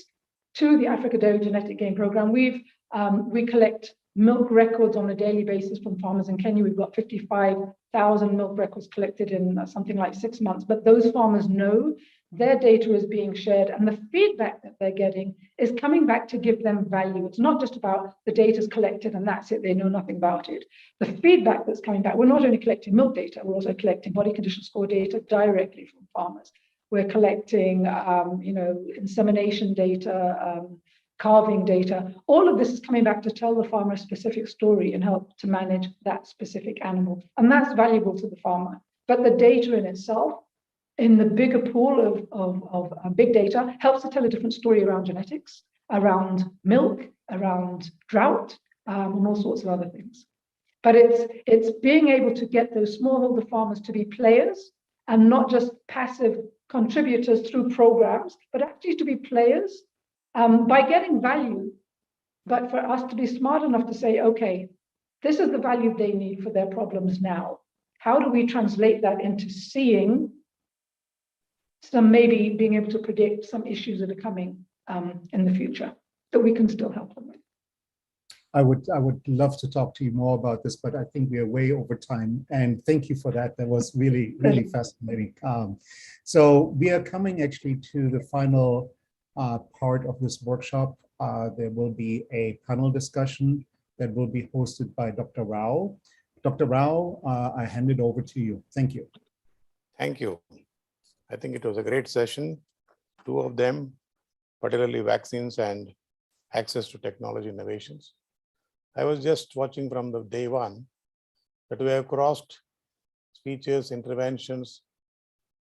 to the Africa Dairy Genetic Gain Program. We collect milk records on a daily basis from farmers in Kenya. We've got 55,000 milk records collected in something like 6 months, but those farmers know their data is being shared and the feedback that they're getting is coming back to give them value. It's not just about the data is collected and that's it, they know nothing about it. The feedback that's coming back, we're not only collecting milk data, we're also collecting body condition score data directly from farmers. We're collecting, insemination data, calving data. All of this is coming back to tell the farmer a specific story and help to manage that specific animal. And that's valuable to the farmer. But the data in itself, in the bigger pool of big data, helps to tell a different story around genetics, around milk, around drought, and all sorts of other things. But it's being able to get those smallholder farmers to be players and not just passive contributors through programs, but actually to be players by getting value, but for us to be smart enough to say, okay, this is the value they need for their problems now. How do we translate that into seeing some, maybe being able to predict some issues that are coming in the future that we can still help them with? I would love to talk to you more about this, but I think we are way over time. And thank you for that. That was really, really fascinating. So we are coming actually to the final part of this workshop. There will be a panel discussion that will be hosted by Dr. Rao. Dr. Rao, I hand it over to you. Thank you. Thank you. I think it was a great session. Two of them, particularly vaccines and access to technology innovations. I was just watching from the day one that we have crossed speeches, interventions,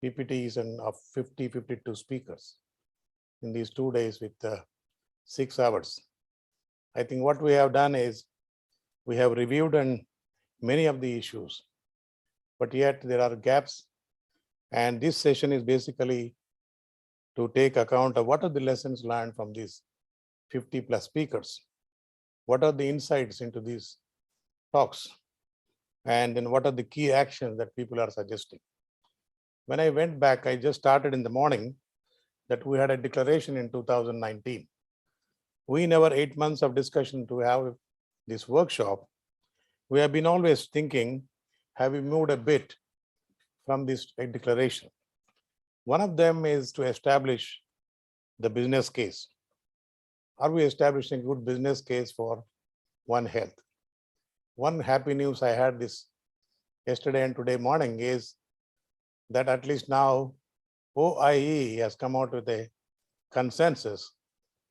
PPTs, and of 52 speakers in these 2 days with 6 hours. I think what we have done is we have reviewed and many of the issues, but yet there are gaps. And this session is basically to take account of what are the lessons learned from these 50+ speakers. What are the insights into these talks? And then what are the key actions that people are suggesting? When I went back, I just started in the morning that we had a declaration in 2019. We never 8 months of discussion to have this workshop. We have been always thinking, have we moved a bit from this declaration? One of them is to establish the business case. Are we establishing a good business case for One Health? One happy news I had this yesterday and today morning is that at least now OIE has come out with a consensus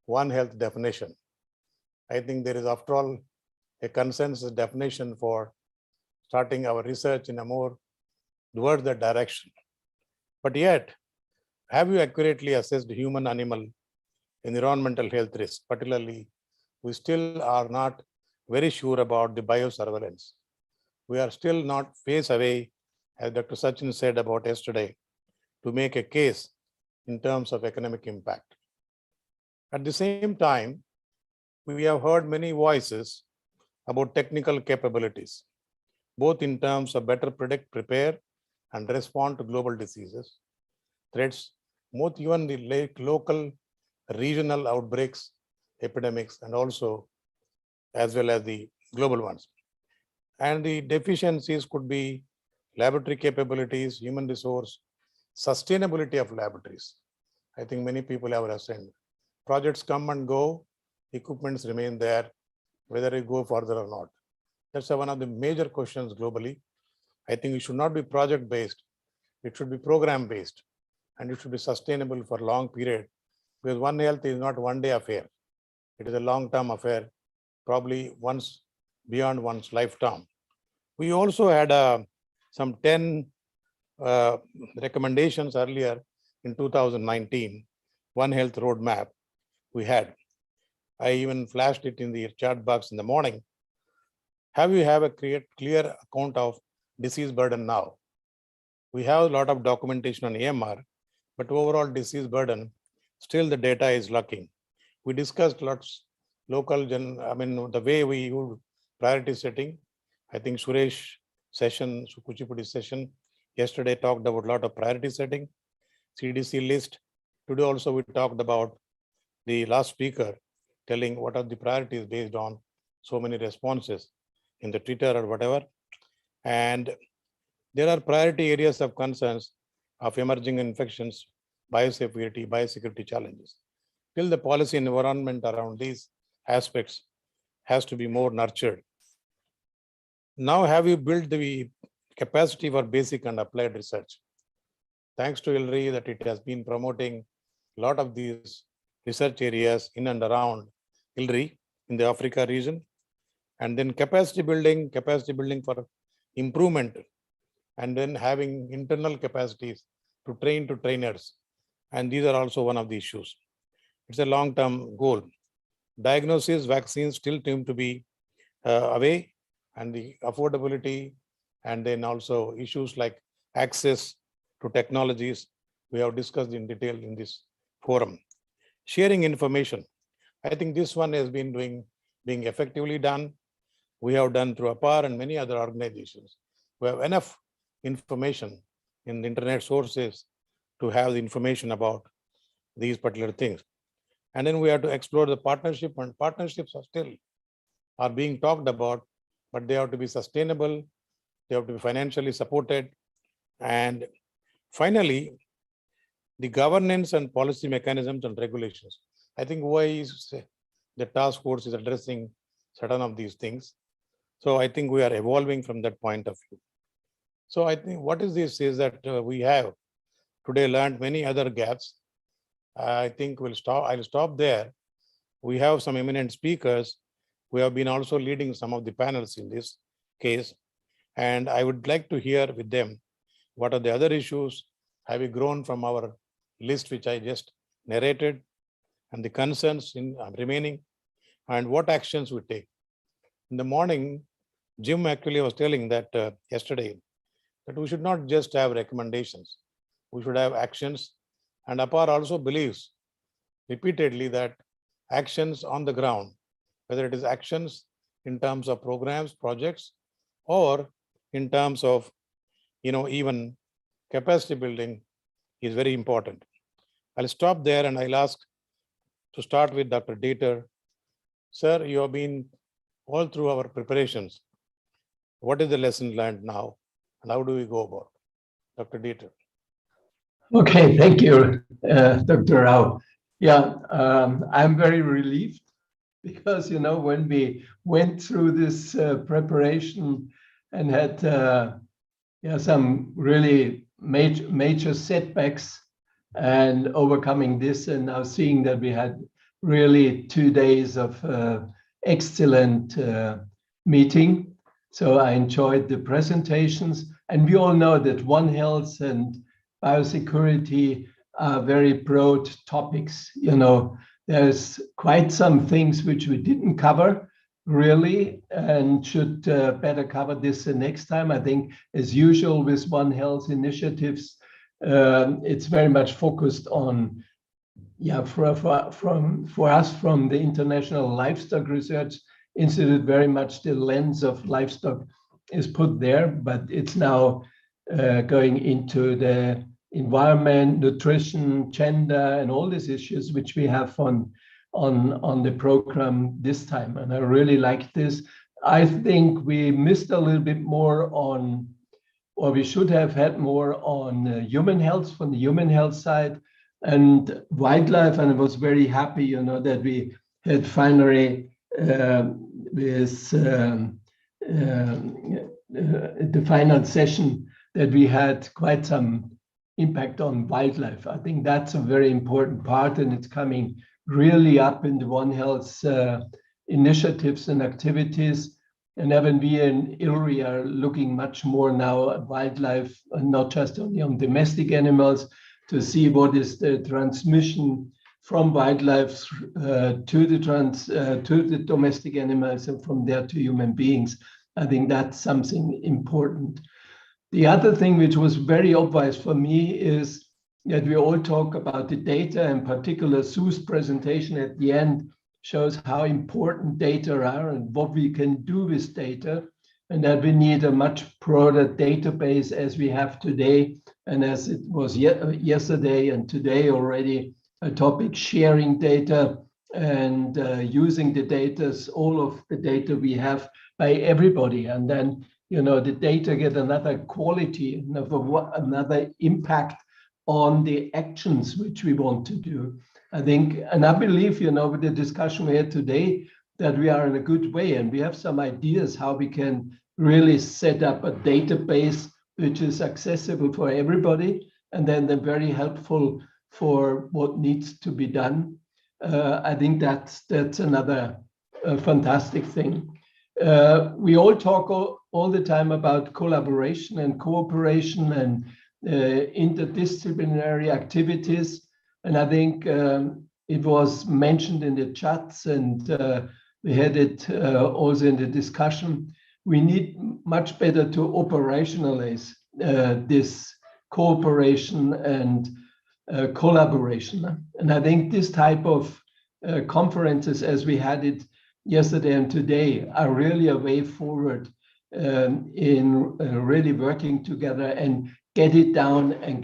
One Health definition. I think there is, after all, a consensus definition for starting our research in a more towards that direction. But yet, have you accurately assessed human-animal environmental health risk? Particularly, we still are not very sure about the biosurveillance. We are still not phase away, as Dr. Sachin said about yesterday, to make a case in terms of economic impact. At the same time, we have heard many voices about technical capabilities, both in terms of better predict, prepare, and respond to global diseases, threats, both even the local, regional outbreaks, epidemics, and also as well as the global ones. And the deficiencies could be laboratory capabilities, human resource, sustainability of laboratories. I think many people have assigned. Projects come and go, equipments remain there, whether it go further or not. That's one of the major questions globally. I think it should not be project-based. It should be program-based. and it should be sustainable for long period, because One Health is not one day affair. It is a long-term affair, probably once beyond one's lifetime. We also had some 10 recommendations earlier in 2019, One Health roadmap we had. I even flashed it in the chat box in the morning. Have you have a clear account of disease burden now? We have a lot of documentation on AMR, but overall disease burden, still the data is lacking. We discussed lots local, the way we use priority setting. I think Suresh session, Kuchipudi session, yesterday talked about a lot of priority setting, CDC list. Today also we talked about the last speaker telling what are the priorities based on so many responses in the Twitter or whatever. And there are priority areas of concerns of emerging infections, biosecurity challenges. Till the policy environment around these aspects has to be more nurtured. Now have you built the capacity for basic and applied research? Thanks to ILRI that it has been promoting a lot of these research areas in and around ILRI in the Africa region. And then capacity building for improvement, and then having internal capacities to trainers. And these are also one of the issues. It's a long-term goal. Diagnosis, vaccines still seem to be away, and the affordability, and then also issues like access to technologies we have discussed in detail in this forum. Sharing information. I think this one has been being effectively done. We have done through APAR and many other organizations. We have enough information in the internet sources to have the information about these particular things. And then we have to explore the partnership, and partnerships are being talked about, but they have to be sustainable. They have to be financially supported. And finally, the governance and policy mechanisms and regulations. I think the task force is addressing certain of these things. So I think we are evolving from that point of view. So I think what is this is that we have today learned many other gaps. I think I'll stop there. We have some eminent speakers who have been also leading some of the panels in this case. And I would like to hear with them, what are the other issues? Have we grown from our list, which I just narrated, and the concerns remaining, and what actions we take? In the morning, Jim actually was telling that yesterday, that we should not just have recommendations, we should have actions. And APAR also believes repeatedly that actions on the ground, whether it is actions in terms of programs, projects, or in terms of even capacity building, is very important. I'll stop there and I'll ask to start with Dr. Dieter. Sir, you have been all through our preparations. What is the lesson learned now, and how do we go about? Dr. Dieter. Okay, thank you, Dr. Rao. Yeah, I'm very relieved because, when we went through this preparation and had some really major setbacks and overcoming this, and now seeing that we had really 2 days of excellent meeting. So I enjoyed the presentations, and we all know that One Health and biosecurity are very broad topics. There's quite some things which we didn't cover really, and should better cover this the next time. I think, as usual with One Health initiatives, it's very much focused on, for us from the International Livestock Research Institute, very much the lens of livestock is put there, but it's now going into the environment, nutrition, gender, and all these issues which we have on the program this time. And I really like this. I think we missed a little bit more on, or we should have had more on human health, from the human health side and wildlife. And I was very happy, that we had finally with the final session that we had quite some impact on wildlife. I think that's a very important part, and it's coming really up in the One Health initiatives and activities. And even we in ILRI are looking much more now at wildlife, and not just only on domestic animals, to see what is the transmission from wildlife to the domestic animals, and from there to human beings. I think that's something important. The other thing which was very obvious for me is that we all talk about the data, in particular Sue's presentation at the end shows how important data are and what we can do with data, and that we need a much broader database as we have today, and as it was yesterday and today already a topic, sharing data and using the data, all of the data we have by everybody, and then the data get another quality, another impact on the actions which we want to do. I think, and I believe, with the discussion we had today, that we are in a good way, and we have some ideas how we can really set up a database which is accessible for everybody, and then they're very helpful for what needs to be done. I think that's another fantastic thing. We all talk all the time about collaboration and cooperation and interdisciplinary activities. And I think it was mentioned in the chats, and we had it also in the discussion. We need much better to operationalize this cooperation and collaboration. And I think this type of conferences, as we had it yesterday and today, are really a way forward in really working together and get it down and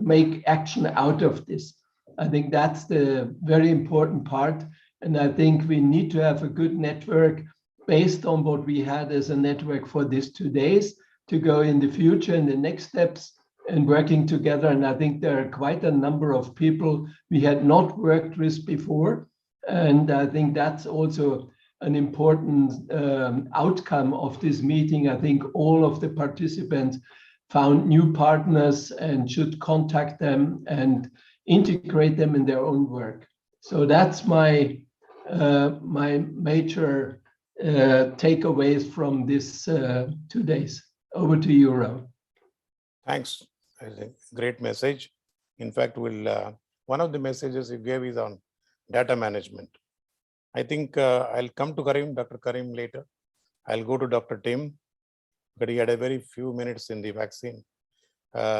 make action out of this. I think that's the very important part. And I think we need to have a good network based on what we had as a network for these 2 days to go in the future and the next steps and working together. And I think there are quite a number of people we had not worked with before. And I think that's also an important outcome of this meeting. I think all of the participants found new partners and should contact them and integrate them in their own work. So that's my major takeaways from this 2 days. Over to you, Ro. Thanks. Great message. In fact, one of the messages you gave is on data management. I think I'll come to Dr. Karim later. I'll go to Dr. Tim, but he had a very few minutes in the vaccine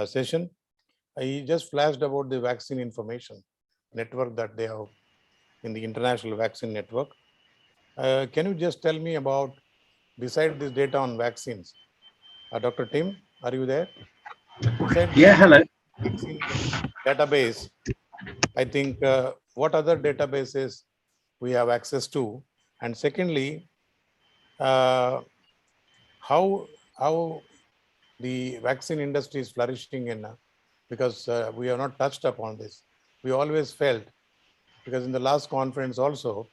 session. He just flashed about the vaccine information network that they have in the International Vaccine Network. Can you just tell me about, beside this data on vaccines, Dr. Tim, are you there? Yeah, hello. Vaccine database, I think what other databases we have access to, and secondly, how the vaccine industry is flourishing in, because we have not touched upon this. We always felt, because in the last conference also,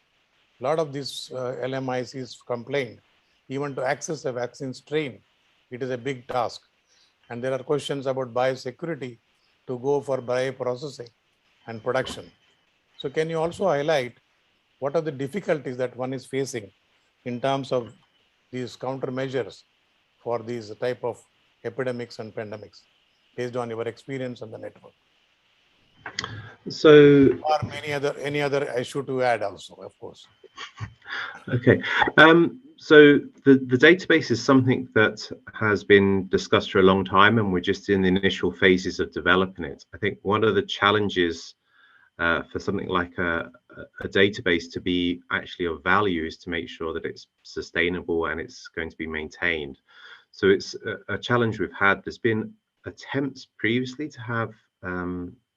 a lot of these LMICs complained, even to access a vaccine strain, it is a big task. And there are questions about biosecurity to go for bioprocessing and production. So can you also highlight what are the difficulties that one is facing in terms of these countermeasures for these type of epidemics and pandemics, based on your experience on the network? So, or any other issue to add also, of course. Okay. So the database is something that has been discussed for a long time, and we're just in the initial phases of developing it. I think one of the challenges for something like a database to be actually of value is to make sure that it's sustainable and it's going to be maintained. So it's a challenge we've had. There's been attempts previously to have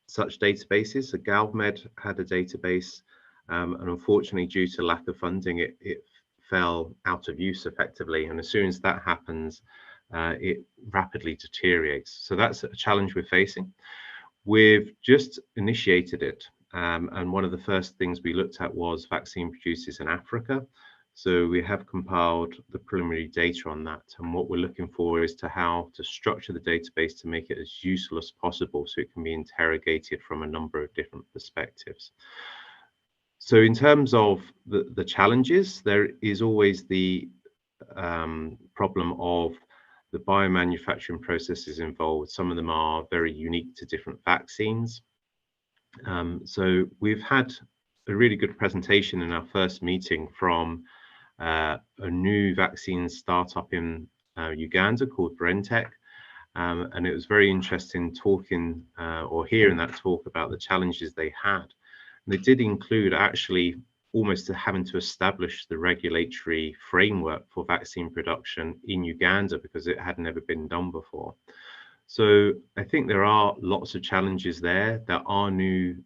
such databases. So GalvMed had a database, and unfortunately, due to lack of funding, it fell out of use effectively. And as soon as that happens, it rapidly deteriorates. So that's a challenge we're facing. We've just initiated it. And one of the first things we looked at was vaccine producers in Africa. So we have compiled the preliminary data on that. And what we're looking for is how to structure the database to make it as useful as possible so it can be interrogated from a number of different perspectives. So in terms of the challenges, there is always the problem of the biomanufacturing processes involved. Some of them are very unique to different vaccines. So we've had a really good presentation in our first meeting from a new vaccine startup in Uganda called Brentech. And it was very interesting talking or hearing that talk about the challenges they had. And they did include actually almost having to establish the regulatory framework for vaccine production in Uganda because it had never been done before. So I think there are lots of challenges there. There are new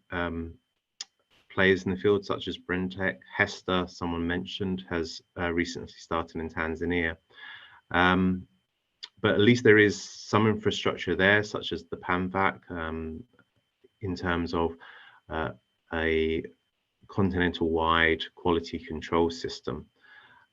players in the field such as Brentech. Hester, someone mentioned, has recently started in Tanzania. But at least there is some infrastructure there, such as the PAMVAC, in terms of a continental-wide quality control system.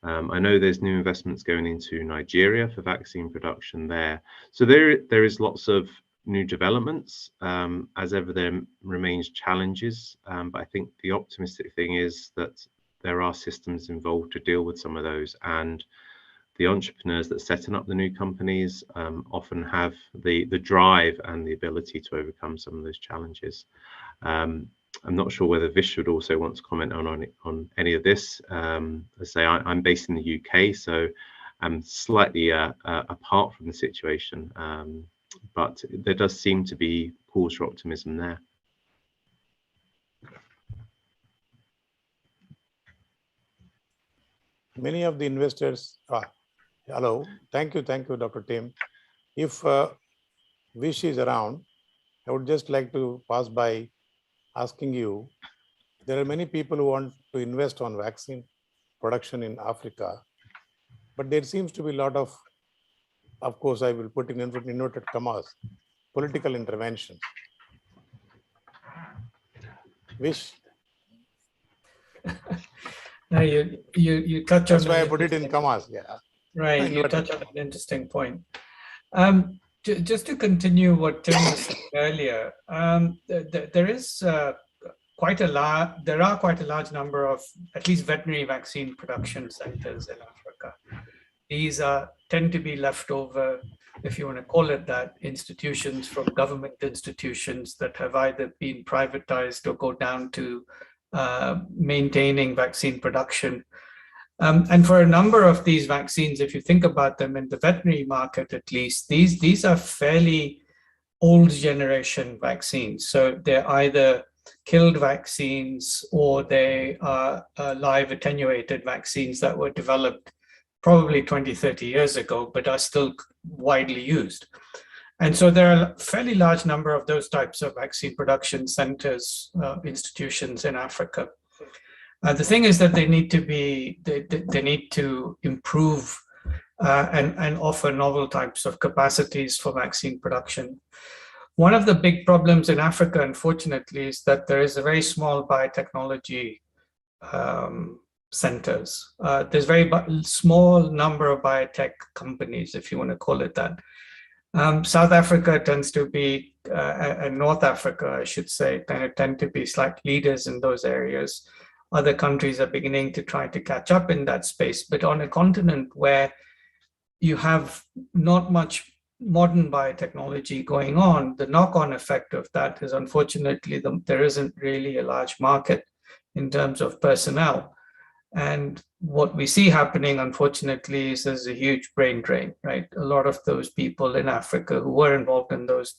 I know there's new investments going into Nigeria for vaccine production there. So there is lots of new developments. As ever, there remains challenges, but I think the optimistic thing is that there are systems involved to deal with some of those, and the entrepreneurs that are setting up the new companies often have the drive and the ability to overcome some of those challenges. I'm not sure whether Vish would also want to comment on any of this. As I say, I'm based in the UK, so I'm slightly apart from the situation, but there does seem to be cause for optimism there. Many of the investors, hello, thank you, Dr. Tim. If Vish is around, I would just like to pass by asking you, there are many people who want to invest on vaccine production in Africa, but there seems to be a lot of course, I will put in inverted commas, political intervention. Vish? No, you touch on. That's why I put it in commas, yeah. Right, you touch on an interesting point. Just to continue what Tim was saying earlier, there are quite a large number of at least veterinary vaccine production centers in Africa. These tend to be leftover, if you want to call it that, institutions from government institutions that have either been privatized or go down to maintaining vaccine production. And for a number of these vaccines, if you think about them in the veterinary market, at least, these are fairly old generation vaccines. So they're either killed vaccines or they are live attenuated vaccines that were developed probably 20, 30 years ago, but are still widely used. And so there are a fairly large number of those types of vaccine production centers, institutions in Africa. The thing is that they need to improve and offer novel types of capacities for vaccine production. One of the big problems in Africa, unfortunately, is that there is a very small biotechnology centers. There's very small number of biotech companies, if you want to call it that. South Africa tends to be, and North Africa, I should say, tend to be slight leaders in those areas. Other countries are beginning to try to catch up in that space, but on a continent where you have not much modern biotechnology going on, the knock-on effect of that is, unfortunately, there isn't really a large market in terms of personnel. And what we see happening, unfortunately, is there's a huge brain drain, right? A lot of those people in Africa who were involved in those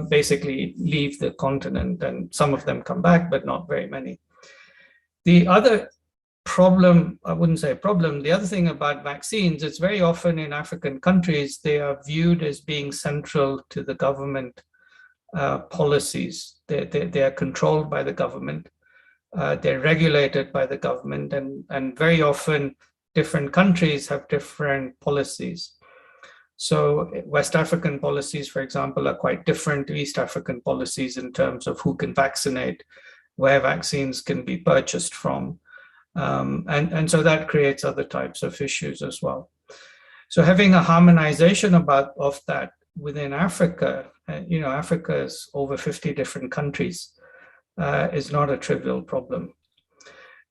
basically leave the continent, and some of them come back, but not very many. The other problem, I wouldn't say problem, the other thing about vaccines, it's very often in African countries, they are viewed as being central to the government policies. They are controlled by the government. They're regulated by the government, and very often different countries have different policies. So West African policies, for example, are quite different to East African policies in terms of who can vaccinate, where vaccines can be purchased from. And so that creates other types of issues as well. So having a harmonization of that within Africa, Africa is over 50 different countries, is not a trivial problem.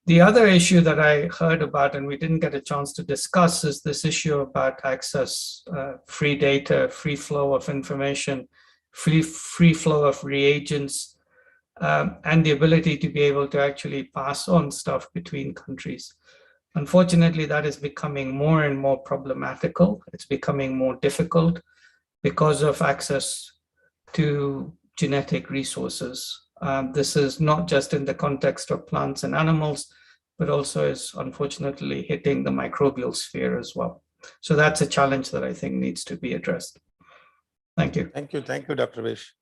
The other issue that I heard about and we didn't get a chance to discuss is this issue about access, free data, free flow of information, free flow of reagents, and the ability to be able to actually pass on stuff between countries. Unfortunately, that is becoming more and more problematical. It's becoming more difficult because of access to genetic resources. This is not just in the context of plants and animals, but also is unfortunately hitting the microbial sphere as well. So that's a challenge that I think needs to be addressed. Thank you. Thank you, Dr. Vish.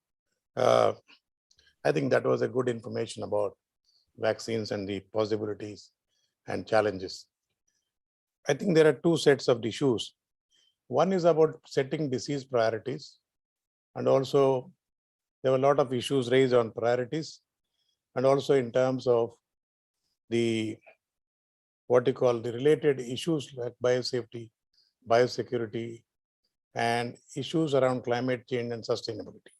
I think that was a good information about vaccines and the possibilities and challenges. I think there are two sets of issues. One is about setting disease priorities, and also there were a lot of issues raised on priorities, and also in terms of the what you call the related issues like biosafety, biosecurity, and issues around climate change and sustainability.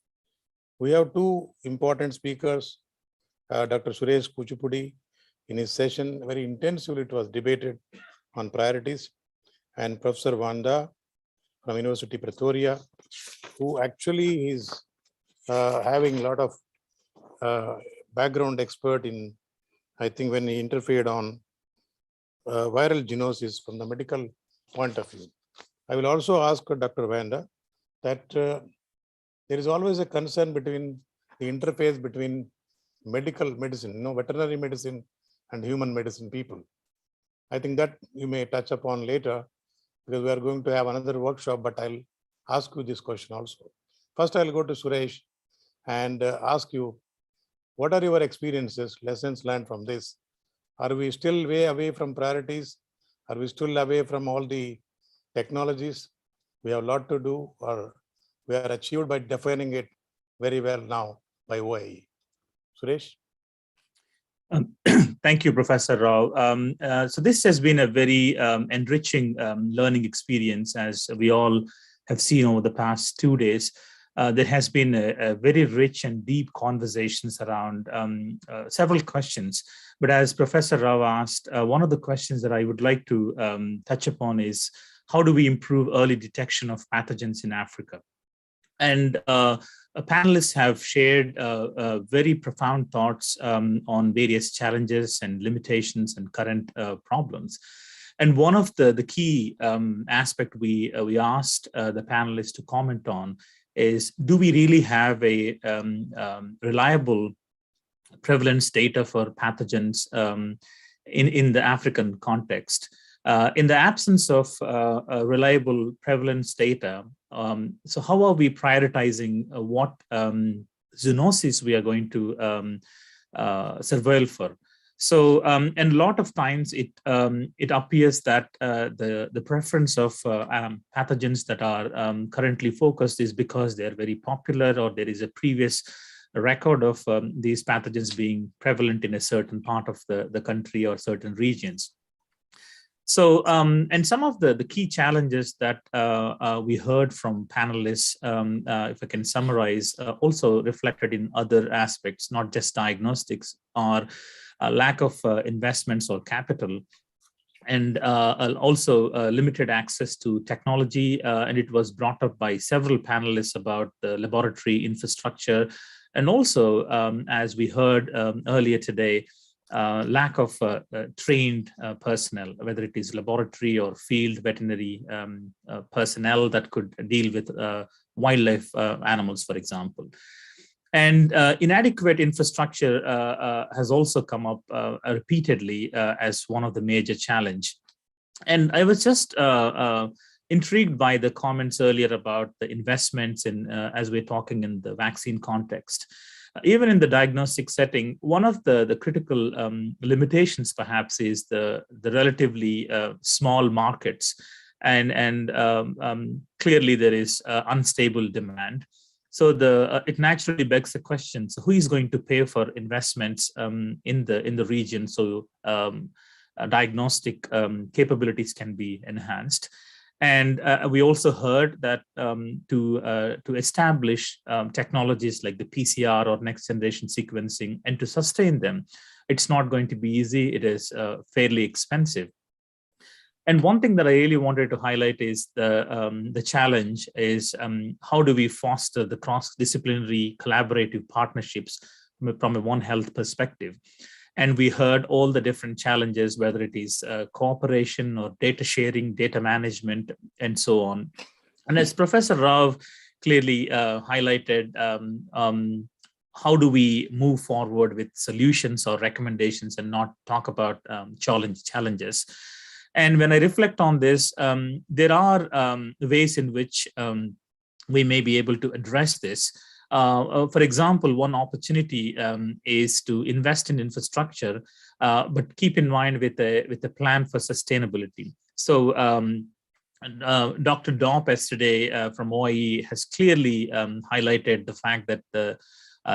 We have two important speakers, Dr. Suresh Kuchipudi, in his session, very intensively it was debated on priorities, and Professor Vanda from University Pretoria, who actually is having a lot of background expert in, I think when he interfered on viral genosis from the medical point of view. I will also ask Dr. Vanda that there is always a concern between the interface between medical medicine, veterinary medicine and human medicine people. I think that you may touch upon later because we are going to have another workshop, but I'll ask you this question also. First, I'll go to Suresh and ask you, what are your experiences, lessons learned from this? Are we still way away from priorities? Are we still away from all the technologies? We have a lot to do, or we are achieved by defining it very well now by OIE. Suresh? Thank you, Professor Rao. So this has been a very enriching learning experience, as we all have seen over the past 2 days. There has been a very rich and deep conversations around several questions. But as Professor Rao asked, one of the questions that I would like to touch upon is, how do we improve early detection of pathogens in Africa? And panelists have shared very profound thoughts on various challenges and limitations and current problems. And one of the key aspect we asked the panelists to comment on is, do we really have a reliable prevalence data for pathogens in the African context? In the absence of reliable prevalence data, so how are we prioritizing what zoonosis we are going to surveil for? So, and a lot of times it appears that the preference of pathogens that are currently focused is because they're very popular, or there is a previous record of these pathogens being prevalent in a certain part of the country or certain regions. So, and some of the key challenges that we heard from panelists, if I can summarize, also reflected in other aspects, not just diagnostics, are a lack of investments or capital, and also limited access to technology. And it was brought up by several panelists about the laboratory infrastructure. And also, as we heard earlier today, lack of trained personnel, whether it is laboratory or field veterinary personnel that could deal with wildlife animals, for example. And inadequate infrastructure has also come up repeatedly as one of the major challenge. And I was just intrigued by the comments earlier about the investments in, as we're talking in the vaccine context. Even in the diagnostic setting, one of the critical limitations perhaps is the relatively small markets, and clearly there is unstable demand. So it naturally begs the question: so who is going to pay for investments in the region? So diagnostic capabilities can be enhanced. And we also heard that to establish technologies like the PCR or next generation sequencing and to sustain them, it's not going to be easy. It is fairly expensive. And one thing that I really wanted to highlight is the challenge is how do we foster the cross-disciplinary collaborative partnerships from a One Health perspective. And we heard all the different challenges, whether it is cooperation or data sharing, data management, and so on. And as Professor Rao clearly highlighted, how do we move forward with solutions or recommendations and not talk about challenges? And when I reflect on this, there are ways in which we may be able to address this. For example, one opportunity is to invest in infrastructure, but keep in mind with a plan for sustainability. So Dr. Dopp yesterday from OIE has clearly highlighted the fact that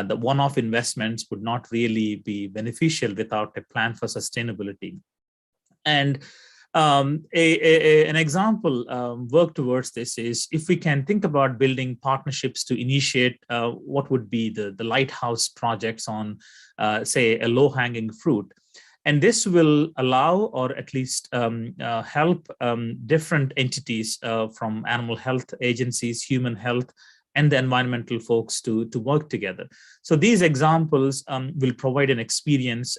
the one-off investments would not really be beneficial without a plan for sustainability. And an example work towards this is if we can think about building partnerships to initiate what would be the lighthouse projects on, say, a low-hanging fruit. And this will allow, or at least help different entities from animal health agencies, human health, and the environmental folks to work together. So these examples will provide an experience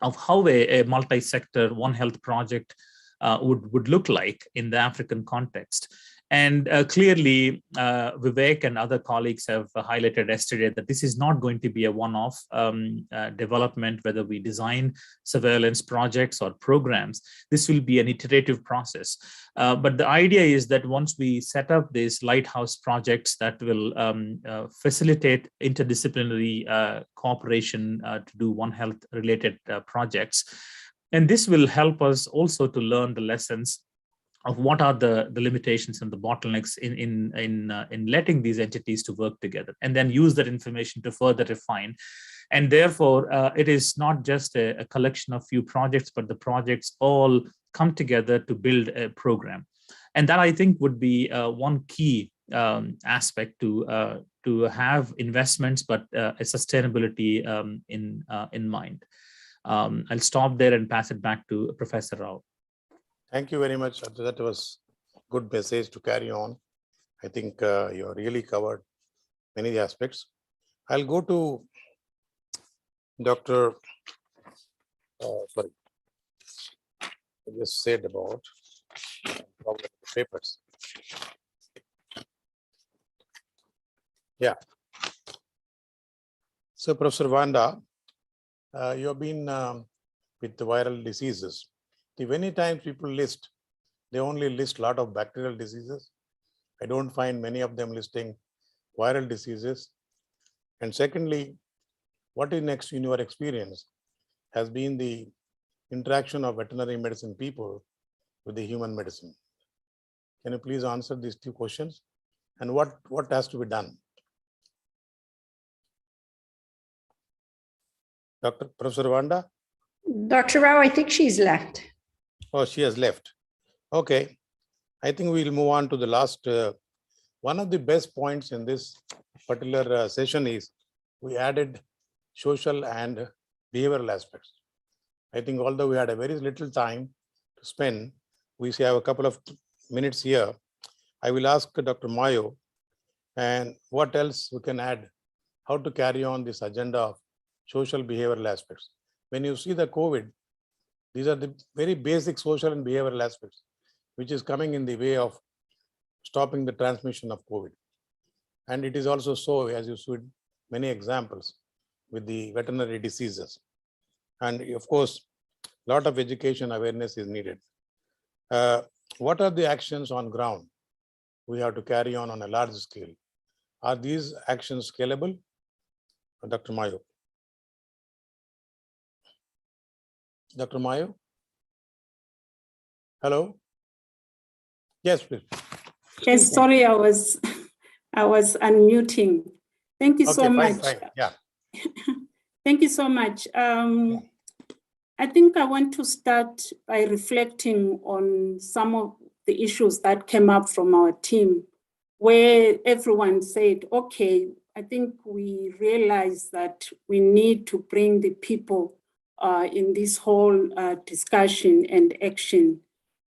of how a multi-sector One Health project would look like in the African context. And clearly, Vivek and other colleagues have highlighted yesterday that this is not going to be a one-off development, whether we design surveillance projects or programs. This will be an iterative process. But the idea is that once we set up these lighthouse projects that will facilitate interdisciplinary cooperation to do One Health related projects, and this will help us also to learn the lessons of what are the limitations and the bottlenecks in letting these entities to work together, and then use that information to further refine. And therefore, it is not just a collection of few projects, but the projects all come together to build a program. And that, I think, would be one key aspect to have investments, but a sustainability in mind. I'll stop there and pass it back to Professor Rao. Thank you very much. That was a good message to carry on. I think you really covered many aspects. I'll go to Dr. Sorry, I just said about papers. Yeah. So, Professor Vanda, you have been with the viral diseases. Many times people they only list a lot of bacterial diseases. I don't find many of them listing viral diseases. And secondly, what is next in your experience has been the interaction of veterinary medicine people with the human medicine. Can you please answer these two questions? And what has to be done? Professor Vanda? Dr. Rao, I think she's left. Oh, she has left. Okay. I think we'll move on to the last. One of the best points in this particular session is we added social and behavioral aspects. I think although we had a very little time to spend, we have a couple of minutes here. I will ask Dr. Mayo and what else we can add, how to carry on this agenda of social behavioral aspects. When you see the COVID, these are the very basic social and behavioral aspects, which is coming in the way of stopping the transmission of COVID. And it is also so, as you see many examples with the veterinary diseases. And of course, a lot of education awareness is needed. What are the actions on ground we have to carry on a large scale? Are these actions scalable? Dr. Mayo. Dr. Mayo? Hello? Yes, please. Yes, sorry, I was unmuting. Thank you so much. Fine. Yeah. Thank you so much. I think I want to start by reflecting on some of the issues that came up from our team, where everyone said, okay, I think we realize that we need to bring the people in this whole discussion and action.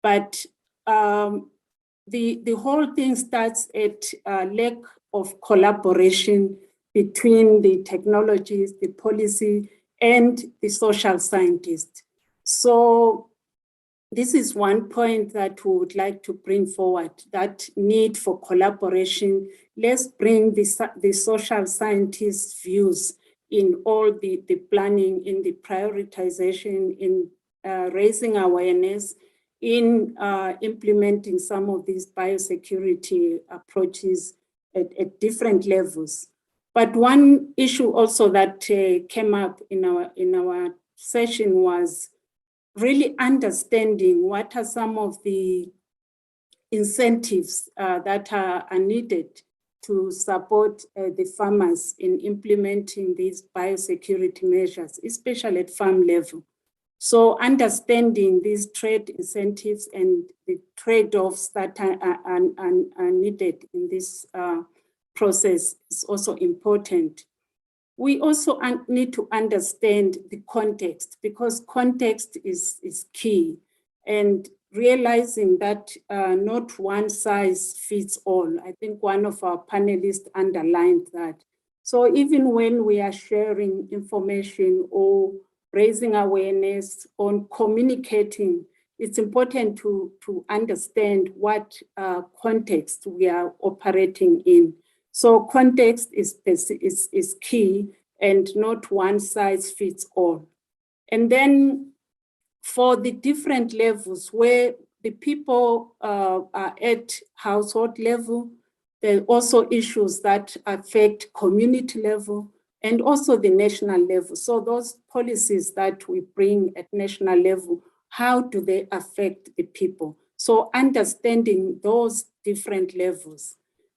But the whole thing starts at lack of collaboration between the technologies, the policy, and the social scientists. So this is one point that we would like to bring forward, that need for collaboration. Let's bring the social scientists' views in all the planning, in the prioritization, in raising awareness, in implementing some of these biosecurity approaches at different levels. But one issue also that came up in our session was really understanding what are some of the incentives that are needed to support the farmers in implementing these biosecurity measures, especially at farm level. So understanding these trade incentives and the trade-offs that are needed in this process is also important. We also need to understand the context, because context is key, and realizing that not one size fits all. I think one of our panelists underlined that. So even when we are sharing information or raising awareness on communicating, it's important to understand what context we are operating in. So context is key, and not one size fits all. And then for the different levels where the people are at household level, there are also issues that affect community level and also the national level. So those policies that we bring at national level, how do they affect the people? So understanding those different levels.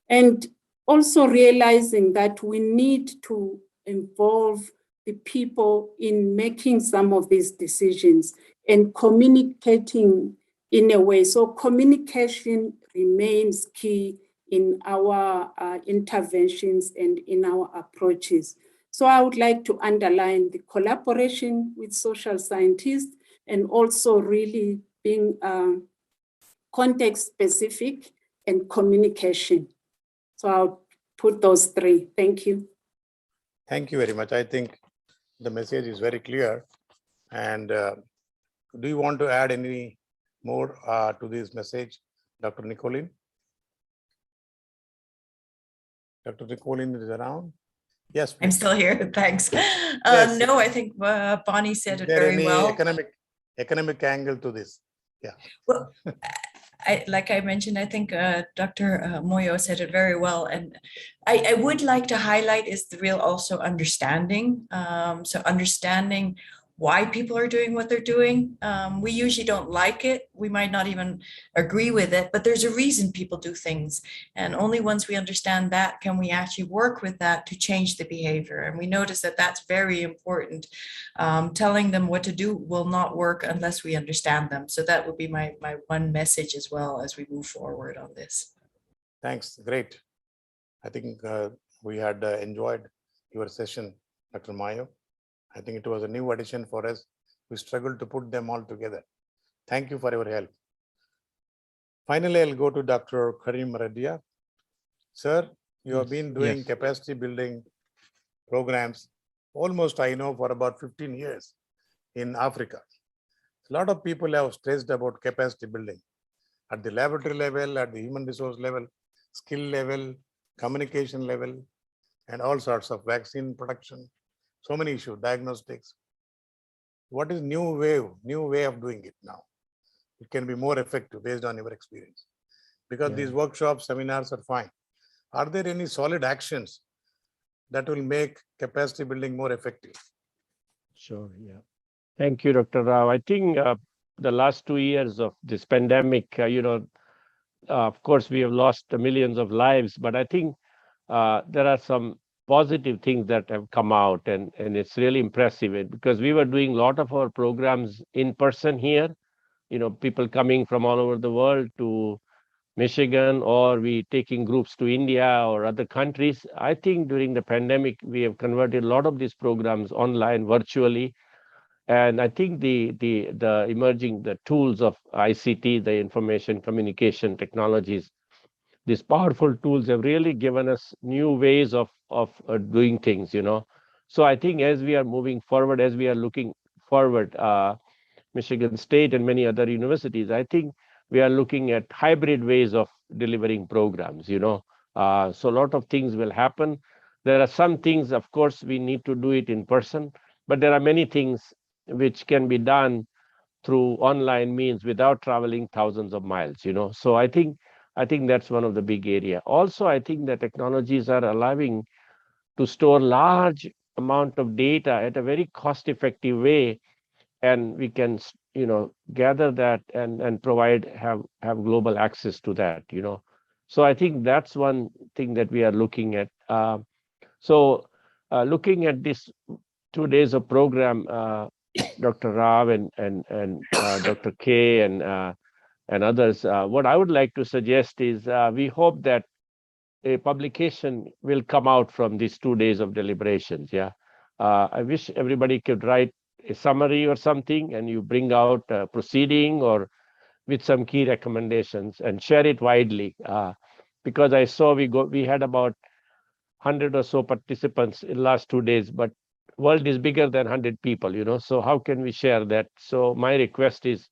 And also realizing that we need to involve the people in making some of these decisions and communicating in a way. So communication remains key in our interventions and in our approaches. So I would like to underline the collaboration with social scientists and also really being context specific and communication. So I'll put those three. Thank you. Thank you very much. I think the message is very clear. And do you want to add any more to this message, Dr. Nicolin? Dr. Nicolin is around? Yes, please. I'm still here. Thanks. Yes. No, I think Bonnie said it Is there very any well. economic angle to this? Yeah. Well, like I mentioned, I think Dr. Moyo said it very well. And I would like to highlight is the real also understanding. So understanding why people are doing what they're doing. We usually don't like it. We might not even agree with it, but there's a reason people do things. And only once we understand that can we actually work with that to change the behavior. And we notice that that's very important. Telling them what to do will not work unless we understand them. So that would be my one message as well as we move forward on this. Thanks. Great. I think we had enjoyed your session, Dr. Mayo. I think it was a new addition for us. We struggled to put them all together. Thank you for your help. Finally, I'll go to Dr. Karim Radia. Sir, you have been doing capacity building programs almost, I know, for about 15 years in Africa. A lot of people have stressed about capacity building at the laboratory level, at the human resource level, skill level, communication level, and all sorts of vaccine production. So many issues, diagnostics. What is new way of doing it now? It can be more effective based on your experience. Because these workshops, seminars are fine. Are there any solid actions that will make capacity building more effective? Sure, yeah. Thank you, Dr. Rao. I think the last 2 years of this pandemic, of course, we have lost millions of lives, but I think there are some positive things that have come out, and it's really impressive because we were doing a lot of our programs in person here, people coming from all over the world to Michigan, or we taking groups to India or other countries. I think during the pandemic, we have converted a lot of these programs online, virtually. And I think the emerging tools of ICT, the information communication technologies, these powerful tools have really given us new ways of doing things, So I think as we are moving forward, as we are looking forward, Michigan State and many other universities, I think we are looking at hybrid ways of delivering programs, So a lot of things will happen. There are some things, of course, we need to do it in person, but there are many things which can be done through online means without traveling thousands of miles, So I think that's one of the big area. Also, I think the technologies are allowing to store large amount of data at a very cost-effective way, and we can, gather that and have global access to that, So I think that's one thing that we are looking at. Looking at this 2 days of program, Dr. Rao and Dr. K and others, what I would like to suggest is we hope that a publication will come out from these 2 days of deliberations. I wish everybody could write a summary or something, and you bring out a proceeding or with some key recommendations and share it widely. Because I saw we had about 100 or so participants in the last 2 days, but world is bigger than 100 people, So how can we share that? So my request is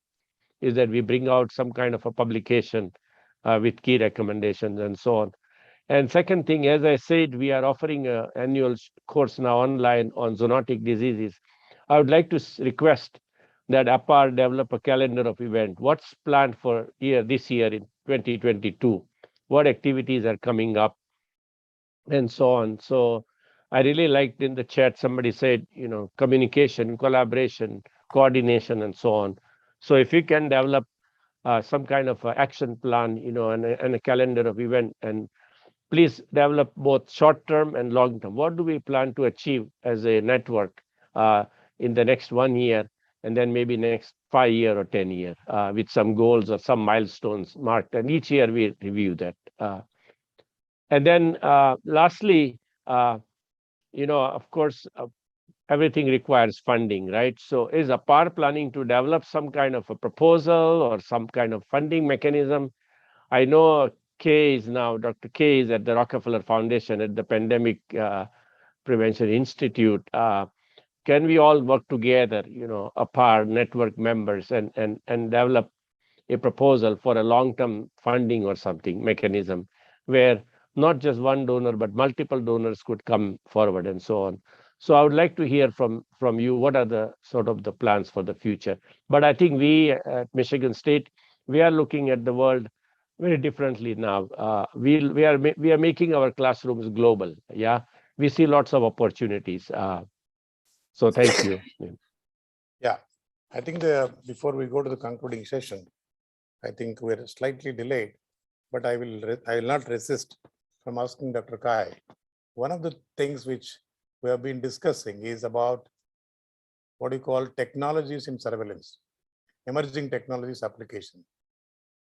that we bring out some kind of a publication with key recommendations and so on. And second thing, as I said, we are offering an annual course now online on zoonotic diseases. I would like to request that APAR develop a calendar of events. What's planned for this year in 2022? What activities are coming up? And so on. So I really liked in the chat, somebody said, communication, collaboration, coordination, and so on. So if you can develop some kind of action plan, and a calendar of event, and please develop both short-term and long-term. What do we plan to achieve as a network in the next 1 year, and then maybe next 5 year or 10 year, with some goals or some milestones marked, and each year we review that. And then lastly, of course, everything requires funding, right? So is APAR planning to develop some kind of a proposal or some kind of funding mechanism? I know Dr. K is at the Rockefeller Foundation at the Pandemic Prevention Institute. Can we all work together, APAR network members, and develop a proposal for a long-term funding or something mechanism where not just one donor, but multiple donors could come forward and so on. So I would like to hear from you, what are the sort of the plans for the future? But I think we at Michigan State, we are looking at the world very differently now. We are making our classrooms global. We see lots of opportunities. So thank you. Yeah, I think before we go to the concluding session, I think we're slightly delayed, but I will not resist from asking Dr. Kai. One of the things which we have been discussing is about what you call technologies in surveillance, emerging technologies application.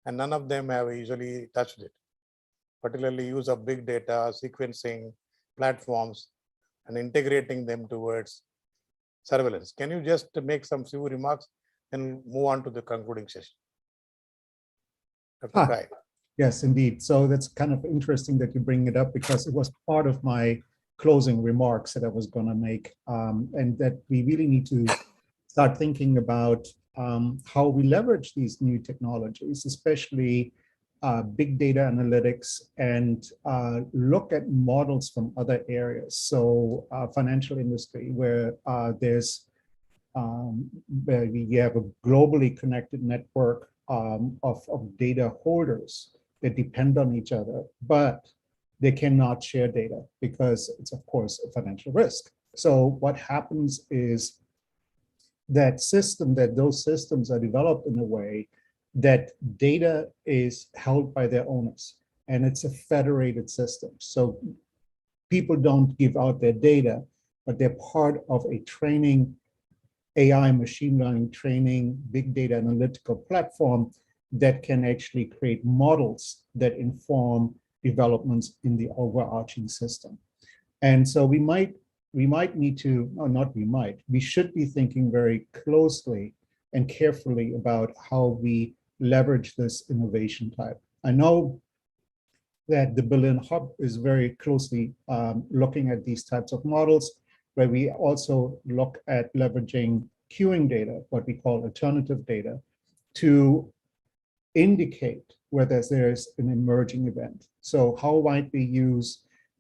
And none of them have usually touched it, particularly use of big data, sequencing platforms, and integrating them towards surveillance. Can you just make some few remarks and move on to the concluding session? Dr. Kai. Yes, indeed. So that's kind of interesting that you bring it up, because it was part of my closing remarks that I was going to make, and that we really need to start thinking about how we leverage these new technologies, especially big data analytics, and look at models from other areas. So financial industry, where where we have a globally connected network of data holders that depend on each other, but they cannot share data because it's, of course, a financial risk. So what happens is that those systems are developed in a way that data is held by their owners, and it's a federated system. So people don't give out their data, but they're part of a training, AI, machine learning training, big data analytical platform that can actually create models that inform developments in the overarching system. And so we need to, or not we might, we should be thinking very closely and carefully about how we leverage this innovation type. I know that the Berlin Hub is very closely looking at these types of models, where we also look at leveraging queuing data, what we call alternative data, to indicate whether there's an emerging event. So how might we use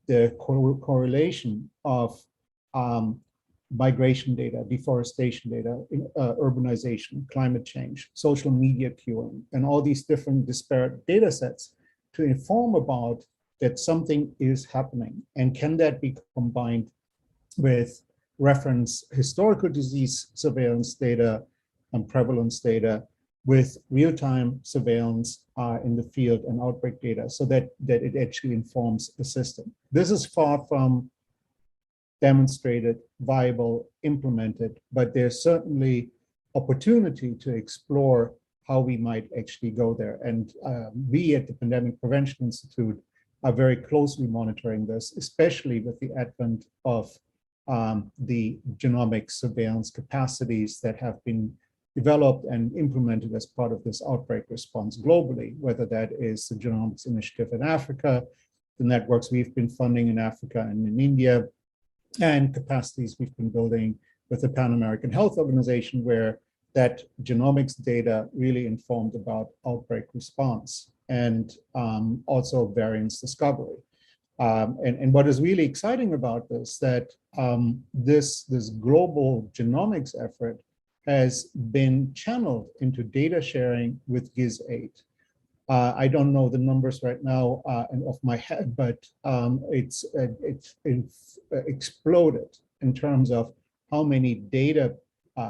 the correlation of migration data, deforestation data, urbanization, climate change, social media queuing, and all these different disparate data sets to inform about that something is happening? And can that be combined with reference historical disease surveillance data and prevalence data with real-time surveillance in the field and outbreak data, so that it actually informs the system? This is far from demonstrated, viable, implemented, but there's certainly opportunity to explore how we might actually go there. And we at the Pandemic Prevention Institute are very closely monitoring this, especially with the advent of the genomic surveillance capacities that have been developed and implemented as part of this outbreak response globally, whether that is the Genomics Initiative in Africa, the networks we've been funding in Africa and in India, and capacities we've been building with the Pan American Health Organization, where that genomics data really informed about outbreak response and also variance discovery. And what is really exciting about this, that this global genomics effort has been channeled into data sharing with GIZ-8. I don't know the numbers right now off my head, but it's exploded in terms of how many data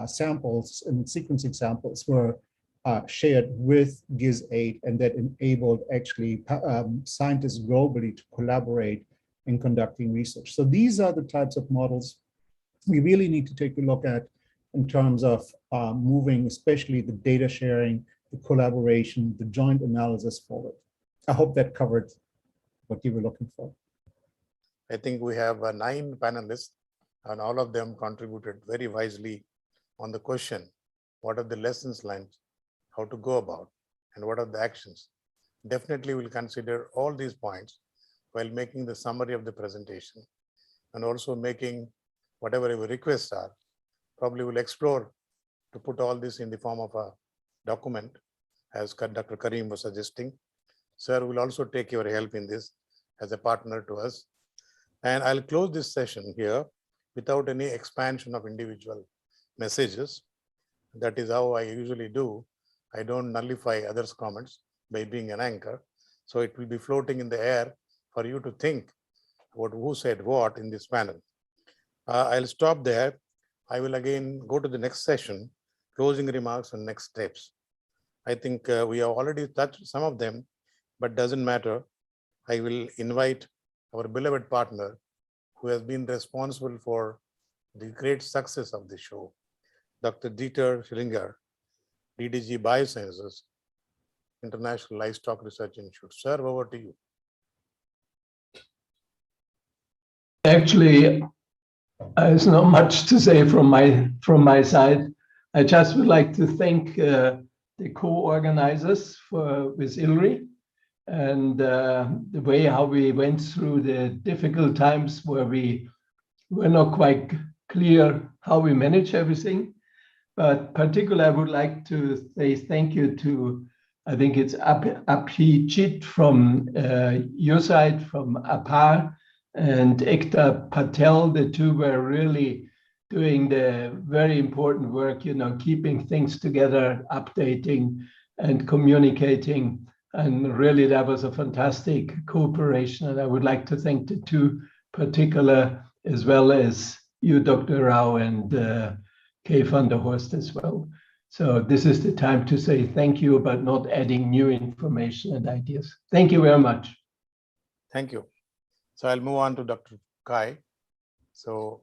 samples and sequencing samples were shared with GIZ-8, and that enabled actually scientists globally to collaborate in conducting research. So these are the types of models we really need to take a look at in terms of moving, especially the data sharing, the collaboration, the joint analysis forward. I hope that covered what you were looking for. I think we have 9 panelists, and all of them contributed very wisely on the question, what are the lessons learned, how to go about, and what are the actions. Definitely we'll consider all these points while making the summary of the presentation, and also making whatever your requests are. Probably we'll explore to put all this in the form of a document, as Dr. Karim was suggesting. Sir will also take your help in this as a partner to us. And I'll close this session here without any expansion of individual messages. That is how I usually do. I don't nullify others' comments by being an anchor. So it will be floating in the air for you to think about who said what in this panel. I'll stop there. I will again go to the next session, closing remarks and next steps. I think we have already touched some of them, but doesn't matter. I will invite our beloved partner who has been responsible for the great success of the show, Dr. Dieter Schillinger, DDG Biosciences, International Livestock Research Institute. Sir, over to you. Actually, there's not much to say from my side. I just would like to thank the co-organizers with Ilri, and the way how we went through the difficult times where we were not quite clear how we manage everything. But particularly, I would like to say thank you to, I think it's Abhijit from your side, from APAR, and Ekta Patel. The two were really doing the very important work, keeping things together, updating and communicating. And really, that was a fantastic cooperation. And I would like to thank the two particular, as well as you, Dr. Rao, and Kay van der Horst as well. So this is the time to say thank you, but not adding new information and ideas. Thank you very much. Thank you. So I'll move on to Dr. Kai. So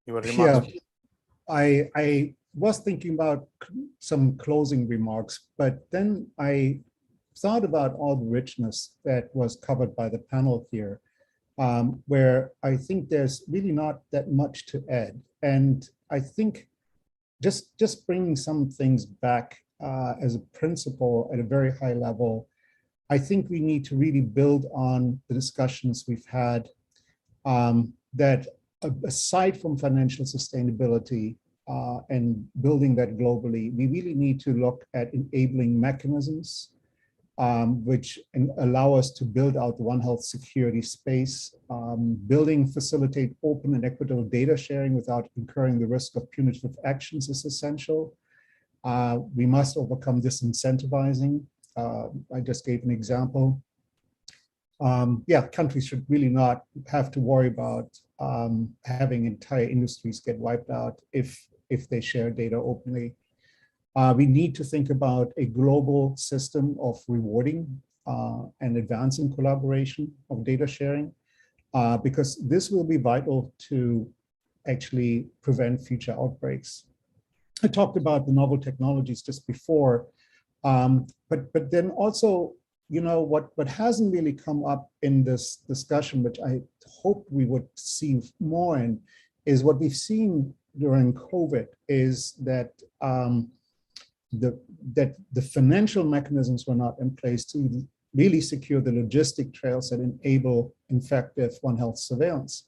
your remarks. Yeah, I was thinking about some closing remarks, but then I thought about all the richness that was covered by the panel here, where I think there's really not that much to add. And I think just bringing some things back as a principle at a very high level, I think we need to really build on the discussions we've had that aside from financial sustainability and building that globally, we really need to look at enabling mechanisms which allow us to build out the One Health security space. Facilitate open and equitable data sharing without incurring the risk of punitive actions is essential. We must overcome disincentivizing. I just gave an example. Countries should really not have to worry about having entire industries get wiped out if they share data openly. We need to think about a global system of rewarding and advancing collaboration of data sharing, because this will be vital to actually prevent future outbreaks. I talked about the novel technologies just before, but then also, what hasn't really come up in this discussion, which I hope we would see more in, is what we've seen during COVID is that the financial mechanisms were not in place to really secure the logistic trails that enable effective One Health surveillance.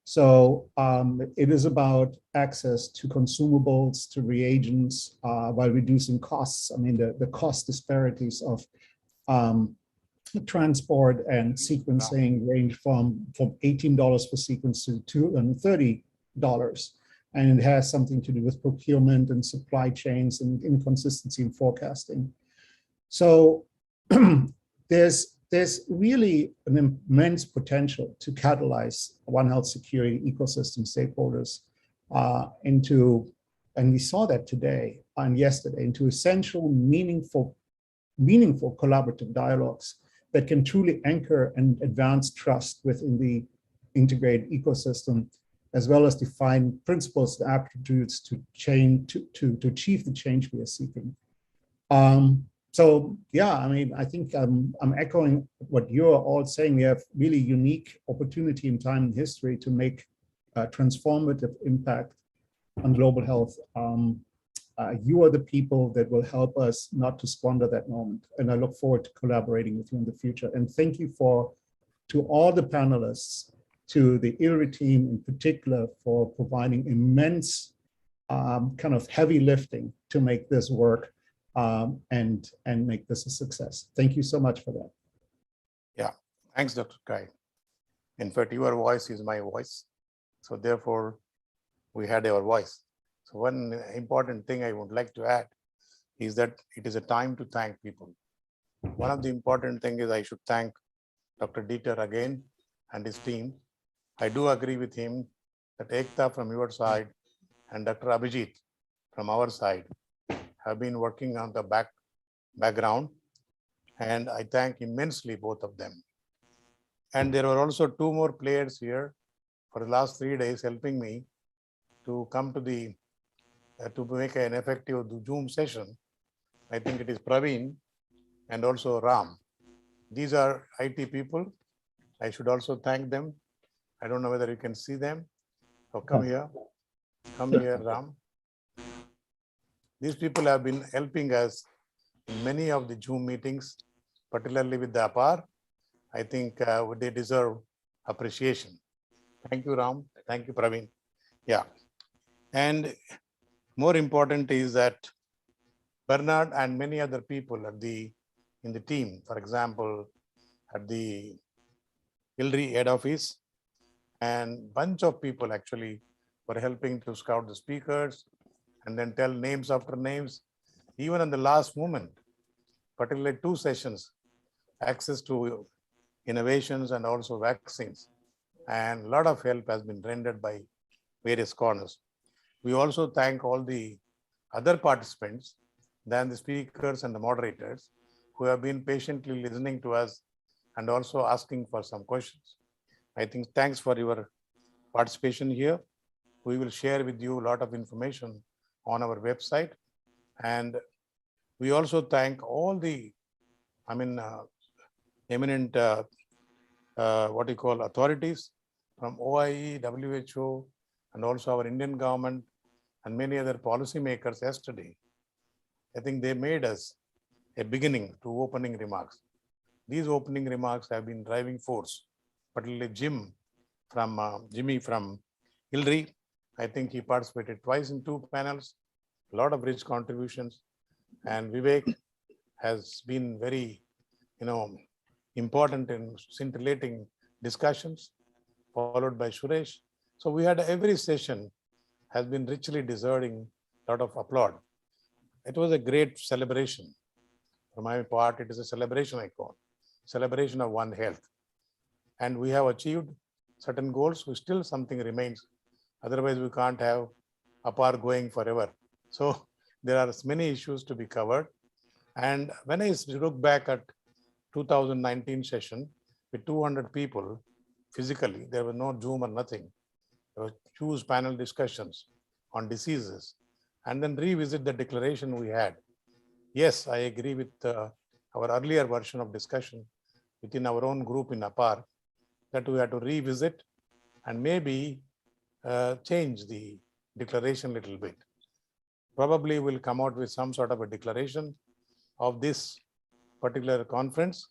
So it is about access to consumables, to reagents, while reducing costs. I mean, the cost disparities of transport and sequencing range from $18 per sequence to $230. And it has something to do with procurement and supply chains and inconsistency in forecasting. So there's really an immense potential to catalyze One Health security ecosystem stakeholders into, and we saw that today and yesterday, into essential, meaningful collaborative dialogues that can truly anchor and advance trust within the integrated ecosystem, as well as define principles and aptitudes to achieve the change we are seeking. So yeah, I mean, I think I'm echoing what you're all saying. We have really unique opportunity in time and history to make a transformative impact on global health. You are the people that will help us not to squander that moment. And I look forward to collaborating with you in the future. And thank you to all the panelists, to the ILRI team in particular, for providing immense kind of heavy lifting to make this work and make this a success. Thank you so much for that. Yeah, thanks, Dr. Kai. In fact, your voice is my voice. So therefore, we had our voice. So one important thing I would like to add is that it is a time to thank people. One of the important things is I should thank Dr. Dieter again and his team. I do agree with him that Ekta from your side and Dr. Abhijit from our side have been working on the background, and I thank immensely both of them. And there were also two more players here for the last 3 days helping me to come to the to make an effective Zoom session. I think it is Praveen and also Ram. These are IT people. I should also thank them. I don't know whether you can see them. So come here, Ram. These people have been helping us in many of the Zoom meetings, particularly with the APAR. I think they deserve appreciation. Thank you, Ram. Thank you, Praveen. Yeah. And more important is that Bernard and many other people in the team, for example, at the ILRI head office, and bunch of people actually were helping to scout the speakers and then tell names after names. Even in the last moment, particularly 2 sessions, access to innovations and also vaccines. And a lot of help has been rendered by various corners. We also thank all the other participants than the speakers and the moderators who have been patiently listening to us and also asking for some questions. I think thanks for your participation here. We will share with you a lot of information on our website. And we also thank all the, eminent, what you call authorities from OIE, WHO, and also our Indian government and many other policymakers yesterday. I think they made us a beginning to opening remarks. These opening remarks have been driving force, particularly Jimmy from Hillary. I think he participated twice in 2 panels, a lot of rich contributions. And Vivek has been very, important in scintillating discussions, followed by Suresh. So we had every session has been richly deserving a lot of applaud. It was a great celebration. For my part, it is a celebration I call, celebration of One Health. And we have achieved certain goals, still something remains. Otherwise, we can't have APAR going forever. So there are many issues to be covered. And when I look back at 2019 session with 200 people physically, there was no Zoom or nothing. There were huge panel discussions on diseases, and then revisit the declaration we had. Yes, I agree with our earlier version of discussion within our own group in APAR that we have to revisit and maybe change the declaration a little bit. Probably we'll come out with some sort of a declaration of this particular conference.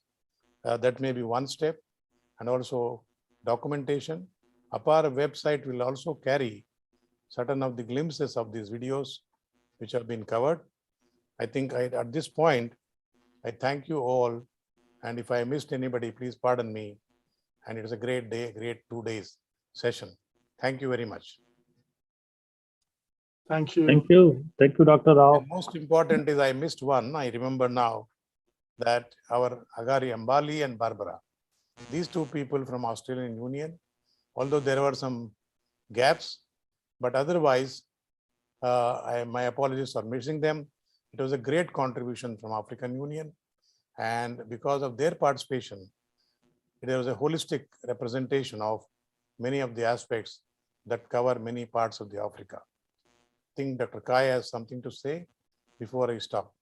That may be one step, and also documentation. APAR website will also carry certain of the glimpses of these videos which have been covered. I think at this point, I thank you all. And if I missed anybody, please pardon me. And it is a great day, great 2 days session. Thank you very much. Thank you. Thank you. Thank you, Dr. Rao. And most important is I missed one. I remember now that our Agari Ambali and Barbara, these 2 people from Australian Union, although there were some gaps, but otherwise, my apologies for missing them. It was a great contribution from African Union. And because of their participation, there was a holistic representation of many of the aspects that cover many parts of the Africa. I think Dr. Kai has something to say before I stop.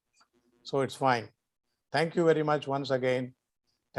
So it's fine. Thank you very much once again.